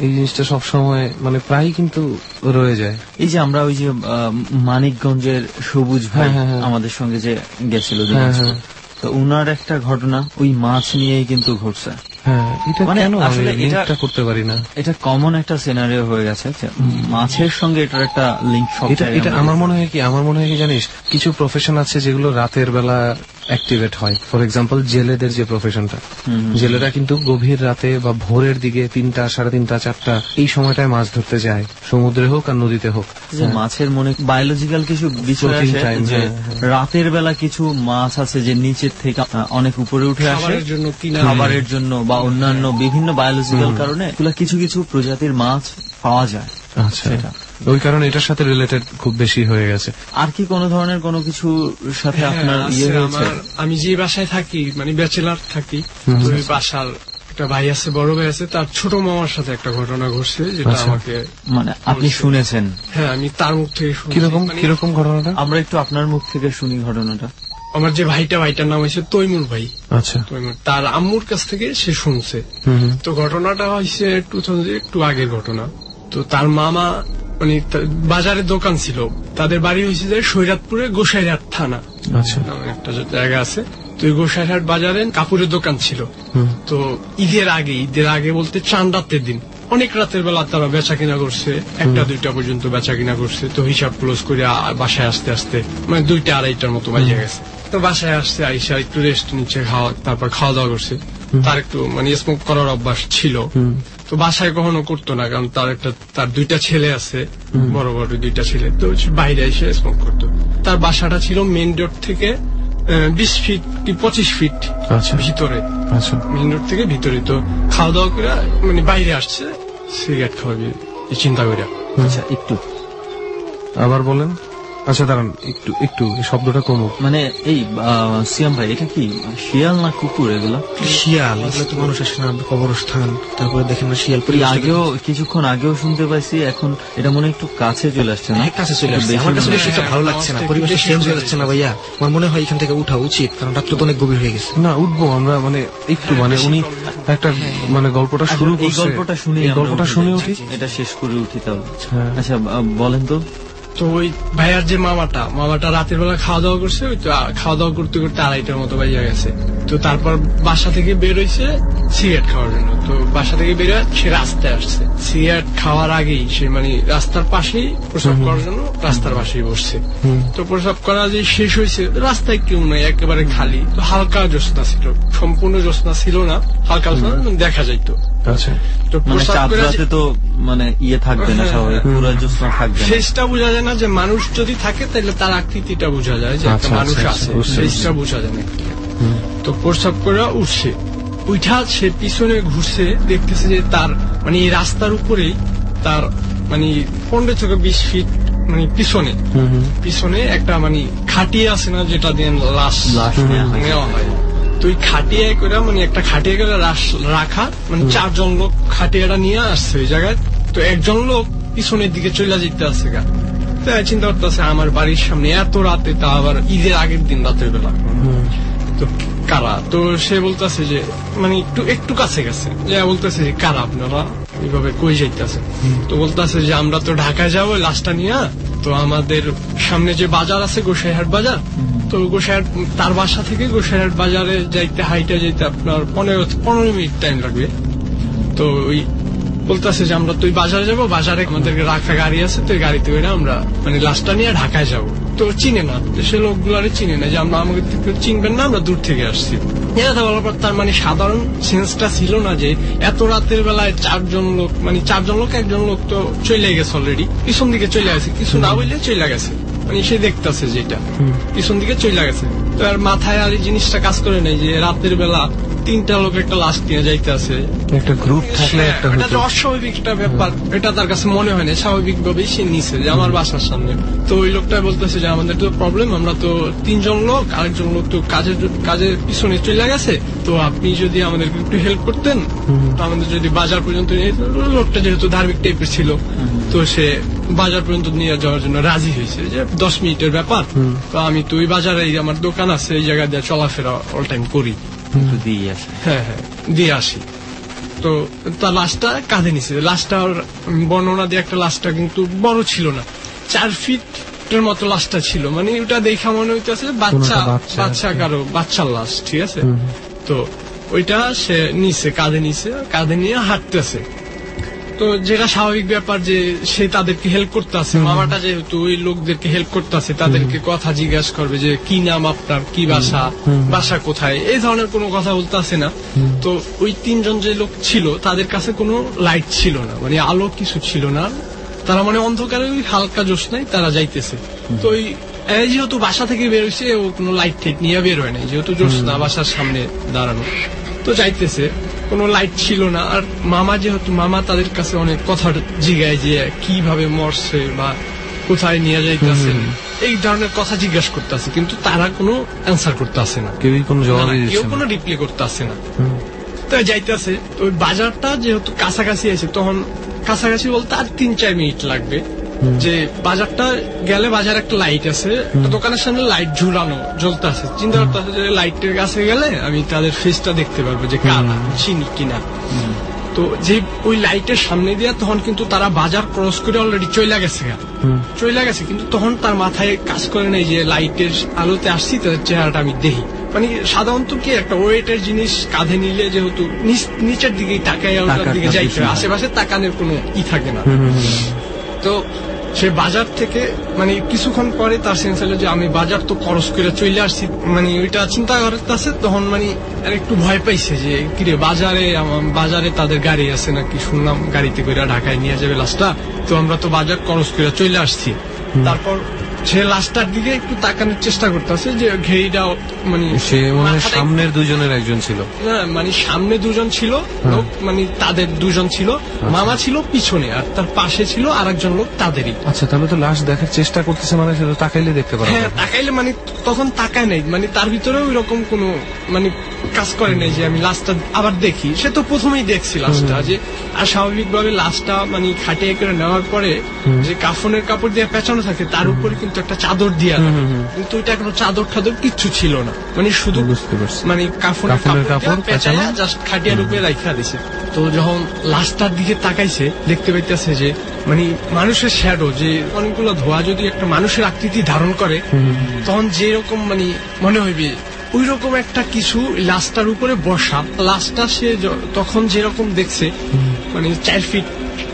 এই জিনিসটা সবসময় মানে প্রায় কিন্তু রয়ে যায়। এই যে আমরা ওই যে মানিকগঞ্জের সবুজ ভাই আমাদের সঙ্গে যে গেছিল, তো উনার একটা ঘটনা ওই মাছ নিয়েই কিন্তু ঘটছে। করতে পারি না, এটা কমন একটা সিনারিও হয়ে গেছে, মাছের সঙ্গে এটার একটা লিঙ্ক। এটা আমার মনে হয় কি জানিস, কিছু প্রফেশন আছে যেগুলো রাতের বেলা অ্যাক্টিভেট হয়। ফর এক্সাম্পল জেলেদের যে প্রফেশনটা, জেলেরা কিন্তু গভীর রাতে বা ভোরের দিকে 3টা, 3:30, 4টা এই সময়টায় মাছ ধরতে যায়, সমুদ্রে হোক আর নদীতে হোক। মাছের মনে বায়োলজিক্যাল কিছু বিষয় আছে যে রাতের বেলা কিছু মাছ আছে যে নিচের থেকে অনেক উপরে উঠে আসে খাবারের জন্য বা অন্যান্য বিভিন্ন বায়োলজিক্যাল কারণে কিছু কিছু প্রজাতির মাছ পাওয়া যায়। আচ্ছা, ওই কারণে এটার সাথে রিলেটেড খুব বেশি হয়ে গেছে। আর কি কোন ধরনের কোনো কিছু সাথে আপনার ইয়ে হয়েছে? আমি যে বাসায় থাকি মানে ব্যাচেলার থাকি, ওই বাসার একটা ভাই আছে, বড় ভাই আছে, তার ছোট মামার সাথে একটা ঘটনা ঘটছে, যেটা আমাকে মানে আপনি শুনেছেন? হ্যাঁ, আমি তার মুখ থেকে শুনেছি। কিরকম ঘটনাটা? আমরা একটু আপনার মুখ থেকে শুনি ঘটনাটা। আমার যে ভাইটার নাম হয়েছে তৈমুর ভাই। আচ্ছা, তৈমুর তার আম্মুর কাছ থেকে সে শুনছে। তো ঘটনাটা হয়েছে 2000 একটু আগের ঘটনা। তো তার মামা মানে বাজারে দোকান ছিল, তাদের বাড়ি হয়েছে যে সৈরাতপুরে গোসাইরহাট থানা একটা জায়গা আছে। তো এই গোসাইরহাট বাজারে কাপড়ের দোকান ছিল। তো ঈদের আগে বলতে চান রাতের দিন অনেক রাতের বেলা তারা বেচা কিনা করছে, 1টা-2টা পর্যন্ত বেচা কিনা করছে। তো হিসাব ক্লোজ করে বাসায় আসতে আসতে মানে 2টা-2:30টার মতো বাজে গেছে। তো বাসায় আসছে, আইসা একটু রেস্ট নিচ্ছে, তারপর খাওয়া দাওয়া করছে। তার একটু মানে স্মোক করার অভ্যাস ছিল, তো বাসায় কখনো করতো না, কারণ তার 2টা ছেলে আছে, বড় বড় 2টা ছেলে, তো বাইরে এসে স্মোক করতো। তার বাসাটা ছিল মেইন রোড থেকে 20 ফিট কি 25 ফিট ভিতরে, মেইন রোড থেকে ভিতরে। তো খাওয়া দাওয়া করে মানে বাইরে আসছে সিগারেট খাওয়াবি চিন্তা করে। আচ্ছা, একটু আবার বলেন। আচ্ছা দাঁড়ান, একটু শব্দটা কমুক। মানে এই সিয়াম ভাই, এটা কি শিয়াল না কুকুর? এগুলা শিয়াল, এগুলো তো মানুষ আসে না, কবরস্থান, তারপরে দেখেন না শিয়াল। আগেও কিছুক্ষণ আগেও শুনতে পাইছি, এখন এটা মনে একটু কাছে চলে আসছে না? কাছে চলে আসছে, আমার কাছে সেটা ভালো লাগছে না, পরিবেশটা চেঞ্জ হয়ে যাচ্ছে না ভাইয়া। আমার মনে হয় এখান থেকে উঠা উচিত, কারণ রাত্র তো অনেক গভীর হয়ে গেছে। না, উঠবো আমরা, মানে একটু মানে উনি একটা মানে গল্পটা শুরু করছে, গল্পটা শুনে উঠি, এটা শেষ করে উঠি তাহলে। আচ্ছা বলেন তো, তো ওই ভাইয়ার যে মামাটা রাতের বেলা খাওয়া দাওয়া করছে, ওই তো খাওয়া দাওয়া করতে করতে 2:30টার মতো বাজে গেছে। তো তারপর বাসা থেকে বের হয়েছে সিগারেট খাওয়ার জন্য। তো বাসা থেকে বের হয়ে সে রাস্তায় আসছে, সিগারেট খাওয়ার আগেই সে মানে রাস্তার পাশেই প্রসাব করার জন্য রাস্তার পাশেই বসছে। তো প্রসাব করা যে শেষ হয়েছে, রাস্তায় কেউ নাই, একেবারে খালি। তো হালকা জ্যোৎস্না ছিল, সম্পূর্ণ জ্যোৎস্না ছিল না, হালকা জ্যোৎস্না দেখা যাইতো। তো মানে চাঁদ রাতে তো মানে ইয়ে থাকবে না, স্বাভাবিক পুরো জ্যোৎস্না থাকবে, ফেসটা বোঝা যায় না। যে মানুষ যদি থাকে তাহলে তার আকৃতিটা বোঝা যায় যে একটা মানুষ আছে, ফেসটা বোঝা যায় না। তো প্রসাব করে উঠছে, উঠা সে পিছনে ঘুরছে, দেখতেছে যে তার মানে এই রাস্তার উপরেই তার মানে 15 থেকে 20 ফিট মানে পিছনে একটা মানে খাটিয়ে আছে না, যেটা দিয়ে লাশ নেওয়া হয়। তো ওই খাটিয়ে করে মানে একটা খাটিয়ে করে রাখা, মানে 4 জন লোক খাটিয়াটা নিয়ে আসছে ওই জায়গায়। তো একজন লোক পিছনের দিকে চলে যেতে আছে গা। তো চিন্তা করতেছে আমার বাড়ির সামনে এত রাতে, তা আবার ঈদের আগের দিন রাতের বেলা, তো কারা? তো সে বলতেছে যে মানে একটু কাছে গেছে, যে বলতেছে যে কারা আপনারা, এইভাবে কই যাইতেছে? তো বলতেছে যে আমরা তো ঢাকায় যাবো লাশটা নিয়ে। তো আমাদের সামনে যে বাজার আছে গোসাইহাট বাজার, তো গোসাইহাট তার বাসা থেকে গোসাইহাট বাজারে যাইতে হাইটে যাইতে আপনার 15 মিনিট টাইম লাগবে। তো ওই বলতেছে যে আমরা তো ওই বাজারে যাবো, বাজারে আমাদের রাখা গাড়ি আছে, তো ওই গাড়িতে করে আমরা মানে লাশটা নিয়ে ঢাকায় যাবো। তো চিনে না, সে লোকগুলারে চিনে না, যে আমরা আমাকে চিনবেন না, আমরা দূর থেকে আসছি। তার মানে সাধারণ সেন্সটা ছিল না যে এত রাতের বেলায় 4 জন লোক, মানে 4 জন লোক, একজন লোক তো চলে গেছে অলরেডি, পিছন দিকে চলে গেছে, কিছু না বললে চলে গেছে, মানে সে দেখতেছে যেটা পিছন দিকে চলে গেছে। তো আর মাথায় আর এই জিনিসটা কাজ করে নাই যে রাতের বেলা 3টা লোক একটা লাশ নিয়ে যাইতে আছে, একটা গ্রুপ থাকলে এটা অস্বাভাবিক একটা ব্যাপার, এটা তার কাছে মনে হয় না। স্বাভাবিক ভাবেই সে নিছে যে আমার বাসার সামনে। তো ওই লোকটা বলতেছে যে আমাদের তো প্রবলেম, আমরা তো 3 জন লোক, আরেকজন লোক তো কাজের পিছনে চলে গেছে, তো আপনি যদি আমাদেরকে একটু হেল্প করতেন, তো আমাদের যদি বাজার পর্যন্ত নিয়ে, লোকটা যেহেতু ধার্মিক টাইপের ছিল, তো সে বাজার পর্যন্ত নিয়ে যাওয়ার জন্য রাজি হয়েছে, যে 10 মিনিটের ব্যাপার। তো আমি তো ওই বাজারে আমার দোকান আছে, এই জায়গা দিয়ে চলাফেরা অল টাইম করি, হ্যাঁ দিয়ে আসি। তো তার লাশটা কাঁধে নিছে, লাশটার বর্ণনা দিয়ে একটা লাশটা কিন্তু বড় ছিল না, 4 ফিটের মতো লাশটা ছিল, মানে ওটা দেখা মনে হইতেছে বাচ্চার লাশ, ঠিক আছে। তো ওইটা সে নিছে, কাঁধে নিয়ে হাঁটতেছে। তো যেটা স্বাভাবিক ব্যাপার যে সে তাদেরকে হেল্প করতেছে, মামাটা যেহেতু ওই লোকদেরকে হেল্প করতেছে, তাদেরকে কথা জিজ্ঞাসা করবে যে কি নাম আপনার, কি বাসা কোথায়, এই ধরনের কোনো কথা বলতেছে না। তো ওই 3 জন যে লোক ছিল তাদের কাছে কোনো লাইট ছিল না, মানে আলো কিছু ছিল না, তারা মানে অন্ধকারে ওই হালকা জ্যোৎস্নায় তারা যাইতেছে। তো ওই যেহেতু বাসা থেকে বের হয়েছে, ও কোনো লাইট ঠাইট নিয়ে বের হয় নাই, যেহেতু জ্যোৎস্না বাসার সামনে দাঁড়ানো, তো যাইতেছে, কোনো লাইট ছিল না। আর মামা তাদের কাছে অনেক কথা জিজ্ঞায় যে কিভাবে মরছে বা কোথায় নিয়ে যাইতেছে, এই ধরনের কথা জিজ্ঞাসা করতেছে, কিন্তু তারা কোনো অ্যান্সার করতেছে না, কেউ কোনো রিপ্লাই করতেছে না। তো যাইতেছে, ওই বাজারটা যেহেতু কাছাকাছি আছে, তখন কাছাকাছি বলতে আর 3-4 মিনিট লাগবে, যে বাজারটা গেলে বাজার একটা লাইট আছে, দোকানের সামনে লাইট ঝুলানো জ্বলতেছে, চিন্তা করতেছে যে লাইটের কাছে গেলে আমি তাদের ফেসটা দেখতে পারবো যে কারা, চিনি কিনা। তো যে ওই লাইটের সামনে দিয়ে তখন কিন্তু তারা বাজার ক্রস করে অলরেডি চলে গেছে, কিন্তু তখন তার মাথায় কাজ করে নাই যে লাইটের আলোতে আসছি, তাদের চেহারাটা আমি দেখি। মানে সাধারণত কি একটা ওয়েটের জিনিস কাঁধে নিলে যেহেতু নিচের দিকেই তাকায়, দিকে যাইতে হয়, আশেপাশে তাকানোর কোনো থাকে না। তো সে বাজার থেকে মানে কিছুক্ষণ পরে তার সেন্স হলো যে আমি বাজার তো খরচ করে চলে আসছি, মানে ওইটা চিন্তা করতেছে। তখন মানে একটু ভয় পাইছে যে কিরে বাজারে তাদের গাড়ি আছে নাকি, শুনলাম গাড়িতে করে ঢাকায় নিয়ে যাবে লাশটা, তো আমরা তো বাজার খরচ করে চলে আসছি। তারপর সে লাশটার দিকে একটু তাকানোর চেষ্টা করতেছে, যে ঘেরিটা মানে সামনের 2 জনের একজন ছিল না, মানে সামনে 2 জন ছিল লোক, মানে তাদের 2 জন ছিল, মামা ছিল পিছনে, আর তার পাশে ছিল আরেকজন লোক তাদেরই। আচ্ছা, তাহলে তো লাশ দেখার চেষ্টা করতেছে, মানে সে তো তাকাইলে দেখতে পারে। হ্যাঁ, তাকাইলে মানে তখন তাকায় নাই, মানে তার ভিতরে ওই রকম কোনো মানে কাজ করে নাই যে আমি লাশটা আবার দেখি। সে তো প্রথমেই দেখছি লাশটা যে, আর স্বাভাবিকভাবে লাশটা মানে খাটিয়ে করে নেওয়ার পরে যে কাফনের কাপড় দিয়ে পেঁচানো থাকে তার উপরে কিন্তু একটা চাদর দিয়া থাকে, কিন্তু ওইটা কোনো চাদর ঠাদর কিচ্ছু ছিল না, মানে শুধু মানে কাফনের কাপড় পেঁচানো জাস্ট খাটিয়ার উপরে রাখা দিছে। তো যখন লাশটার দিকে তাকাইছে দেখতে পাইতেছে যে মানে মানুষের শ্যাডো, যে অনেকগুলো ধোয়া যদি একটা মানুষের আকৃতি ধারণ করে তখন যেরকম মানে মনে হইবে ওই রকম একটা কিছু লাশটার উপরে বসা। লাশটা সে তখন যেরকম দেখছে মানে 4 ফিট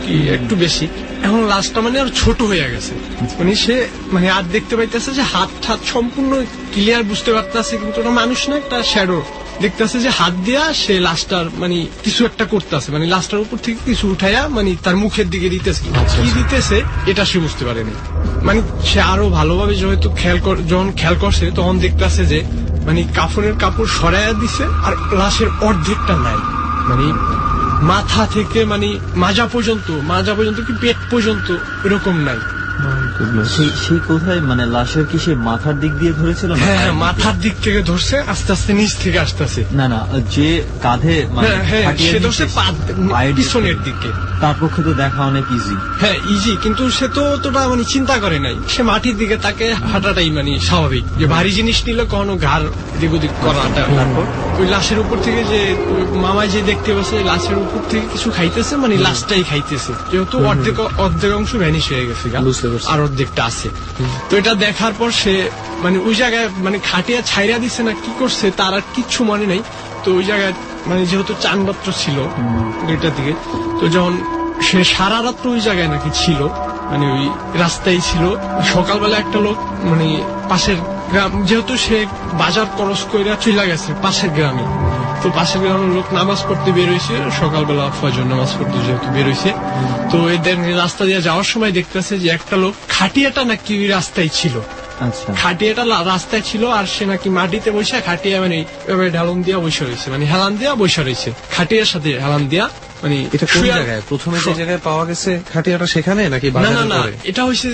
কি একটু বেশি, এখন লাশটা মানে আর ছোট হয়ে গেছে, মানে সে মানে আর দেখতে পাইতেছে যে হাত সম্পূর্ণ ক্লিয়ার বুঝতে পারতেছে, কিন্তু ওটা মানুষ না, একটা শ্যাডো দেখতেছে যে হাত দিয়া সে লাশটার মানে কিছু একটা করতেছে, মানে লাশটার উপর থেকে কিছু উঠাইয়া মানে তার মুখের দিকে দিতেছে, কি দিতেছে এটা সে বুঝতে পারেনি। মানে সে আরো ভালোভাবে যেহেতু যখন খেয়াল করছে তখন দেখতেছে যে মানে কাফনের কাপড় সরাইয়া দিছে আর লাশের অর্ধেকটা নাই, মানে মাথা থেকে মানে মাজা পর্যন্ত কি পেট পর্যন্ত এরকম নাই। সেই কোথায় মানে লাশের কি সে মাথার দিক দিয়ে ধরেছিল? হ্যাঁ, মাথার দিক থেকে ধরছে, আস্তে আস্তে নিচ থেকে আসতেছে। না যে কাঁধে সে ধরছে পিছনের দিকে। তার পক্ষে তো দেখা অনেক ইজি। হ্যাঁ ইজি, কিন্তু সে তো অতটা মানে চিন্তা করে নাই, সে মাটির দিকে তাকে হাঁটাটাই মানে স্বাভাবিক, যে ভারী জিনিস নিলে কখনো ঘাড় এদিক ওদিক করাটা। ওই লাশের উপর থেকে যে মামাই যে দেখতে পাচ্ছে লাশের উপর থেকে কিছু খাইতেছে, মানে লাশটাই খাইতেছে, যেহেতু অর্ধেক অংশ ভ্যানিশ হয়ে গেছে আর অর্ধেকটা আছে। তো এটা দেখার পর সে মানে ওই জায়গায় মানে খাটিয়া ছাইরা দিছে না কি করছে তার আর কিচ্ছু মনে নেই। তো ওই জায়গায় মানে যেহেতু চানমাত্র ছিল দুইটার দিকে, তো যখন সে সারা রাত্র ওই জায়গায় নাকি ছিল, মানে ওই রাস্তায় ছিল। সকালবেলা একটা লোক মানে পাশের গ্রাম, যেহেতু সে বাজার খরচ করে চলে গেছে পাশের গ্রামে, তো পাশের গ্রামের লোক নামাজ পড়তে বেরোইছে সকালবেলা, ফজর নামাজ পড়তে যেহেতু বেরোইছে, তো এদের রাস্তা দিয়ে যাওয়ার সময় দেখতেছে যে একটা লোক খাটিয়াটা নাকি ওই রাস্তায় ছিল। খাটিয়াটা রাস্তায় ছিল আর সে নাকি মাটিতে বসে খাটিয়া মানে ঢালন দিয়া বসে রয়েছে, মানে হেলান দিয়া বসে রয়েছে, খাটিয়ার সাথে হেলান দিয়া। মানে এটা কোন জায়গায় প্রথমে যে জায়গায় পাওয়া গেছে খাটিয়াটা সেখানে নাকি? না, এটা হয়েছে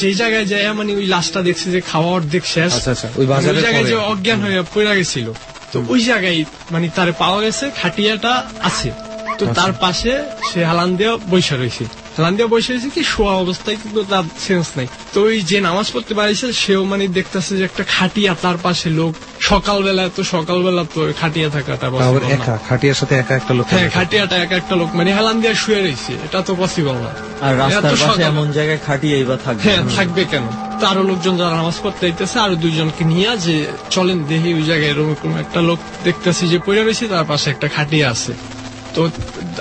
যে জায়গায় যায় মানে ওই লাশটা দেখছে যে খাওয়া অর্ধেক শেষ, ওই জায়গায় যে অজ্ঞান হয়ে পড়ে গেছিল, তো ওই জায়গায় মানে তার পাওয়া গেছে খাটিয়াটা আছে। তো তার পাশে সে হেলান দিয়া বসে রয়েছে, কি শোয়া অবস্থায়, কিন্তু তার সেন্স নাই। তো ওই যে নামাজ পড়তে পারিছে সেও মানে দেখতেছে যে একটা খাটিয়া, তার পাশে লোক। সকালবেলা তো খাটিয়া থাকাটা খাটিয়ার সাথে একা একটা লোক, হ্যাঁ খাটিয়াটা একা একটা লোক মানে হেলান দিয়ে শুয়ে রয়েছে, এটা তো পসিবল না। আর রাস্তার পাশে এমন জায়গায় খাটিয়াই বা থাকবে? হ্যাঁ থাকবে কেন? তারও লোকজন যারা নামাজ পড়তে যাইতেছে আরো 2 জনকে নিয়ে যে চলেন দেখি ওই জায়গায় এরকম একটা লোক দেখতেছি যে পড়ে রয়েছে, তার পাশে একটা খাটিয়া আছে। তো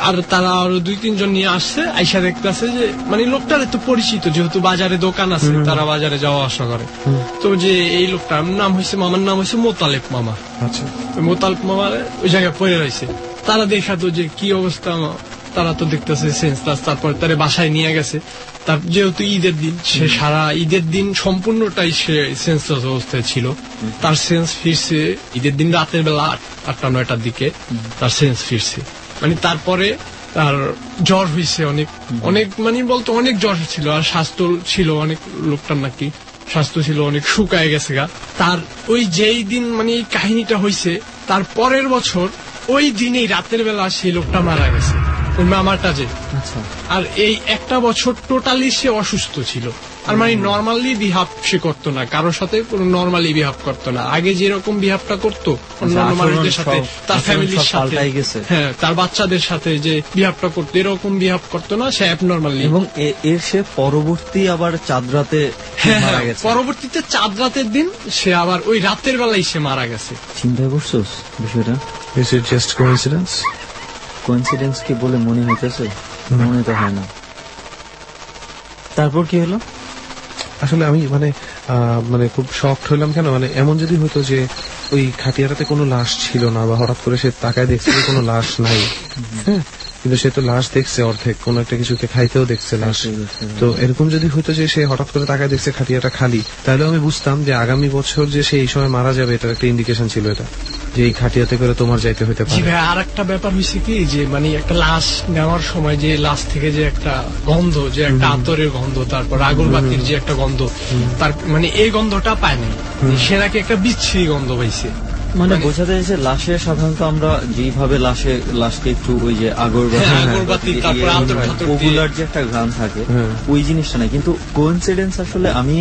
আর তারা আরো 2-3 জন নিয়ে আসছে, আইসা দেখতেছে যে মানে লোকটার তো পরিচিত, যেহেতু বাজারে দোকান আছে, তারা বাজারে যাওয়া আসা করে। তো যে এই লোকটার নাম হয়েছে, মামার নাম হয়েছে মোতালেব মামা। আচ্ছা, মোতালেব মামা ওই জায়গায় পড়ে রয়েছে। তারা দেখা তো যে কি অবস্থা, তারা তো দেখতেছে সেন্সলেস। তারপর তারা বাসায় নিয়ে গেছে। তার যেহেতু ঈদের দিন, সে সারা ঈদের দিন সম্পূর্ণটাই সে সেন্সলেস অবস্থায় ছিল। তার সেন্স ফিরছে ঈদের দিন রাতের বেলা 8টা-9টার দিকে তার সেন্স ফিরছে। মানে তারপরে তার জ্বর হয়েছে অনেক মানে বলতো অনেক জ্বর ছিল, আর স্বাস্থ্য ছিল অনেক, লোকটার নাকি স্বাস্থ্য ছিল অনেক, শুকায় গেছে গা। তার ওই যেই দিন মানে এই কাহিনীটা হয়েছে তার পরের বছর ওই দিনেই রাতের বেলা সেই লোকটা মারা গেছে, ওই মামাটা যে। আর এই একটা বছর টোটালি সে অসুস্থ ছিল, আর মানে নর্মালি বিহেভ সে করতো না, কারোর সাথে কোনো নর্মালি বিহেভ করতো না। আগে যেরকম বিহেভটা করতো অন্যান্য মানুষদের সাথে, তার ফ্যামিলির সাথে, হ্যাঁ তার বাচ্চাদের সাথে যে বিহেভটা করতো, এরকম বিহেভ করতো না, সে অ্যাবনর্মালি। এবং এর সে পরবর্তী আবার চাঁদ রাতে মারা গেছে। পরবর্তীতে চাঁদ রাতের দিন সে আবার ওই রাতের বেলায় সে মারা গেছে। চিন্তা করছোস বিষয়টা? Is it just coincidence? Coincidence কি বলে মনে হইতেছে? মনে তো হয় না। তারপর কি হলো? আসলে আমি মানে খুব শকড হইলাম। কেন মানে এমন যদি হতো যে ওই খাটিয়াটাতে কোনো লাশ ছিল না, বা হঠাৎ করে সে তাকায় দেখছে কোনো লাশ নাই, হ্যাঁ, কিন্তু সে তো লাশ দেখছে অর্ধেক, কোন একটা কিছুকে খাইতেও দেখছে লাশ। তো এরকম যদি হতো যে সে হঠাৎ করে তাকায় দেখছে খাটিয়াটা খালি, তাহলে আমি বুঝতাম যে আগামী বছর যে সে এই সময় মারা যাবে, এটার একটা ইন্ডিকেশন ছিল এটা, যে এই খাটিয়াতে করে তোমার যাইতে হইতে পারে। আর একটা ব্যাপার হয়েছে কি, যে মানে একটা লাশ নেওয়ার সময় যে লাশ থেকে যে একটা গন্ধ, যে একটা আতরের গন্ধ, তারপর আগরবাতির যে একটা গন্ধ, তার মানে এই গন্ধটা পায়নি, সে নাকি একটা বিচ্ছিরি গন্ধ পাইছে। মানে বোঝাতে চাইছে লাশে সাধারণত আমরা যেভাবে লাশকে একটু ওই যে পপুলার যে একটা ঘ্রাণ থাকে ওই জিনিসটা নাই, কিন্তু কোইন্সিডেন্স আসলে আমি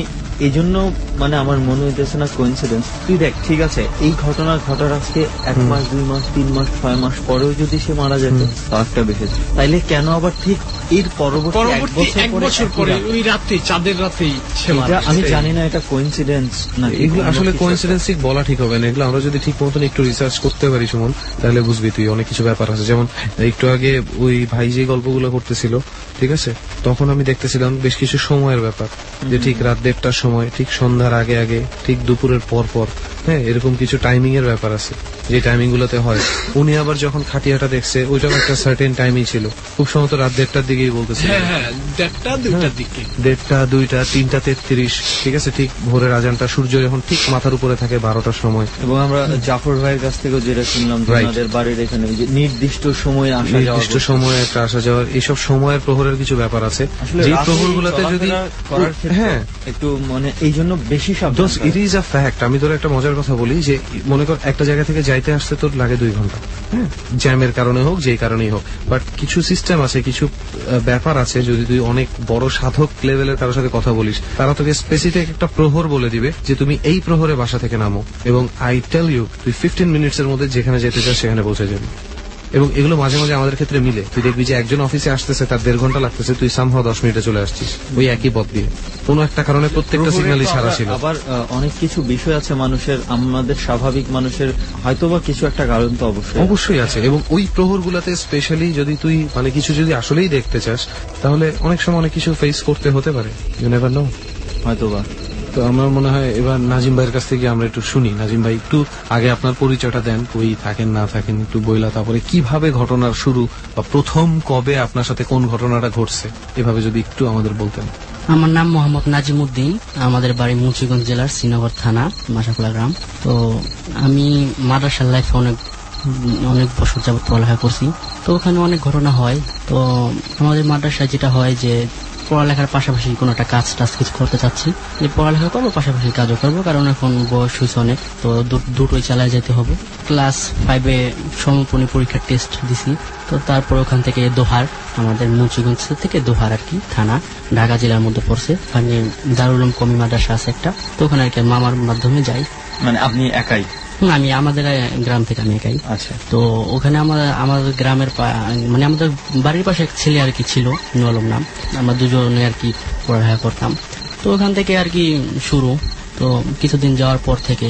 এই জন্য মানে আমার মনে হইতেছে না কোইন্সিডেন্স। তুই দেখ, ঠিক আছে এই ঘটনা ঘটার আজকে 1 মাস 2 মাস 3 মাস 6 মাস পরেও যদি সে মারা যেত তাও একটা বেশি, তাইলে কেন আবার ঠিক এর পরবর্তী 1 বছর পরে ওই রাতে চাঁদের রাতেই সে মারা? আমি জানি না এটা কোইন্সিডেন্স না, এগুলো আসলে কোইন্সিডেন্স বলা ঠিক হবে না। এগুলো আমরা যদি ঠিক মতন একটু রিসার্চ করতে পারি সুমন, তাহলে বুঝবি তুই অনেক কিছু ব্যাপার আছে। যেমন একটু আগে ওই ভাই যে গল্পগুলো করতেছিল, ঠিক আছে, তখন আমি দেখতেছিলাম বেশ কিছু সময়ের ব্যাপার, যে ঠিক রাত 1:30টার সময়, ঠিক সন্ধ্যার আগে আগে, ঠিক দুপুরের পর পর, হ্যাঁ, এরকম কিছু টাইমিং এর ব্যাপার আছে যে টাইমিং গুলোতে হয়। উনি আবার যখন খাটিয়াটা দেখছে ওইটাও একটা সার্টেন টাইমিং ছিল, খুব সম্ভবত রাত 1:30টার দিকেই বলতেছে, 1:30 2টার দিকে, 1:30 2টা 3:33, ঠিক আছে, ঠিক ভোরের আজানটা সূর্য যখন ঠিক মাথার উপরে থাকে 12টার সময়। এবং আমরা জাফর ভাইয়ের কাছ থেকে যেটা শুনলাম আমাদের বাড়ির এখানে নির্দিষ্ট সময়ে আসা যাওয়া, নির্দিষ্ট সময়ে একটা আসা যাওয়ার, এইসব সময়ের প্রহরের কিছু ব্যাপার আছে যে প্রহরগুলোতে যদি হ্যাঁ একটু মানে এই জন্য বেশি সাবধান। It is a fact. আমি তোর একটা মজার কথা বলি, যে মনে কর একটা জায়গা থেকে যাইতে আসতে তোর লাগে 2 ঘন্টা, হ্যাঁ, জ্যামের কারণে হোক যেই কারণেই হোক, বাট কিছু সিস্টেম আছে, কিছু ব্যাপার আছে, যদি তুই অনেক বড় সাধক লেভেলের কারোর সাথে কথা বলিস, তারা তোকে স্পেসিফিক একটা প্রহর বলে দিবে যে তুমি এই প্রহরে বাসা থেকে নামো, এবং আই টেল ইউ তুই 15 মিনিটসের মধ্যে যেখানে যেতে চাস সেখানে পৌঁছে যাবি। এবং এগুলো মাঝে মাঝে আমাদের ক্ষেত্রে মিলে। তুই দেখবি যে একজন অফিসে আসতেছে, তার 1.5 ঘন্টা লাগতেছে, তুই সামহাও 10 মিনিটে চলে আসছিস ওই একই পথ দিয়ে। কোনো একটা কারণে প্রত্যেকটা সিগন্যালই ছাড়া ছিল। আবার অনেক কিছু বিষয় আছে মানুষের, আমাদের স্বাভাবিক মানুষের হয়তোবা কিছু একটা কারণ তো অবশ্যই আছে। এবং ওই প্রহরগুলোতে স্পেশালি যদি তুই মানে কিছু যদি আসলেই দেখতে চাস, তাহলে অনেক সময় অনেক কিছু ফেস করতে হতে পারে, ইউ নেভার নো, হয়তোবা। তো আমার মনে হয় এবার নাজিম ভাইয়ের কাছ থেকে আমরা একটু শুনি। নাজিম ভাই, একটু আগে আপনার পরিচয়টা দেন, কই থাকেন না থাকেন একটু বইলা, তারপরে কিভাবে ঘটনার শুরু বা প্রথম কবে আপনার সাথে কোন ঘটনাটা ঘটছে, এভাবে যদি একটু আমাদের বলতেন। আমার নাম মোহাম্মদ নাজিম উদ্দিন, আমাদের বাড়ি মুন্সিগঞ্জ জেলার শ্রীনগর থানা মাসাখোলা গ্রাম। তো আমি মাদ্রাসার লাইফে অনেক বছর যাবত পড়ালেখা করছি। তো ওখানে অনেক ঘটনা হয়। তো আমাদের মাদ্রাসায় যেটা হয় যে পড়ালেখার পাশাপাশি কোনো একটা কাজ টাজ কিছু করতে চাচ্ছি, যে পড়ালেখা করবো পাশাপাশি কাজও করবো, কারণ এখন বয়স হয়েছে অনেক, তো দুটোই চালায় যেতে হবে। ক্লাস 5-এ সমাপনী পরীক্ষার টেস্ট দিছি। তো তারপর ওখান থেকে দোহার, আমাদের মুন্সিগঞ্জ থেকে দোহার আর কি থানা, ঢাকা জেলার মধ্যে পড়ছে। ওখানে দারুল উলুম কওমি মাদ্রাসা আছে একটা, তো ওখানে আর কি মামার মাধ্যমে যাই। মানে আপনি একাই? আমি আমাদের গ্রাম থেকে আমি একাই। আচ্ছা। তো ওখানে আমাদের গ্রামের মানে আমাদের বাড়ির পাশে এক ছেলে আর কি ছিল, নুয়ালম নাম, আমরা দুজনে আর কি পড়ালেখা করতাম। তো ওখান থেকে আর কি শুরু। তো কিছুদিন যাওয়ার পর থেকে,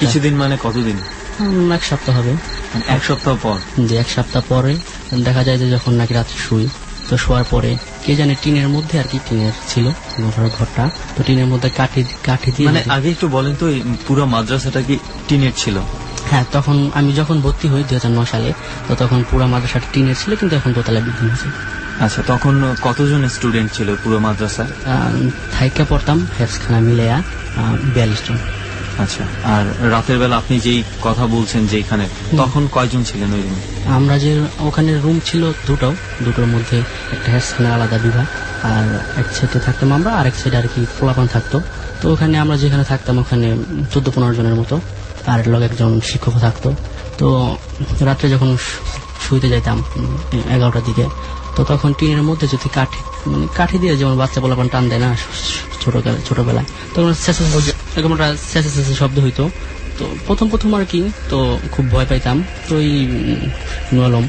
কিছুদিন মানে কতদিন? 1 সপ্তাহ হবে। 1 সপ্তাহ পর? যে 1 সপ্তাহ পরে দেখা যায় যে যখন নাকি রাত্রে শুই, তো শোয়ার পরে কে জানে টিনের মধ্যে আর কি, টিনের ছিল ঘরটা, তো টিনের মধ্যে কাঠি দিয়ে। মানে আগে একটু বলেন তো, পুরো মাদ্রাসাটা কি টিনের ছিল? হ্যাঁ, তখন আমি যখন ভর্তি হই 2009 সালে, তো তখন পুরো মাদ্রাসাটা টিনের ছিল, কিন্তু এখন দোতলা বিল্ডিং হয়েছে। আচ্ছা, তখন কতজন স্টুডেন্ট ছিল পুরো মাদ্রাসায়? থাইকা পড়তাম হেফজখানা মিলেয়া 42 জন। আচ্ছা। আর রাতের বেলা আপনি যেই কথা বলছেন যেখানে, তখন কয়জন ছিলেন ওই রুমে? আমরা যে ওখানে রুম ছিল দুটোর মধ্যে একটা হেফজখানা আলাদা বিভাগ, আর এক সাইডে থাকতাম আমরা, আর এক সাইডে আর কি পোলাপান থাকতো। তো ওখানে আমরা যেখানে থাকতাম ওখানে 14-15 জনের মতো, আর লগে একজন শিক্ষক থাকতো। তো রাত্রে যখন শুইতে যাইতাম 11টার দিকে, তো তখন টিনের মধ্যে যদি কাঠি দিয়ে যেমন বাচ্চা পোলাপান টান দেয় না ছোটবেলায়, তখন এরকম একটা স্যাঁচে শব্দ হইতো। তো প্রথম আর কি, তো খুব ভয় পাইতাম। তো ওই নুয়ালম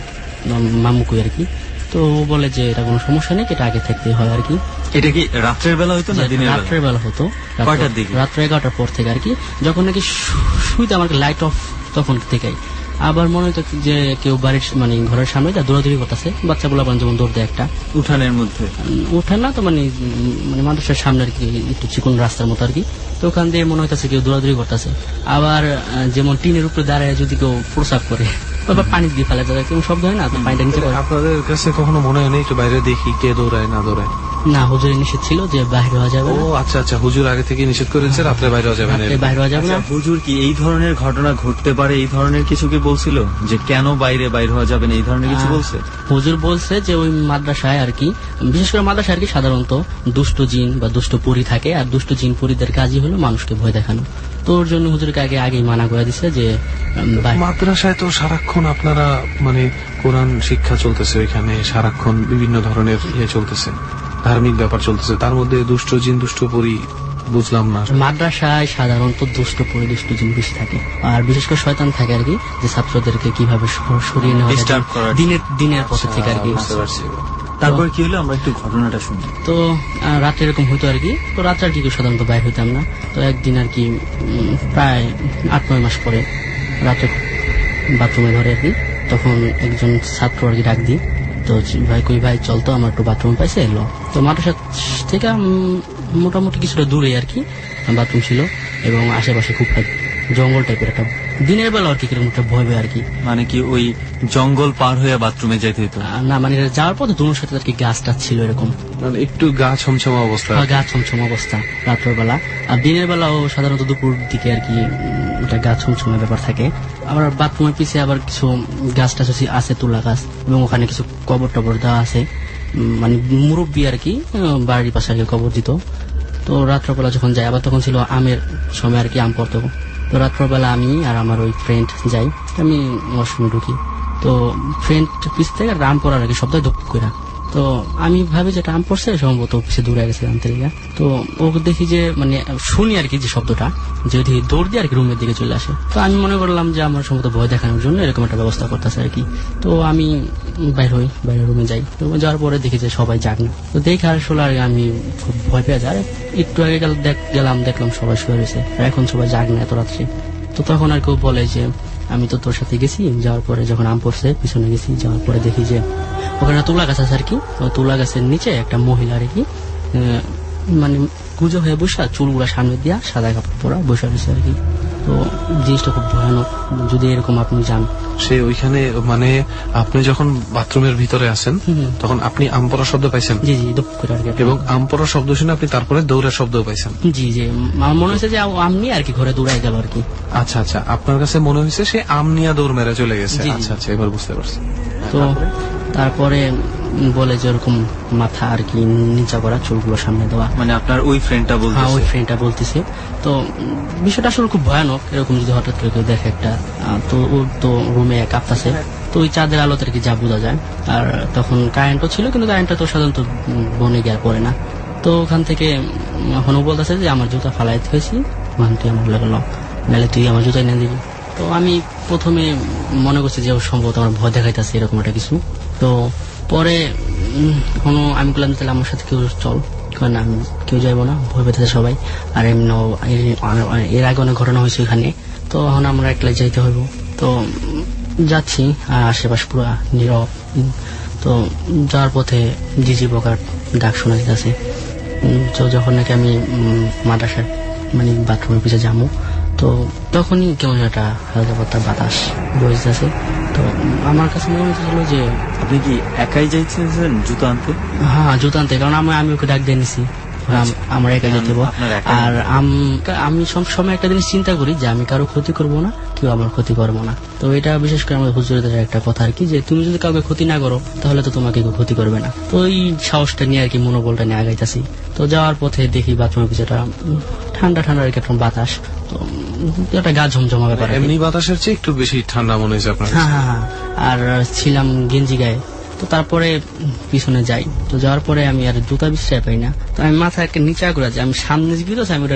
মামুকুই আর কি, তো বলে যে এটা কোনো সমস্যা নেই, এটা আগে থাকতে হয় আর কি। এটা কি রাত্রের বেলা হইতো না দিনের বেলা? রাত্রের বেলা হতো। কয়টার দিকে? রাত্রে 11টার পর থেকে আর কি, যখন নাকি শুইতে আমার লাইট অফ তখন থেকেই। আবার মনে হতো যে কেউ বাড়ির মানে ঘরের সামনে যা দৌড়াদৌড়ি করতেছে, বাচ্চা বলা যেমন দৌড় দেয় একটা উঠানের মধ্যে, উঠান না তো মানে মাদ্রাসার সামনে আর কি, একটু চিকন রাস্তার মতো আর কি। তো ওখান দিয়ে মনে হইতেছে কেউ দৌড়াদৌড়ি করতেছে। আবার যেমন টিনের উপরে দাঁড়ায় যদি কেউ প্রসাব করে, পানি দিয়ে ফেলা যায়, কেউ শব্দ হয় না, তো পানিটা নিচে। আপনাদের কাছে কখনো মনে হয় না একটু বাইরে দেখি কে দৌড়ায় না দৌড়ায়? না, হুজুরের নিষেধ ছিল যে বাইরে হওয়া যাবে। ও আচ্ছা আচ্ছা, হুজুর আগে থেকে নিষেধ করেছে রাত্রে বাইরে হওয়া যাবে না, বাইরে হওয়া যাবে না। হুজুর কি এই ধরনের ঘটনা ঘটতে পারে এই ধরনের কিছু কি বলছিল, যে কেন বাইরে হওয়া যাবে না এই ধরনের কিছু বলছে? হুজুর বলছে যে ওই মাদ্রাসায় আর কি, বিশেষ করে মাদ্রাসায় আর কি সাধারণত দুষ্ট জিন বা দুষ্ট পরী থাকে, আর দুষ্ট জিন পরীদের কাজই হলো মানুষকে ভয় দেখানো। তো ওর জন্য হুজুরকে আগেই মানা করে দিছে যে মাদ্রাসায় তো সারাক্ষণ আপনারা মানে কোরআন শিক্ষা চলতেছে, ওইখানে সারাক্ষণ বিভিন্ন ধরনের চলতেছে, ধার্মিক ব্যাপার চলতেছে, তার মধ্যে দুষ্ট জিন দুষ্ট পরি বুঝলাম না। মাদ্রাসায় সাধারণত দুষ্ট পরি দুষ্ট জিন বেশি থাকে, আর বিশেষ করে শয়তান থাকে আর কি, যে ছাত্রদেরকে কিভাবে সরিয়ে নেওয়া দিনের পথে থেকে আর কি। তারপর কি হলো আমরা একটু ঘটনাটা শুনি। তো রাত্রে এরকম হইতো আর কি, তো রাত্রে আর কি সাধারণত বাইর হইতাম না। তো একদিন আর কি প্রায় 8-9 মাস পরে রাত্রে বাথরুমে ধরে আর কি, তখন একজন ছাত্র আর কি ডাক দিই, তো ভাই কই ভাই চল তো আমার একটু বাথরুমে পাইছে এলো। তো মাদ্রাসা থেকে মোটামুটি কিছুটা দূরে আর কি বাথরুম ছিল, এবং আশেপাশে খুব জঙ্গল টাইপের একটা, দিনের বেলা আর কি কিরকম একটা ভয় আর কি। মানে কি ওই জঙ্গল পার হয়ে বাথরুমে যাইতে হতো না, মানে যাওয়ার পথে দুটোর সাথে আর কি গাছ টাছ ছিল এরকম, মানে একটু গা ছমছমা অবস্থা, গা ছমছম অবস্থা রাত্রের বেলা। আর দিনের বেলাও সাধারণত দুপুর দিকে আর কি এটা গা ছমছমের ব্যাপার থাকে। আবার বাথরুমের পিছিয়ে আবার কিছু গাছ টাছ আছে, তুলা গাছ, এবং ওখানে কিছু কবর টবর দেওয়া আছে, মানে মুরব্বী আর কি বাড়ির পাশে আর কি কবর দিত। তো রাত্রবেলা যখন যাই, আবার তখন ছিল আমের সময় আর কি, আম পড়তো। তো রাত্রবেলা আমি আর আমার ওই ফ্রেন্ড যাই, আমি ওয়াশরুমে ঢুকি, তো ফ্রেন্ড পিছ থেকে আম পড়ার আগে শব্দ ধুপ করে, তো আমি ভাবি যে আম পড়ছে সম্ভবত পিছিয়ে দূরে গেছে আন্তরিকা। তো ওকে দেখি যে মানে শুনি আর কি যে শব্দটা, যদি দৌড় দিয়ে আর কি রুমের দিকে চলে আসে। তো আমি মনে করলাম যে আমার সম্ভবত ভয় দেখানোর জন্য এরকম একটা ব্যবস্থা করতেছে আর কি। তো আমি বাইরে রুমে যাই, রুমে যাওয়ার পরে দেখি যে সবাই জাগ না। তো দেখে আসলে আর আমি খুব ভয় পেয়ে যাই। একটু আগে দেখলাম সবাই শুয়ে রয়েছে, এখন সবাই জাগ না এত রাত্রে। তো তখন আর কেউ বলে যে আমি তো তোর সাথে গেছি, যাওয়ার পরে যখন আম পড়ছে পিছনে গেছি, যাওয়ার পরে দেখি যে ওখানে তুলা গাছ আছে আর কি, তুলা গাছের নিচে একটা মহিলা আর কি মানে গুজো হয়ে বসা, চুলগুলা সামনে দিয়া সাদা কাপড় পরা বসা রয়েছে আর কি। তো জিনিসটা খুব ভয়ানক, যদি এরকম আপনি যান। সে ওইখানে মানে আপনি যখন বাথরুমের ভিতরে আছেন তখন আপনি আম পড়ার শব্দ পাইছেন? জি জি, দুপ করে আর কি। এবং আম পড়ার শব্দ শুনে আপনি তারপরে দৌড়ার শব্দ পাইছেন? জি জি, আমার মনে হয়েছে যে আম নিয়ে আর কি ঘরে দৌড়াই গেল আর কি। আচ্ছা আচ্ছা, আপনার কাছে মনে হয়েছে সে আম নিয়ে দৌড় মেরে চলে গেছে? আচ্ছা আচ্ছা, এবার বুঝতে পারছি। তো তারপরে বলে যে ওরকম মাথা আর কি নিচা করা, চুলগুলো সামনে দেওয়া। মানে আপনার ওই ফ্রেন্ডটা বলছে? হ্যাঁ, ওই ফ্রেন্ডটা বলতেছে। তো বিষয়টা আসলে খুব ভয়ানক, এরকম যদি হঠাৎ করে কেউ দেখে একটা, তো ওর তো রুমে কাঁপতাছে, তো ওই চাঁদের আলোতে আর কি যা বোঝা যায়। আর তখন কারেন্টও ছিল, কিন্তু কারেন্টটা তো সাধারণত বনে গিয়ে পড়ে না। তো ওখান থেকে এখনো বলতেছে যে আমার জুতা ফালাই হয়েছি, ওখান থেকে আমার লাগলো, নাহলে তুই আমার জুতা এনে দিবি। তো আমি প্রথমে মনে করছি যে সম্ভবত আমার ভয় দেখাইতেছে এরকম একটা কিছু। তো পরে আমি বললাম তাহলে আমার সাথে কেউ চল, না আমি কেউ যাইবো না, ভয় পেতেছে সবাই। আর এমনি এর আগে অনেক ঘটনা হয়েছে এখানে, তো এখন আমরা একলাই যাইতে হইব। তো যাচ্ছি, আর আশেপাশ পুরো নীরব। তো যাওয়ার পথে জিজি বকার ডাক শোনা যেতেছে। তো যখন নাকি আমি মাদ্রাসার মানে বাথরুমের পিছিয়ে যাবো, তো তখনই কেমন একটা হালকা পাতলা বাতাস বইতেছে। তো আমার কাছে মনে হয়েছিল যে আপনি কি একাই যাইতেছেন জুতা আনতে? হ্যাঁ, জুতা আনতে, কারণ আমি ওকে ডাক দিয়ে নিছি, আমরা একা যেতে হবো। আর আমি সবসময় একটা জিনিস চিন্তা করি যে আমি কারো ক্ষতি করবো না, কেউ আমার ক্ষতি করবো না। তো এটা বিশেষ করে আমাদের হুজুরদের একটা কথা আর কি, যে তুমি যদি কাউকে ক্ষতি না করো তাহলে তো তোমাকে কেউ ক্ষতি করবে না। তো এই সাহসটা নিয়ে আর কি, মনোবলটা নিয়ে আগাইতেছি। তো যাওয়ার পথে দেখি বাথরুমের পিছটা ঠান্ডা ঠান্ডা আর কি একটা বাতাস, তো একটা গা ঝমঝমা ব্যাপার। এমনি বাতাসের চেয়ে একটু বেশি ঠান্ডা মনে হয়েছে আপনার? হ্যাঁ হ্যাঁ হ্যাঁ, আর ছিলাম গেঞ্জি গায়ে। তো তারপরে পিছনে যাই, তো যাওয়ার পরে আমি আর জুতা বিশ্রায় পাই না। তো আমি মাথা একটা নিচা করে যাই, আমি সামনে গিয়েছি, আমি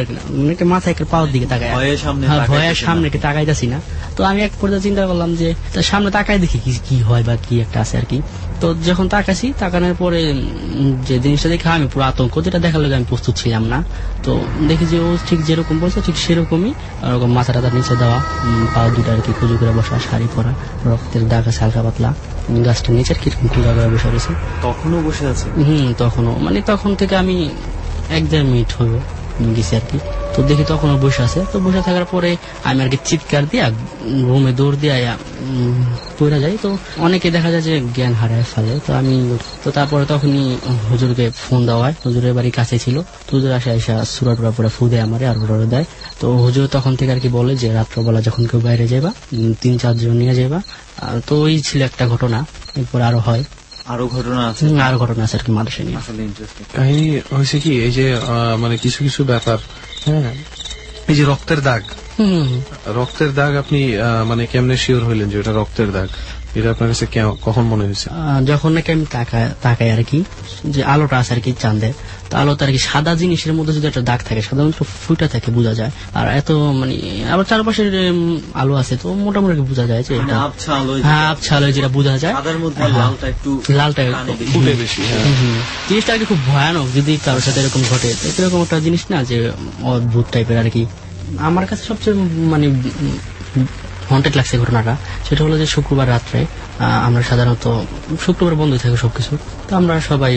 মাথা একটা পাওয়ার দিকে তাকাই, ভয়ের সামনে তাকাইতেছি না। তো আমি এক পর্যায়ে চিন্তা করলাম যে সামনে তাকাই দেখি কি হয় বা কি একটা আছে আর কি। তো যখন তাকাছি, তাকানোর পরে যে জিনিসটা দেখে আমি পুরো আতঙ্ক, যেটা দেখার লোক আমি প্রস্তুত ছিলাম না। তো দেখি যে ও ঠিক যেরকম বলছে ঠিক সেরকমই, ওরকম মাথা টাথা নিচে দেওয়া, পা দুটো আর কি খুঁজু করে বসা, শাড়ি পরা, রক্তের দাগ আছে হালকা পাতলা, গাছটা নিচে আর কিরকম খুঁজা করে বসে রয়েছে। তখনও বসে আছে? তখনও, মানে তখন থেকে আমি 1-1.5 মিনিট হইব গেছি আর কি। তো দেখি তখনও বসে আছে। তো বসে থাকার পরে আমি আর কি চিৎকার দিয়া রুমে দৌড় দিয়া পড়ে যাই। তো অনেকে দেখা যায় যে জ্ঞান হারায় ফেলে। তো তারপরে তখনই হুজুরকে ফোন দেওয়া হয়, হুজুরের বাড়ির কাছে ছিল। তো হুজুর আসা সুরা টুরা পরে ফু দেয় আমারে, আর ওরা দেয়। তো হুজুর তখন থেকে আর কি বলে যে রাত্রবেলা যখন কেউ বাইরে যাইবা 3-4 জন নিয়ে যাইবা। তো ওই ছিল একটা ঘটনা। এরপর আরো হয়, আরো ঘটনা আছে আর কি মাদ্রাসা নিয়ে। কাহিনী হয়েছে কি, এই যে মানে কিছু কিছু ব্যাপার, হ্যাঁ, এই যে রক্তের দাগ, রক্তের দাগ আপনি মানে কেমনে শিওর হইলেন যে এটা রক্তের দাগ? এটা আপনার কাছে কখন মনে হয়েছে? যখন নাকি আমি তাকাই আর কি, যে আলোটা আছে আর কি চাঁদের, তো আলোতে আর কি সাদা জিনিসের মধ্যে যদি একটা দাগ থাকে, সাধারণত ফুটা থাকে বোঝা যায়। আর এত মানে আবার চারপাশের আলো আছে, তো মোটামুটি বোঝা যায় যে আবছা আলো যেটা বোঝা যায়, লালটা ফুটে বেশি। জিনিসটা আর কি খুব ভয়ানক যদি কারোর সাথে এরকম ঘটে। এরকম একটা জিনিস না যে অদ্ভুত টাইপের আর কি। আমার কাছে সবচেয়ে মানে হন্টেড লাগছে ঘটনাটা, সেটা হলো যে শুক্রবার রাত্রে আমরা সাধারণত শুক্রবার বন্ধ থাকে সবকিছু, তো আমরা সবাই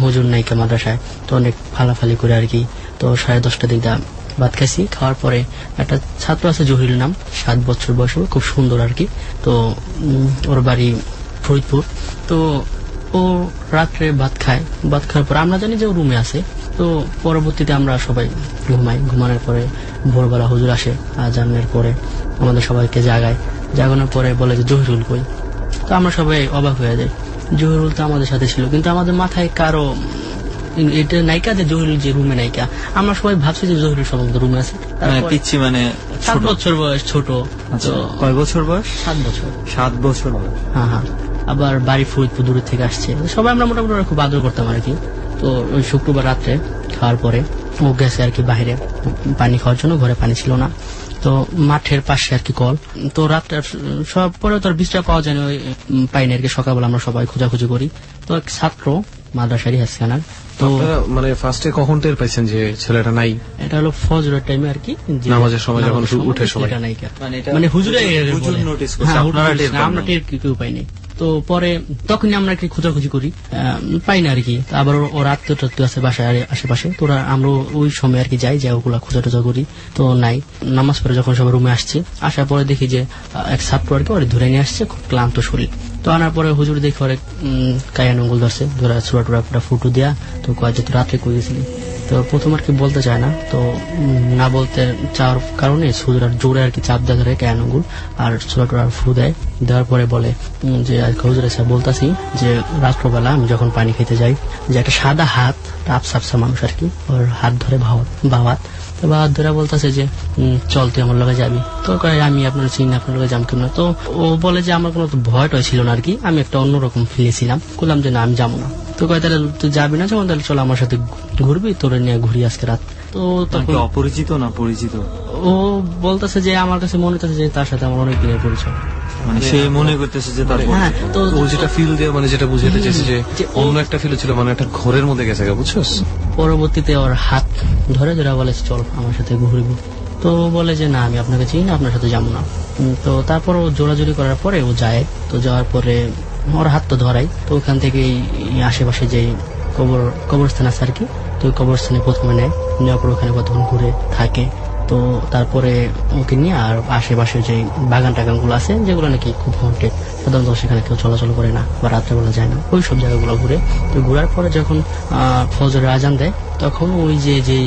হুজুর নাইকা মাদ্রাসায়, তো অনেক ফালাফালি করে আর কি। তো 10:30 দিকটা ভাত খাইছি, খাওয়ার পরে একটা ছাত্র আছে জহিরুল নাম, 7 বছর বয়স, খুব সুন্দর আর কি। তো ওর বাড়ি ফরিদপুর। তো ও রাত্রে ভাত খাওয়ার পর আমরা জানি যে ও রুমে আছে। তো পরবর্তীতে আমরা সবাই ঘুমানোর পরে ভোরবেলা হুজুর আসে, আজানের পরে আমাদের সবাইকে জাগানোর পরে বলে যে জহিরুল কই। তো আমরা সবাই অবাক হয়ে যাই, জহিরুল তো আমাদের সাথে ছিল, কিন্তু আমাদের মাথায় কারো এটা নায়িকা যে জহিরুল যে রুমে নায়িকা, আমরা সবাই ভাবছি যে জহিরুল সম্ভবত রুমে আছে। পিচ্ছি মানে 7 বছর বয়স, ছোট। কয় বছর বয়স? 7 বছর। 7 বছর বয়স। হ্যাঁ। আবার বাড়ি ফরিদপুর, দূর থেকে আসছে। সবাই আমরা মোটামুটি খুব আদর করতাম আর কি। তো ওই শুক্রবার রাত্রে খাওয়ার পরে ও গেছে আর কি বাইরে পানি খাওয়ার জন্য, ঘরে পানি ছিল না। তো মাঠের পাশে আর কি কল। তো রাত্রে সব পরে তোর বীজটা পাওয়া যায় না, ওই পাইনি আর কি। সকালবেলা আমরা সবাই খোঁজাখুঁজি করি। তো এক ছাত্র মাদ্রাসারই হাসখানার। তো মানে ফার্স্টে কখন টের পাইছেন যে ছেলেটা নাই? এটা হলো ফজরের টাইমে আর কি, নামাজের সময় যখন উঠে সবাই মানে হুজুরে নোটিস করছে, আমরা টের কেউ পাইনি। তো পরে তখনই আমরা কি খোঁজাখুঁজি করি, পাই না আর কি। আবার ওর আত্মীয় আছে বাসায় আশেপাশে, তোরা আমরা ওই সময় আর কি যাই, যে ওগুলা খোঁজা টোজা করি। তো নাই। নামাজ পড়ে যখন সবাই রুমে আসছি, আসার পরে দেখি যে এক ছাত্র আর কি ওরে ধরে নিয়ে আসছে, খুব ক্লান্ত শরীর। তো আনার পরে হুজুর দেখে ওরে কায়ান আঙ্গুল ধরছে, ধরা ছোড়া টোড়া পুরা ফুটো দিয়া। তো কয় যে রাত্রে কই গেছিলি? তো প্রথম আর কি বলতে চায় না, তো না বলতে চাওয়ার কারণে হুজুর আর জোরে আর কি চাপ দেয় ধরে কায়ান আঙ্গুল, আর ছোড়া টোড়া ফু দেয়। দেওয়ার পরে বলে যে হুজুর সাহেব বলতাছি যে রাত্রবেলা আমি যখন পানি খেতে যাই, যে একটা সাদা হাত, আপসা মানুষ আর কি, ওর হাত ধরে বাবাত। তো বাবার ধরে বলতেছে যে চল তুই আমার লগে যাবি। তো আমি আপনার চিনি, আপনার লগে যাম কেমন? তো ও বলে যে আমার কোনো ভয়টা ছিল না আর কি, আমি একটা অন্যরকম ফিলে ছিলাম। বললাম যে না আমি যাবো না। তো কয় তাহলে তুই যাবি না যখন, তাহলে চল আমার সাথে ঘুরবি, তোরে নিয়ে ঘুরি আজকে রাত। তো তখন অপরিচিত না পরিচিত? ও বলতেছে যে আমার কাছে মনে হচ্ছে যে তার সাথে আমার অনেক দিনের পরিচয়। মানে সে মনে করতেছে যে তার, হ্যাঁ। তো ও যেটা ফিল দিয়ে মানে যেটা বুঝাতে চেয়েছে যে অন্য একটা ফিল ছিল, মানে একটা ঘরের মধ্যে গেছে, বুঝছস? পরবর্তীতে ওর হাত ধরে বলে চল আমার সাথে ঘুরবি। তো বলে যে না আমি আপনাকে চিনি না, আপনার সাথে যাবো না। তো তারপর ও জোরাজোরি করার পরে ও যায়। তো যাওয়ার পরে ওর হাত তো ধরাই। তো ওখান থেকে আশেপাশে যে কবরস্থান আছে আর কি, তো ওই কবরস্থানে প্রথমে নেওয়ার পর ওখানে কতক্ষণ ঘুরে থাকে। তো তারপরে ওকে নিয়ে আর আশেপাশে যে বাগান টাগান গুলো আছে, যেগুলো নাকি খুব হন্টেড, সাধারণত সেখানে কেউ চলাচল করে না বা রাত্রেবেলা যায় না, ওই সব জায়গাগুলো ঘুরে। তো ঘুরার পরে যখন ফজরের আজান দেয়, তখন ওই যে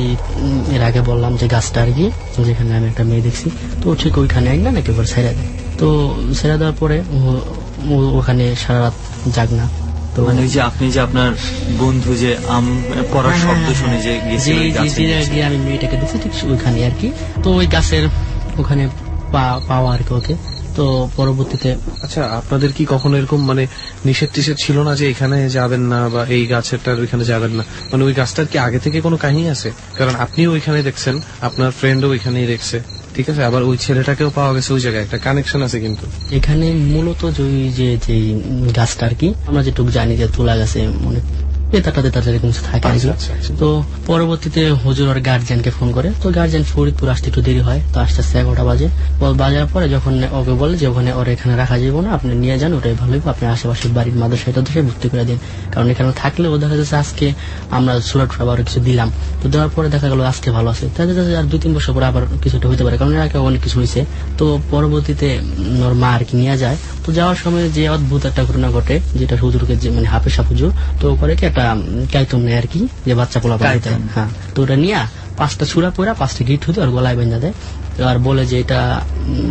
এর আগে বললাম যে গাছটা আর কি, যেখানে আমি একটা মেয়ে দেখছি, তো ঠিক ওইখানে একদম একেবারে ছেড়ে দেয়। তো ছেড়ে দেওয়ার পরে ওখানে সারা রাত জাগ না। তো মানে ওই যে আপনি যে আপনার বন্ধু যে পড়ার শব্দ শুনে যে গিয়ে আমি মেয়েটাকে দেখছি ঠিক ওইখানে আর কি। তো ওই গাছের ওখানে পাওয়া আর কি ওকে। তো পরবর্তীতে আচ্ছা, আপনাদের কি কখনো এরকম মানে নিষেধ টিষেধ ছিল না যে এখানে যাবেন না বা এই গাছেরটার ওইখানে যাবেন না? মানে ওই গাছটার কি আগে থেকে কোনো কাহিনী আছে? কারণ আপনিও ওইখানে দেখছেন, আপনার ফ্রেন্ডও ওইখানেই দেখছে, ঠিক আছে, আবার ওই ছেলেটাকেও পাওয়া গেছে ওই জায়গায়, একটা কানেকশন আছে। কিন্তু এখানে মূলত যে গাছটা আর কি, আমরা যেটুকু জানি যে তুলা গাছে অনেক তো পরবর্তীতে হুজুর আর গার্জিয়ানকে ফোন করে। তো গার্জিয়ান ফরিদপুর আসতে একটু দেরি হয়, তো আস্তে আস্তে 11টা বাজে। বাজার পরে যখন ওকে বলে যে ওখানে ওর এখানে রাখা যাবে না, আপনি নিয়ে যান, ওটাই ভালো হবে, আপনি আশেপাশে বাড়ির মাদ্রাসাটা ধরে ভর্তি করে দিন। কারণ এখানে থাকলেও দেখা যাচ্ছে আজকে আমরা সুরাট আবার কিছু দিলাম, তো দেওয়ার পরে দেখা গেল আজকে ভালো আছে, তাহলে আর 2-3 বছর পরে আবার কিছুটা হইতে পারে, কারণ এর আগে অনেক কিছু হয়েছে। তো পরবর্তীতে ওর মা আর কি নিয়ে যায়। তো যাওয়ার সময় যে অদ্ভুত একটা ঘটনা ঘটে, যেটা হুজুরকে মানে হাফেজ হুজুর তো করে কি একটা কাইতম নেই আর কি, যে বাচ্চা পোলা পাইতে। হ্যাঁ, তো ওটা নিয়ে 5টা ছুরা পড়া 5টা গিট হতে ওর গলায় বেঁধে দেয়, আর বলে যে এটা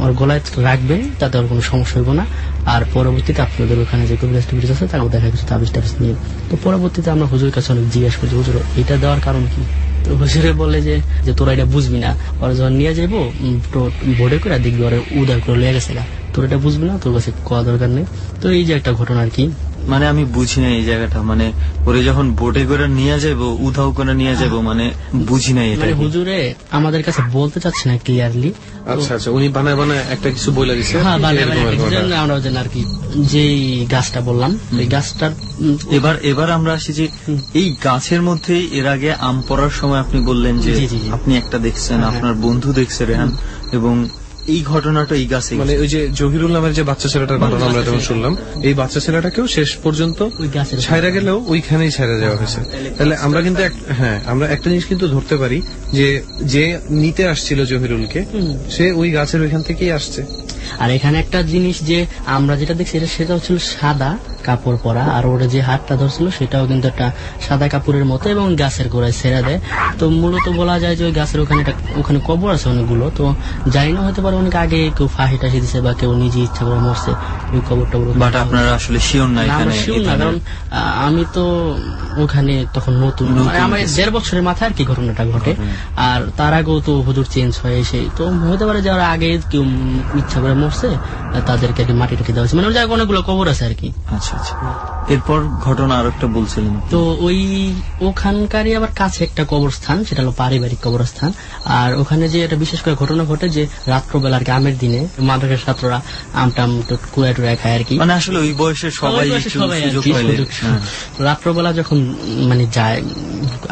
ওর গলায় রাখবেন, তাতে ওর কোনো সমস্যা হইব না। আর পরবর্তীতে আপনাদের ওখানে যে কবিরাজ টবিরাজ আছে তারও দেখা গেছে তাবিজ টাবিজ নিয়ে। তো পরবর্তীতে আমরা হুজুরের কাছে অনেক জিজ্ঞেস করছি, হুজুর এটা দেওয়ার কারণ কি? তো তো হুজুরে বলে যে তোরা এটা বুঝবি না, ওরা যখন নিয়ে যাবো তো বোর্ডে করে দেখবি ওরা উদার করে লেগে গেছে, তোর এটা বুঝবি না, তোর কাছে কোয়া দরকার নেই। তো এই যে একটা ঘটনা আর কি। মানে আমি বুঝি না এই জায়গাটা, মানে ওরে যখন বোটে করে নিয়ে যাবো, উধাও করে নিয়ে যাবো, মানে বুঝি না এটা। মানে হুজুরে আমাদের কাছে বলতে চাচ্ছে না ক্লিয়ারলি। আচ্ছা আচ্ছা, উনি বানায় বানায় একটা কিছু বলে দিচ্ছে। হ্যাঁ, আমরা যেন আর কি যেই গাছটা বললাম এই গাছটার এবার আমরা আসি যে এই গাছের মধ্যে এর আগে আম পড়ার সময় আপনি বললেন যে আপনি একটা দেখছেন, আপনার বন্ধু দেখছে রেহান, এবং এই ঘটনাটা এই গাছে, মানে ওই যে জহিরুল নামের যে বাচ্চা ছেলেটার ঘটনা আমরা যখন শুনলাম, এই বাচ্চা ছেলেটাকেও শেষ পর্যন্ত ছাইরা গেলেও ওইখানেই ছাইরা যাওয়া হয়েছে। তাহলে আমরা কিন্তু আমরা একটা জিনিস কিন্তু ধরতে পারি যে নিতে আসছিল জহিরুলকে, সে ওই গাছের ওইখান থেকেই আসছে। আর এখানে একটা জিনিস যে আমরা যেটা দেখছি সেটা হচ্ছিল সাদা কাপড় পরা, আর ওরা যে হাতটা ধরছিল সেটাও কিন্তু একটা সাদা কাপড়ের মতো এবং গাছের গোড়ায় ছেড়ে দেয়। তো মূলত বলা যায় যে ওই গাছের ওখানে কবর আছে অনেকগুলো, তো জানি না হতে পারে অনেক আগে কেউ ফাঁসি টাসি দিচ্ছে বা কেউ নিজে ইচ্ছা করে মরছে ওই কবরটা। বাট আপনারা আসলে শিওর না? শিওর না, কারণ আমি তো ওখানে তখন নতুন, আমার 1.5 বছরের মাথায় আর কি ঘটনাটা ঘটে, আর তার আগেও তো হুজুর চেঞ্জ হয়ে এসে তো হতে পারে যারা আগে কেউ ইচ্ছা করে মরছে তাদেরকে আর কি মাটি টাকি দেওয়া হয়েছে, মানে ওই জায়গায় অনেকগুলো কবর আছে আর কি। আচ্ছা আচ্ছা, এরপর ঘটনা আর একটা বলছিলেন। তো ওই ওখানকারই আবার কাছে একটা কবরস্থান, সেটা হলো পারিবারিক কবরস্থান। আর ওখানে যে একটা বিশেষ করে ঘটনা ঘটে যে রাত্রবেলা আর কি আমের দিনে মাদ্রাসার ছাত্ররা আমটাম কুড়ায় টুড়ায় খায় আর কি, মানে আসলে ওই বয়সে সবাই রাত্রবেলা যখন মানে যায়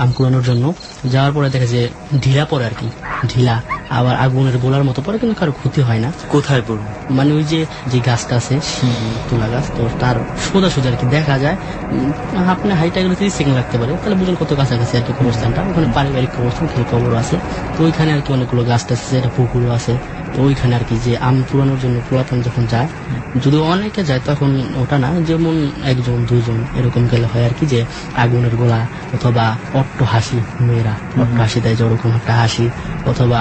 আম কুড়ানোর জন্য, যাওয়ার পরে দেখে যে ঢিলা পড়ে আর কি, ঢিলা আবার আগুনের গোলার মতো পরে, কিন্তু কারো ক্ষতি হয় না। কোথায় পড়বে? মানে ওই যে গাছটা আছে তুলা গাছ, তো তার সোজা সোজা আর কি দেখা যায়। আপনি হাইটা গেলে 30 সেকেন্ড লাগতে পারে, তাহলে বুঝুন কত কাছাকাছি আর কি কবরস্থানটা। ওখানে পারিবারিক কবরস্থান, কবর আছে, তো ওইখানে আর কি অনেকগুলো গাছ আছে, একটা পুকুরও আছে। তো ওইখানে আর কি যে আম পুরানোর জন্য পুরাতন যখন যায়, যদি অনেকে যায় তখন ওটা না, যেমন 1 জন 2 জন এরকম গেলে হয় আর কি যে আগুনের গোলা অথবা অট্ট হাসি, মেয়েরা অট্ট হাসি দেয় যে ওরকম একটা হাসি, অথবা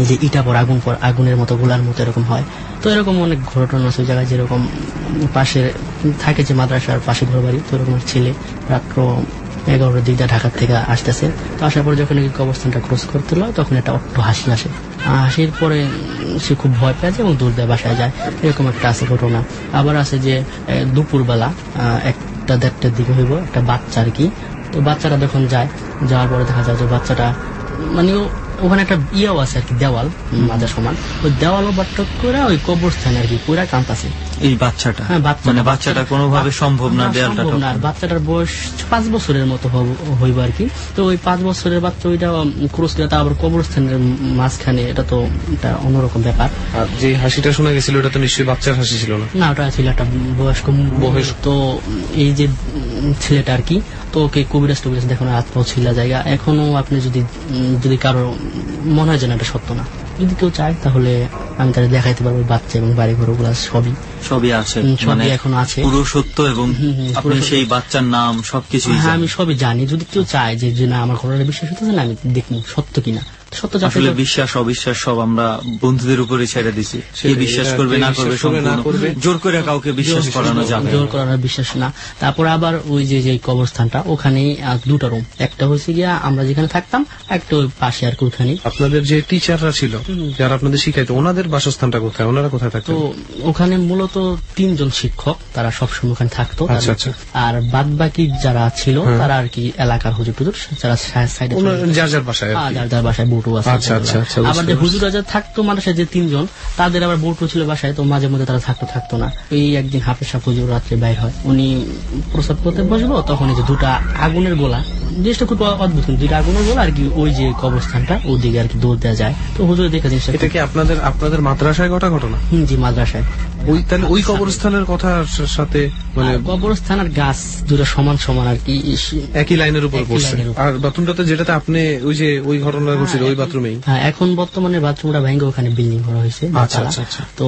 এই যে ইটা পর আগুনের মতো গোলার মতো এরকম হয়। তো এরকম অনেক ঘটনা আছে ওই জায়গায়। যেরকম পাশে থাকে যে মাদ্রাসার পাশে ঘর বাড়ি, তো এরকম ছেলে রাত্র 11টার দিকটা ঢাকার থেকে আসতেছে, তো আসার পর যখন কবরস্থানটা ক্রস করতে হয় তখন একটা অট্ট হাসি আসে, হাসির পরে সে খুব ভয় পেয়ে যায় এবং দূর দেয় বাসায় যায়, এরকম একটা আছে ঘটনা। আবার আছে যে দুপুরবেলা 1টা-1:30টার দিকে হইব একটা বাচ্চা আর কি, তো বাচ্চাটা যখন যায়, যাওয়ার পরে দেখা যায় যে বাচ্চাটা মানে ওখানে একটা ইয়েও আছে আর কি, দেওয়াল মাঝে সমান, ওই দেওয়াল ওভারটক করে ওই কবরস্থানে আর কি পুরা কাঁদতাছে এই বাচ্চাটা। হ্যাঁ, মানে বাচ্চাটা কোনোভাবে সম্ভব না, দেওয়ালটা না। বাচ্চাটার বয়স 5 বছরের মতো হইব আর কি। তো ওই 5 বছরের বাচ্চা ওইটা ক্রস করে, তা আবার কবরস্থানের মাঝখানে, এটা তো একটা অন্যরকম ব্যাপার। আর যে হাসিটা শোনা গেছিল ওটা তো নিশ্চয়ই বাচ্চার হাসি ছিল না? না, ওটা ছিল একটা বয়স্ক। তো এই যে ছেলেটা আর কি, তো ওকে কবিরাজ টবিরাজ দেখানো হাত পাও ছিলা জায়গা। এখনো আপনি যদি কারো মনে হয় যে না এটা সত্য না, যদি কেউ চায় তাহলে আমি তাদের দেখাইতে পারবো বাচ্চা এবং বাড়ি ঘর ওগুলা সবই আছে, সবই এখন আছে পুরো সত্য, এবং আপনি সেই বাচ্চার নাম সবকিছু। হ্যাঁ, আমি সবই জানি। যদি কেউ চায় যে না আমার ঘটনাটা বিশ্বাস হতেছে না, আমি দেখবো সত্য কিনা। আসলে বিশ্বাস অবিশ্বাস সব আমরা বন্ধুদের উপরে ছেড়ে দিছি, কে বিশ্বাস করবে না করবে, জোর করে কাউকে বিশ্বাস করানো যাবে, জোর করানোর বিশ্বাস না। তারপর আবার ওই যে কবরস্থানটা, ওখানে 2টা রুম, একটা হয়েছে গিয়া আমরা যেখানে থাকতাম, একটা ওই পাশে আর কি ওখানে। আপনাদের যে টিচাররা ছিল যারা আপনাদের শিখাইতো, ওনাদের বাসস্থানটা কোথায়, ওনারা কোথায় থাকতো? তো ওখানে মূলত 3 জন শিক্ষক, তারা সবসময় ওখানে থাকতো। আর বাদ বাকি যারা ছিল তারা আর কি এলাকার হুজুর টুজুর, যারা সাইডে যার বাসায় বউটু আছে। আবার যে হুজুর রাজা থাকতো মানুষের যে 3 জন, তাদের আবার বউটু ছিল বাসায়, তো মাঝে মধ্যে তারা থাকতো না। এই একদিন হাফেজ সাহেব হুজুর রাত্রে বাইর হয়, উনি প্রসাদ করতে বসবো, তখন এই যে 2টা আগুনের গোলা, জিনিসটা খুব অদ্ভুত, 2টা আগুনের গোলা আর কি ওই যে কবরস্থানটা ওদিকে আর কি দৌড় দেওয়া যায়। তো হুজুর দেখে জিনিসটা। এটা কি আপনাদের মাদ্রাসায় ঘটনা? জি, মাদ্রাসায়। তাহলে ওই কবরস্থানের কথার সাথে মানে কবরস্থান আর গাছ 2টা সমান আর কি, একই লাইনের উপর পড়ছে। আর বাথরুমটাতে যেটাতে আপনি ওই ঘটনা ঘটছিল ওই বাথরুমেই? হ্যাঁ, এখন বর্তমানে বাথরুমটা ভেঙে ওখানে বিল্ডিং করা হয়েছে। তো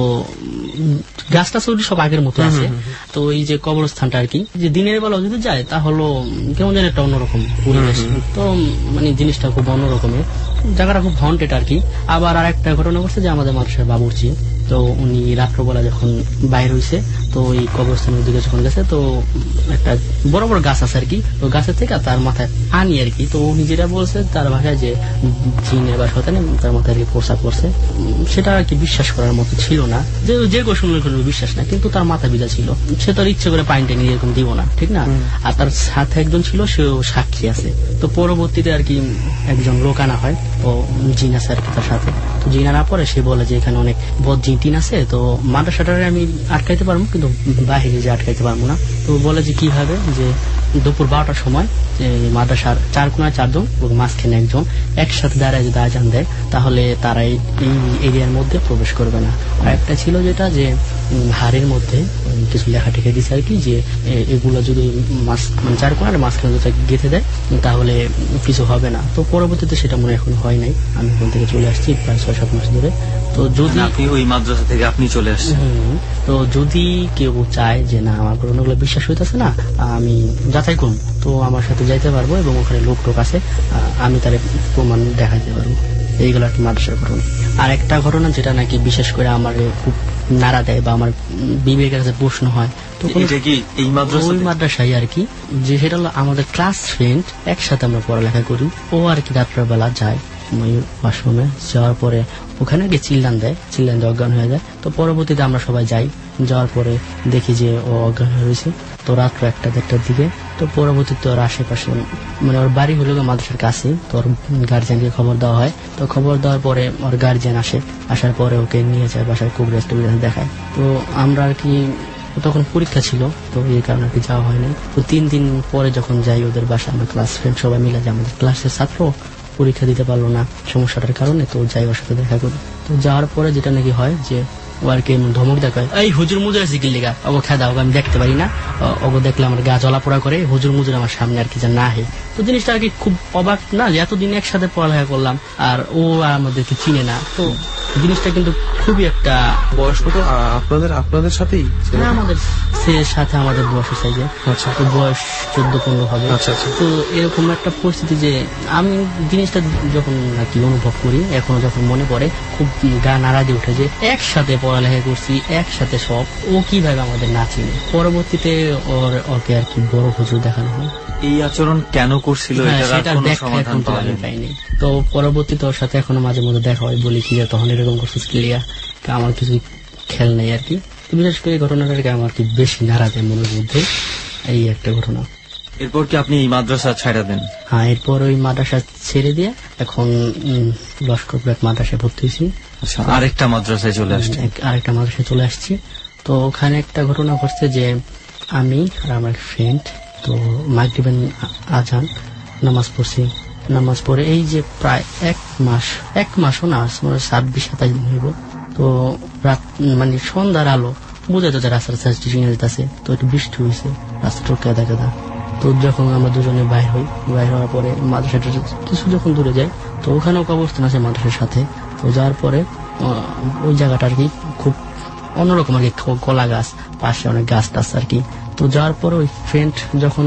গাছটা চৌড়ি সব আগের মতো আছে। তো এই যে কবরস্থানটা আর কি, যে দিনের বেলা যদি যায় তাহলে কেমন যেন একটা অন্যরকম পরিবেশ, তো মানে জিনিসটা খুব অন্যরকমের, জায়গাটা খুব হন্টেড আর কি। আবার আর একটা ঘটনা ঘটছে যে আমাদের মাদ্রাসার বাবুর্চি, তো উনি রাত্রবেলা যখন বাইর হয়েছে, তো ওই কবরস্থানের দিকে যখন গেছে, তো একটা বড় বড় গাছ আছে আর কি, তো গাছের থেকে তার মাথায় আনি আর কি। তো উনি যেটা বলছে তার ভাষায় যে জিনের বা শয়তানে তার মাথায় আর কি প্রসাব করছে, সেটা আর কি বিশ্বাস করার মতো ছিল না, যে গো শুনলে বিশ্বাস না, কিন্তু তার মাথা বিজা ছিল, সে তো ইচ্ছে করে পানিটা নিয়ে এরকম দিব না, ঠিক না। আর তার সাথে একজন ছিল, সেও সাক্ষী আছে। তো পরবর্তীতে আর কি একজন লোক আনা হয়, তো জিন আছে আর কি তার সাথে। তো জিন আনার পরে সে বলে যে এখানে অনেক বদ জিন টিন আছে, তো মাদ্রাসাটারে আমি আটকাইতে পারবো, কিন্তু বাহিরে যে আটকাইতে পারবো না। তো বলে যে কিভাবে, যে দুপুর 12টার সময় মাদ্রাসার 4 কোণায় 4 জন এবং মাঝখানে একজন একসাথে দাঁড়ায় যদি আজান দেয়, তাহলে তারা এই এরিয়ার মধ্যে প্রবেশ করবে না। আর একটা ছিল যেটা যে হাড়ের মধ্যে কিছু লেখা ঠেকে দিচ্ছে আর কি, যে এগুলো যদি 4 কোণার মাঝখানে যদি গেঁথে দেয় তাহলে কিছু হবে না। তো পরবর্তীতে সেটা মনে এখন হয় নাই, আমি ওখান থেকে চলে আসছি প্রায় 6-7 মাস ধরে। তো যদি আপনি ওই মাদ্রাসা থেকে আপনি চলে আসছেন, তো যদি কেউ চায় যে না আমার ঘটনাগুলো বিশ্বাস হইতেছে না, আমি যাচাই করবো, তো আমার সাথে যাইতে পারবো এবং ওখানে লোক টোক আছে, আমি তার প্রমাণ দেখাইতে পারবো। এইগুলো আর কি মাদ্রাসার ঘটনা। আর একটা ঘটনা যেটা নাকি বিশেষ করে আমার খুব নাড়া দেয় বা আমার বিবেকের কাছে প্রশ্ন হয়, তো এই মাদ্রাসায় আর কি, যে সেটা হলো আমাদের ক্লাস ফ্রেন্ড, একসাথে আমরা পড়ালেখা করি, ও আর কি রাত্রের বেলা যায় ওয়াশরুমে, যাওয়ার পরে ওখানে গিয়ে চিল্লান দেয় অজ্ঞান হয়ে যায়। তো পরবর্তীতে আমরা সবাই যাই, যাওয়ার পরে দেখি যে ও অজ্ঞান হয়ে রয়েছে। তো রাত্র 1-1:30টার দিকে। তো পরবর্তীতে ওর আশেপাশে, মানে ওর বাড়ি হলো মাদ্রাসার কাছে, তো ওর গার্জিয়ানকে খবর দেওয়া হয়। তো খবর দেওয়ার পরে ওর গার্জিয়ান আসার পরে ওকে নিয়ে যায় বাসায়, কবিরাজ টবিরাজ দেখায়। তো আমরা আর কি তখন পরীক্ষা ছিল, তো এই কারণে আর কি যাওয়া হয়নি। তো 3 দিন পরে যখন যাই ওদের বাসায়, আমরা ক্লাস ফ্রেন্ড সবাই মিলে, যে আমাদের ক্লাসের ছাত্র পরীক্ষা দিতে পারলো না সমস্যাটার কারণে, তো যাই ওর সাথে দেখা করি। তো যাওয়ার পরে যেটা নাকি হয় যে ও আর কি ধমক দেখায়, এই হুজুর মুজুর আছে কিল্লিগা, ওগো খেদা, ওকে আমি দেখতে পারি না, ওগো দেখলে আমার গা জ্বলাপোড়া করে, হুজুর মুজুর আমার সামনে আর কি যা না হে। তো জিনিসটা আর কি খুব অবাক না, যে এতদিন একসাথে পড়ালেখা করলাম আর ও আমাদেরকে চিনে না। তো জিনিসটা কিন্তু খুবই একটা বয়স কত আপনাদের সাথেই আমাদের সাথে, আমাদের বয়সের সাইজে, তো বয়স 14-15 হবে। তো এরকম একটা পরিস্থিতি যে আমি জিনিসটা যখন আর কি অনুভব করি, এখনো যখন মনে পড়ে, খুব গা নাড়া দিয়ে উঠে যে একসাথে পড়ালেখা করছি, একসাথে সব, ও কিভাবে আমাদের না চিনে। পরবর্তীতে ওকে আর কি বড় হুজুর দেখানো হয়। এই আচরণ কেন করছিল সেটা সমাধান পাইনি। তো পরবর্তীতে ওর সাথে এখনো মাঝে মধ্যে দেখা হয়, বলি কি তখন এরকম করছিস ক্লিয়া, আমার কিছু খেয়াল নেই আর কি। বিশেষ করে এই ঘটনাটাকে আমার কি বেশি নাড়া দেয় মনের মধ্যে, এই একটা ঘটনা। এরপর কি আপনি এই মাদ্রাসা ছেড়ে দেন? হ্যাঁ, এরপর ওই মাদ্রাসা ছেড়ে দিয়ে এখন লস্করপুর মাদ্রাসায় ভর্তি হয়েছি। আরেকটা মাদ্রাসায় চলে আসছি। তো ওখানে একটা ঘটনা ঘটছে যে আমি আর আমার ফ্রেন্ড, তো মাগরিবের আজান নামাজ পড়ছি। নামাজ পড়ে এই যে প্রায় 1 মাসও না, 26-27 দিন হইব। তো রাত মানে সন্ধ্যার আলো বোঝা যাচ্ছে, রাস্তার চিনে যেতেছে, তো একটু বৃষ্টি হয়েছে, রাস্তাটা কেদা। তো যখন আমরা দুজনে বাইর হওয়ার পরে মাদ্রাসাটা কিছু যখন দূরে যাই, তো ওখানেও অবস্থান আছে মাদ্রাসার সাথে। তো যাওয়ার পরে ওই জায়গাটা আর কি খুব অন্যরকম আর কি, কলা গাছ, পাশে অনেক গাছ টাছ আর কি। তো যাওয়ার পরে ওই ফ্রেন্ড যখন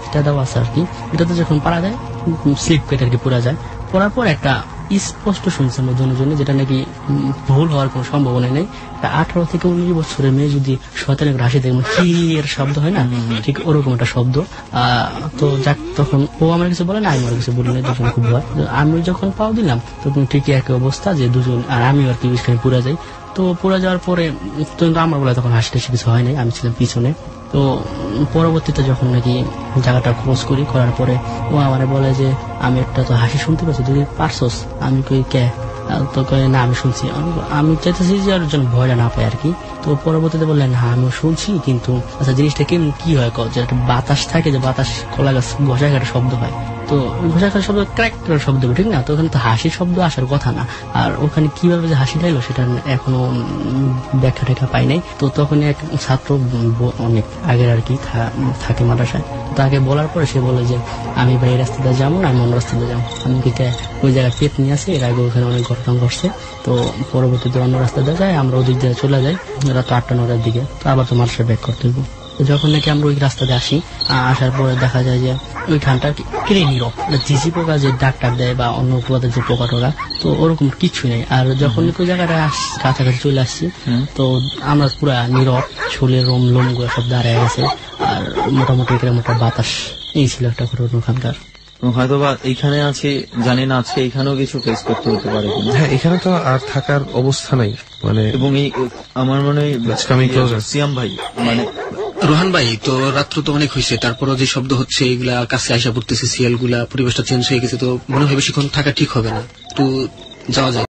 ইটা দেওয়া আছে আর কি, এটাতে যখন পারা যায়, স্লিপ কেটে আর কি পড়া যায়। পড়ার পর একটা স্পষ্ট শুনছে আমার জন্য, যেটা নাকি ভুল হওয়ার কোনো সম্ভাবনা নেই। 18 থেকে 19 বছরের মেয়ে যদি শয়তানের হাসি দেখবে কি এর শব্দ হয় না, ঠিক ওরকম একটা শব্দ। তো যাক, তখন ও আমার কিছু বলে না, আমি আমার কিছু বলি না, যখন খুব ভয়। আমি যখন পাও দিলাম তখন ঠিকই একই অবস্থা, যে দুজন আর আমি আর কি পুরা যাই। তো পুরা যাওয়ার পরে আমার বলে তখন হাসি টাসি কিছু হয় নাই, আমি ছিলাম পিছনে। তো পরবর্তীতে যখন নাকি জায়গাটা খোঁজ করার পরে ও আমার বলে যে আমি একটা তো হাসি শুনতে পাচ্ছি, তুই পারছস? আমি কই কে? তো না আমি শুনছি। আমি চাইতেছি যে আর যেন ভয়টা না পাই আর কি। তো পরবর্তীতে বললেন হ্যাঁ আমিও শুনছি, কিন্তু আচ্ছা জিনিসটা কি হয়, যে একটা বাতাস থাকে, যে বাতাস কলা গাছ ঘষা একটা শব্দ হয়, তো ঘষা খাওয়ার শব্দ ক্র্যাক করার শব্দ, ঠিক না? তো ওখানে তো হাসির শব্দ আসার কথা না। আর ওখানে কিভাবে যে হাসিটা এলো সেটা এখনো ব্যাখ্যা টেখা পাই নাই। তো তখন এক ছাত্র অনেক আগের আর কি থাকে মাদ্রাসায়, তাকে বলার পরে সে বলে যে আমি ভাই এই রাস্তাটা যাবো না, আমি অন্য রাস্তাটা যাবো। আমি কি ওই জায়গায় পেট নিয়ে আসি, এর আগে ওখানে অনেক ঘটনা ঘটছে। তো পরবর্তীতে অন্য রাস্তাটা যায়, আমরা ওদিক দিয়ে চলে যাই রাত 8-9টার দিকে। তো আবার তো মাদ্রাসায় ব্যাক করতে হইব। যখন নাকি আমরা ওই রাস্তাতে আসি, আসার পরে দেখা যায় যে ওইখানটা কিনে নীরব, ঝিঝি পোকা যে ডাক দেয় বা অন্য পোকাদের যে পোকা টোকা, তো ওরকম কিছু নেই। আর যখন ওই জায়গাটা কাছাকাছি চলে আসছি, তো আমরা পুরা নীরব, শরীরের লোম গুলো সব দাঁড়ায় গেছে, আর মোটামুটি এখানে মোটা বাতাস, এই ছিল একটা ঘটনা ওখানকার। হয়তোবা এইখানে আছে, জানি না আজকে এখানেও কিছু ফেস করতে হতে পারে। হ্যাঁ, এখানে তো আর থাকার অবস্থা নাই, মানে এবং এই আমার মনে হয় সিয়াম ভাই, মানে রোহান ভাই, তো রাত্র তো অনেক হয়েছে, তারপরও যে শব্দ হচ্ছে এগুলা কাছে আসা পড়তেছে, সিয়াল গুলা, পরিবেশটা চেঞ্জ হয়ে গেছে, তো মনে হয় বেশিক্ষণ থাকা ঠিক হবে না, তো যাওয়া যায়।